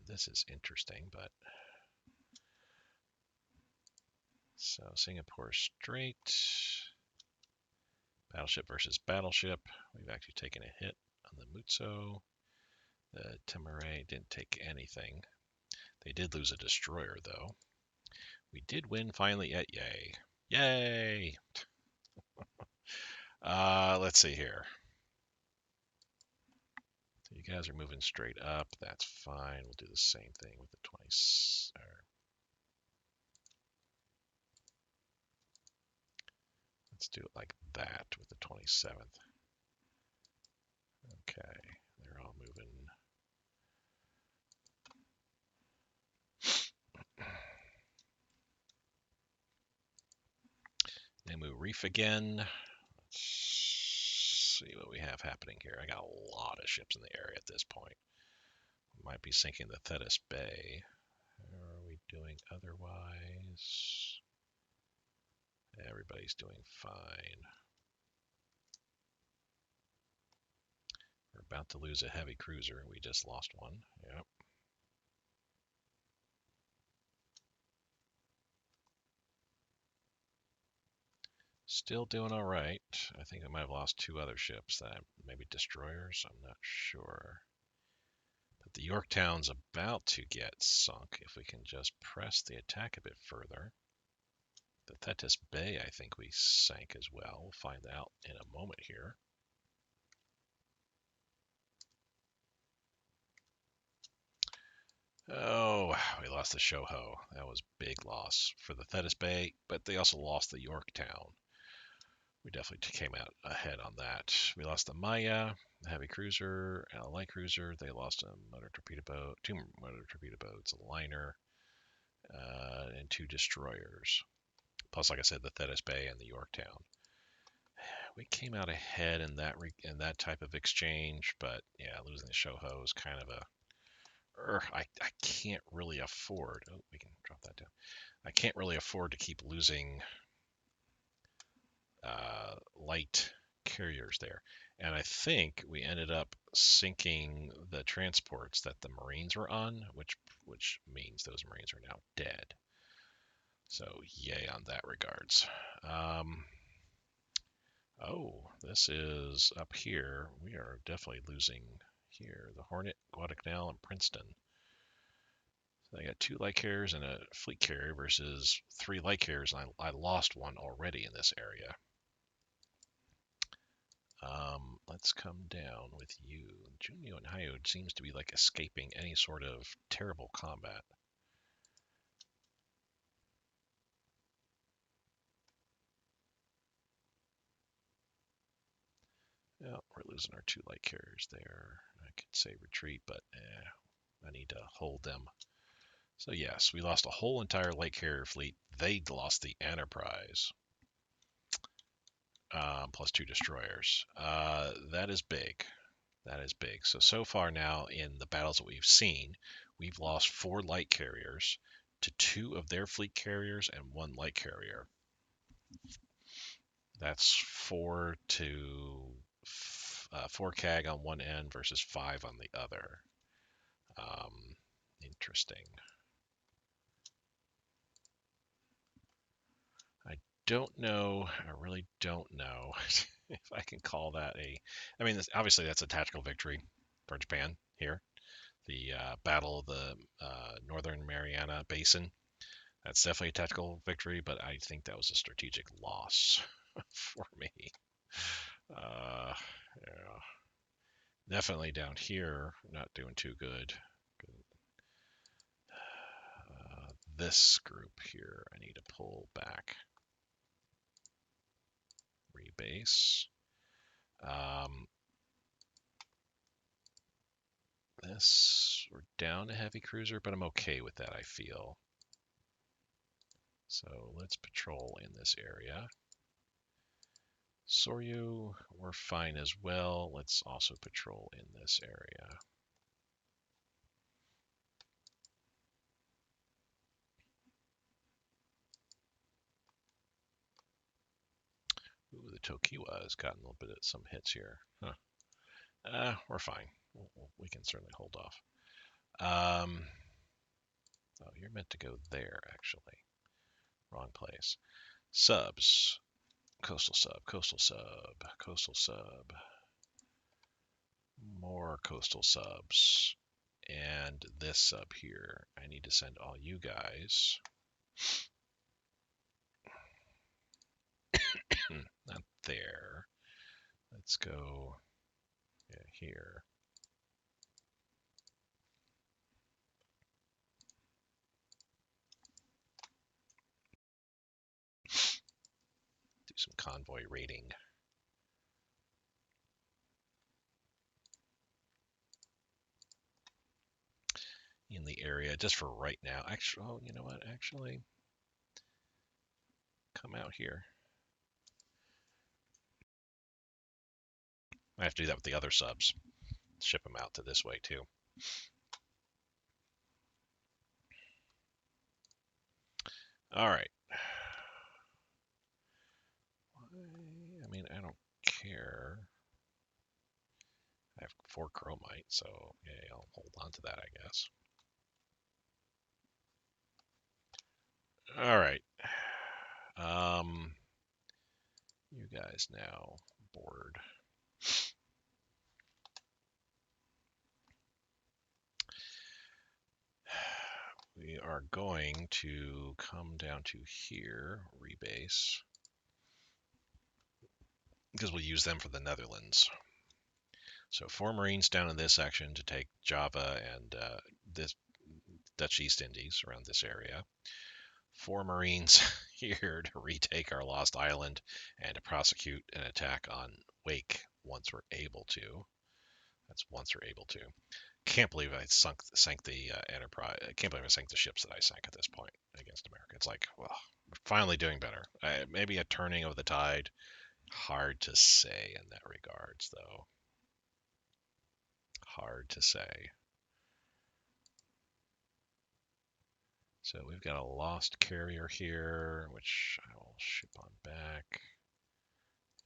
This is interesting, but so Singapore Strait, battleship versus battleship. We've actually taken a hit on the Mutsu. The Temaray didn't take anything. They did lose a destroyer, though. We did win finally at Yay. Yay! Let's see here. So you guys are moving straight up. That's fine. We'll do the same thing with the 20. Let's do it like that with the 27th. Okay, they're all moving. Namu Reef again. Let's see what we have happening here. I got a lot of ships in the area at this point. Might be sinking the Thetis Bay. How are we doing otherwise? Everybody's doing fine. We're about to lose a heavy cruiser. We just lost one. Yep. Still doing all right. I think I might have lost 2 other ships, that maybe destroyers. I'm not sure. But the Yorktown's about to get sunk if we can just press the attack a bit further. The Thetis Bay, I think we sank as well. We'll find out in a moment here. Oh, we lost the Shoho. That was a big loss for the Thetis Bay, but they also lost the Yorktown. We definitely came out ahead on that. We lost the Maya, the heavy cruiser, and a light cruiser. They lost a motor torpedo boat, two motor torpedo boats, a liner, and two destroyers. Plus, like I said, the Thetis Bay and the Yorktown. We came out ahead in that type of exchange, but yeah, losing the Shoho is kind of a. I can't really afford. Oh, we can drop that down. I can't really afford to keep losing light carriers there. And I think we ended up sinking the transports that the Marines were on, which means those Marines are now dead. So yay on that regards. Um, oh, this is up here. We are definitely losing here. The Hornet, Guadalcanal, and Princeton. So I got two light carriers and a fleet carrier versus three light carriers, and I lost one already in this area. Let's come down with you. Junio and Hyode seems to be like escaping any sort of terrible combat. Yeah, we're losing our two light carriers there. I could say retreat, but I need to hold them. So yes, we lost a whole entire light carrier fleet. They lost the Enterprise, plus two destroyers. That is big. That is big. So far now in the battles that we've seen, we've lost four light carriers to two of their fleet carriers and one light carrier. That's four CAG on one end versus five on the other. Interesting. I don't know. I really don't know if I can call that a. I mean, obviously that's a tactical victory for Japan here. The Battle of the Northern Mariana Basin. That's definitely a tactical victory, but I think that was a strategic loss for me. Yeah, definitely down here, not doing too good. This group here, I need to pull back. Rebase. This, we're down a heavy cruiser, but I'm okay with that, I feel. So let's patrol in this area. Soryu, we're fine as well. Let's also patrol in this area. Ooh, the Tokiwa has gotten a little bit of some hits here. Huh. We're fine. We can certainly hold off. Oh, you're meant to go there, actually. Wrong place. Subs. Coastal sub, coastal sub, coastal sub. More coastal subs. And this sub here. I need to send all you guys. Not there. Let's go here. Do some convoy raiding. In the area just for right now. Actually, oh, you know what? Actually, come out here. I have to do that with the other subs. Ship them out to this way too. All right. I mean, I don't care. I have 4 chromite, so yeah, I'll hold on to that, I guess. All right. You guys now board. We are going to come down to here, rebase, because we'll use them for the Netherlands. So 4 Marines down in this section to take Java and this Dutch East Indies around this area. 4 Marines here to retake our lost island and to prosecute an attack on Wake once we're able to. That's once we're able to. Can't believe I sank the Enterprise. I can't believe I sank the ships that I sank at this point against America. It's like, well, we're finally doing better. Maybe a turning of the tide. Hard to say in that regards, though. Hard to say. So we've got a lost carrier here, which I will ship on back.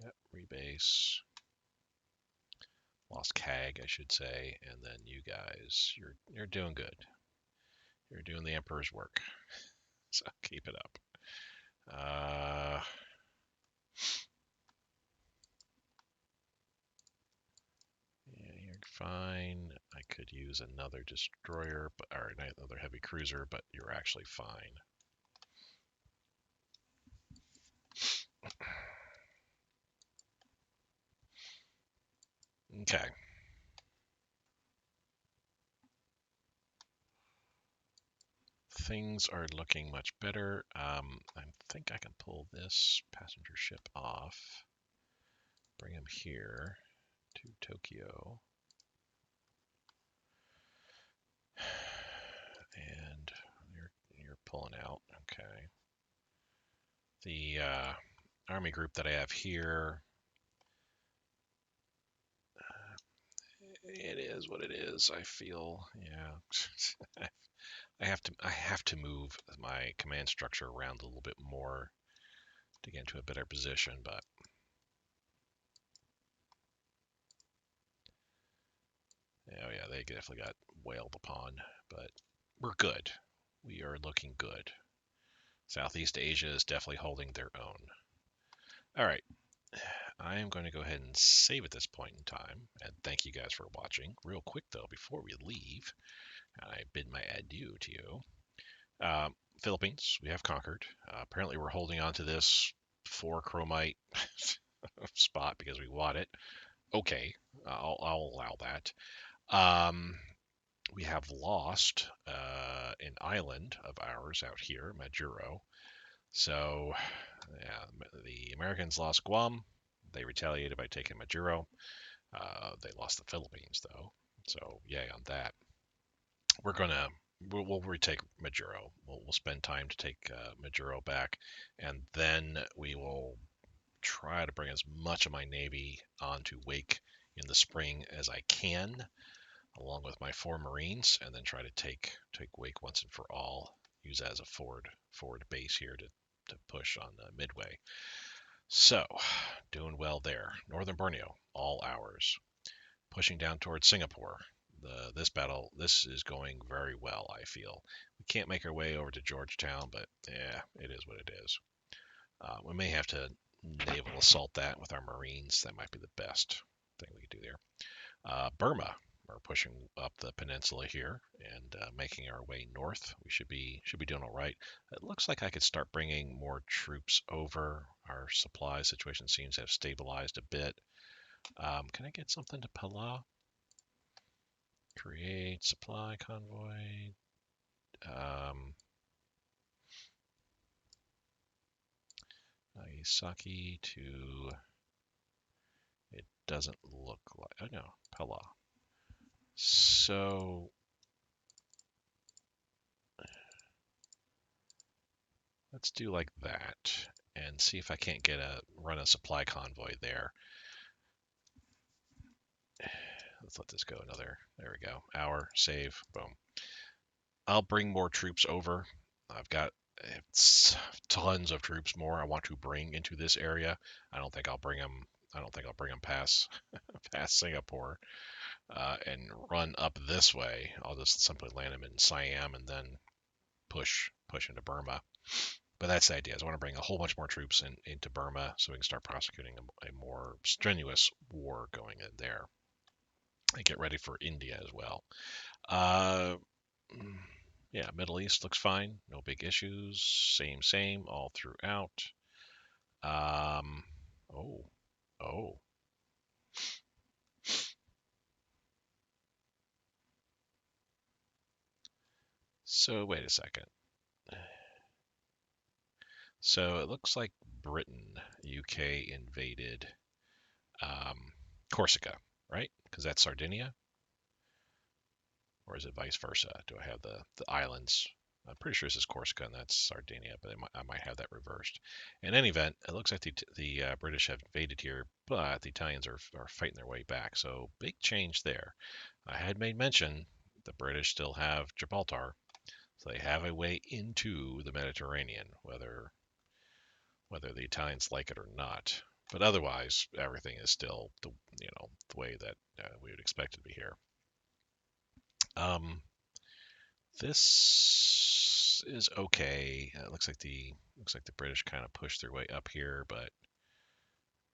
Yep, rebase. Lost CAG, I should say, and then you guys, you're doing good. You're doing the Emperor's work, so keep it up. Yeah, you're fine. I could use another destroyer, or another heavy cruiser, but you're actually fine. Okay. Things are looking much better. I think I can pull this passenger ship off. Bring him here to Tokyo. And you're pulling out. Okay. The army group that I have here, it is what it is. I feel, yeah. I have to move my command structure around a little bit more to get into a better position, but oh yeah, they definitely got wailed upon, but we're good. We are looking good. Southeast Asia is definitely holding their own. All right. I am going to go ahead and save at this point in time, and thank you guys for watching. Real quick though, before we leave, I bid my adieu to you. Philippines, we have conquered. Apparently, we're holding on to this 4 chromite spot because we want it. Okay, I'll allow that. We have lost an island of ours out here, Majuro. So, yeah, the Americans lost Guam. They retaliated by taking Majuro. They lost the Philippines, though. So, yay on that. We'll retake Majuro. We'll spend time to take Majuro back, and then we will try to bring as much of my navy onto Wake in the spring as I can, along with my 4 Marines, and then try to take Wake once and for all. Use that as a forward base here to push on Midway. So, doing well there. Northern Borneo, all ours. Pushing down towards Singapore. This is going very well, I feel. We can't make our way over to Georgetown, but yeah, it is what it is. We may have to naval assault that with our Marines. That might be the best thing we could do there. Burma, we're pushing up the peninsula here and making our way north. We should be doing all right. It looks like I could start bringing more troops over. Our supply situation seems to have stabilized a bit. Can I get something to Palau? Create supply convoy. Nagasaki to. It doesn't look like. Oh no, Palau. So let's do like that and see if I can't run a supply convoy there. Let's let this go another. There we go. Hour, save, boom. I'll bring more troops over. I've got tons of troops more I want to bring into this area. I don't think I'll bring them. I don't think I'll bring them past Singapore and run up this way. I'll just simply land them in Siam and then push into Burma. But that's the idea. Is I want to bring a whole bunch more troops into Burma so we can start prosecuting a more strenuous war going in there. And get ready for India as well. Yeah, Middle East looks fine. No big issues. Same all throughout. Oh, oh. So wait a second. So it looks like Britain, UK invaded Corsica, right? Because that's Sardinia, or is it vice versa? Do I have the islands? I'm pretty sure this is Corsica and that's Sardinia, but I might have that reversed. In any event, it looks like the British have invaded here, but the Italians are fighting their way back. So big change there. I had made mention the British still have Gibraltar, so they have a way into the Mediterranean, whether the Italians like it or not. But otherwise, everything is still the way that we would expect it to be here. Um, this is okay. It looks like the British kind of pushed their way up here, but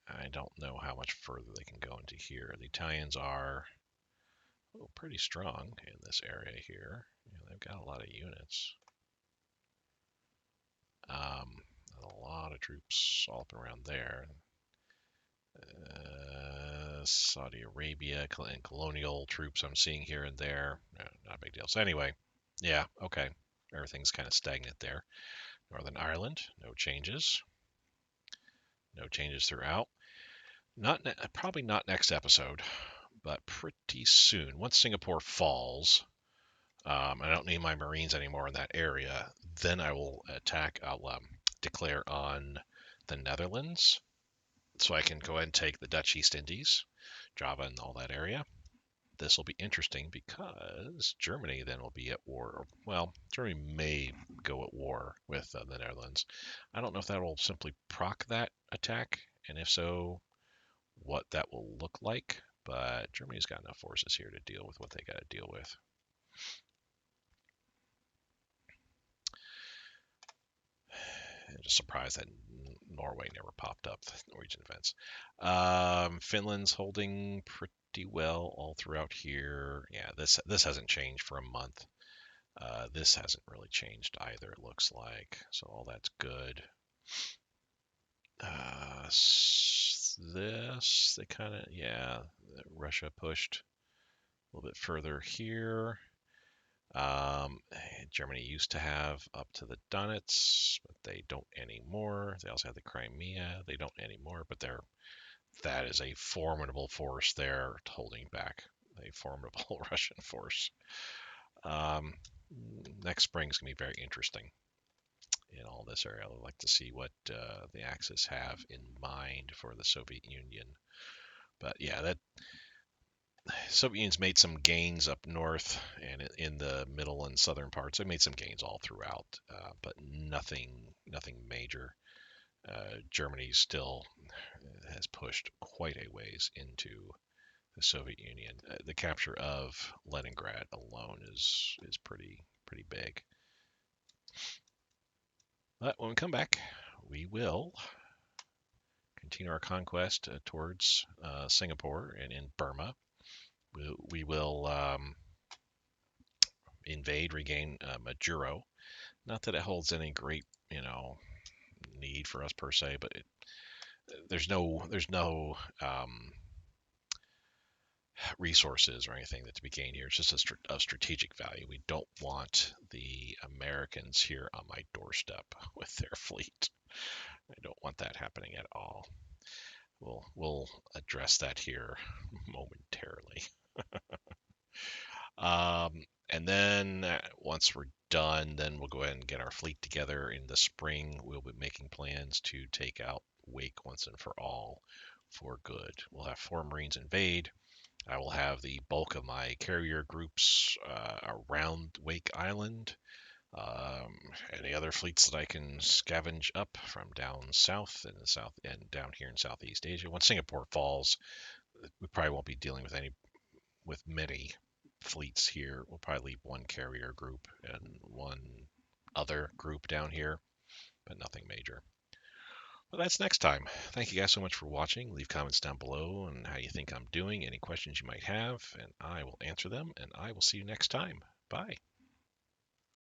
I don't know how much further they can go into here. The Italians are pretty strong in this area here. They've got a lot of units. A lot of troops all up around there. Saudi Arabia and colonial troops I'm seeing here and there. Not a big deal. So anyway, yeah, okay. Everything's kind of stagnant there. Northern Ireland, no changes. No changes throughout. Probably not next episode, but pretty soon. Once Singapore falls, I don't need my Marines anymore in that area. Then I will attack. I'll declare on the Netherlands, so I can go ahead and take the Dutch East Indies, Java, and all that area. This will be interesting because Germany then will be at war. Well, Germany may go at war with the Netherlands. I don't know if that will simply proc that attack, and if so, what that will look like. But Germany's got enough forces here to deal with what they got to deal with. I'm just surprised that Norway never popped up, the Norwegian events. Finland's holding pretty well all throughout here. Yeah, this hasn't changed for a month. This hasn't really changed either, it looks like. So all that's good. This, they kind of, yeah, Russia pushed a little bit further here. Germany used to have up to the Donets, but they don't anymore. They also have the Crimea. They don't anymore, but that is a formidable force there holding back a formidable Russian force. Next spring is going to be very interesting in all this area. I'd like to see what the Axis have in mind for the Soviet Union. But yeah, that Soviet Union's made some gains up north and in the middle and southern parts. They made some gains all throughout, but nothing major. Germany still has pushed quite a ways into the Soviet Union. The capture of Leningrad alone is pretty big. But when we come back, we will continue our conquest towards Singapore and in Burma. We will invade, regain Majuro. Not that it holds any great, need for us per se, but there's no resources or anything that to be gained here. It's just of strategic value. We don't want the Americans here on my doorstep with their fleet. I don't want that happening at all. We'll address that here momentarily. And then once we're done, then we'll go ahead and get our fleet together in the spring. We'll be making plans to take out Wake once and for all for good. We'll have 4 Marines invade. I will have the bulk of my carrier groups around Wake Island. Any other fleets that I can scavenge up from down south and south and down here in Southeast Asia. Once Singapore falls, we probably won't be dealing with many fleets here. We'll probably leave 1 carrier group and 1 other group down here, but nothing major. Well, that's next time. Thank you guys so much for watching. Leave comments down below on how you think I'm doing, any questions you might have, and I will answer them, and I will see you next time. Bye.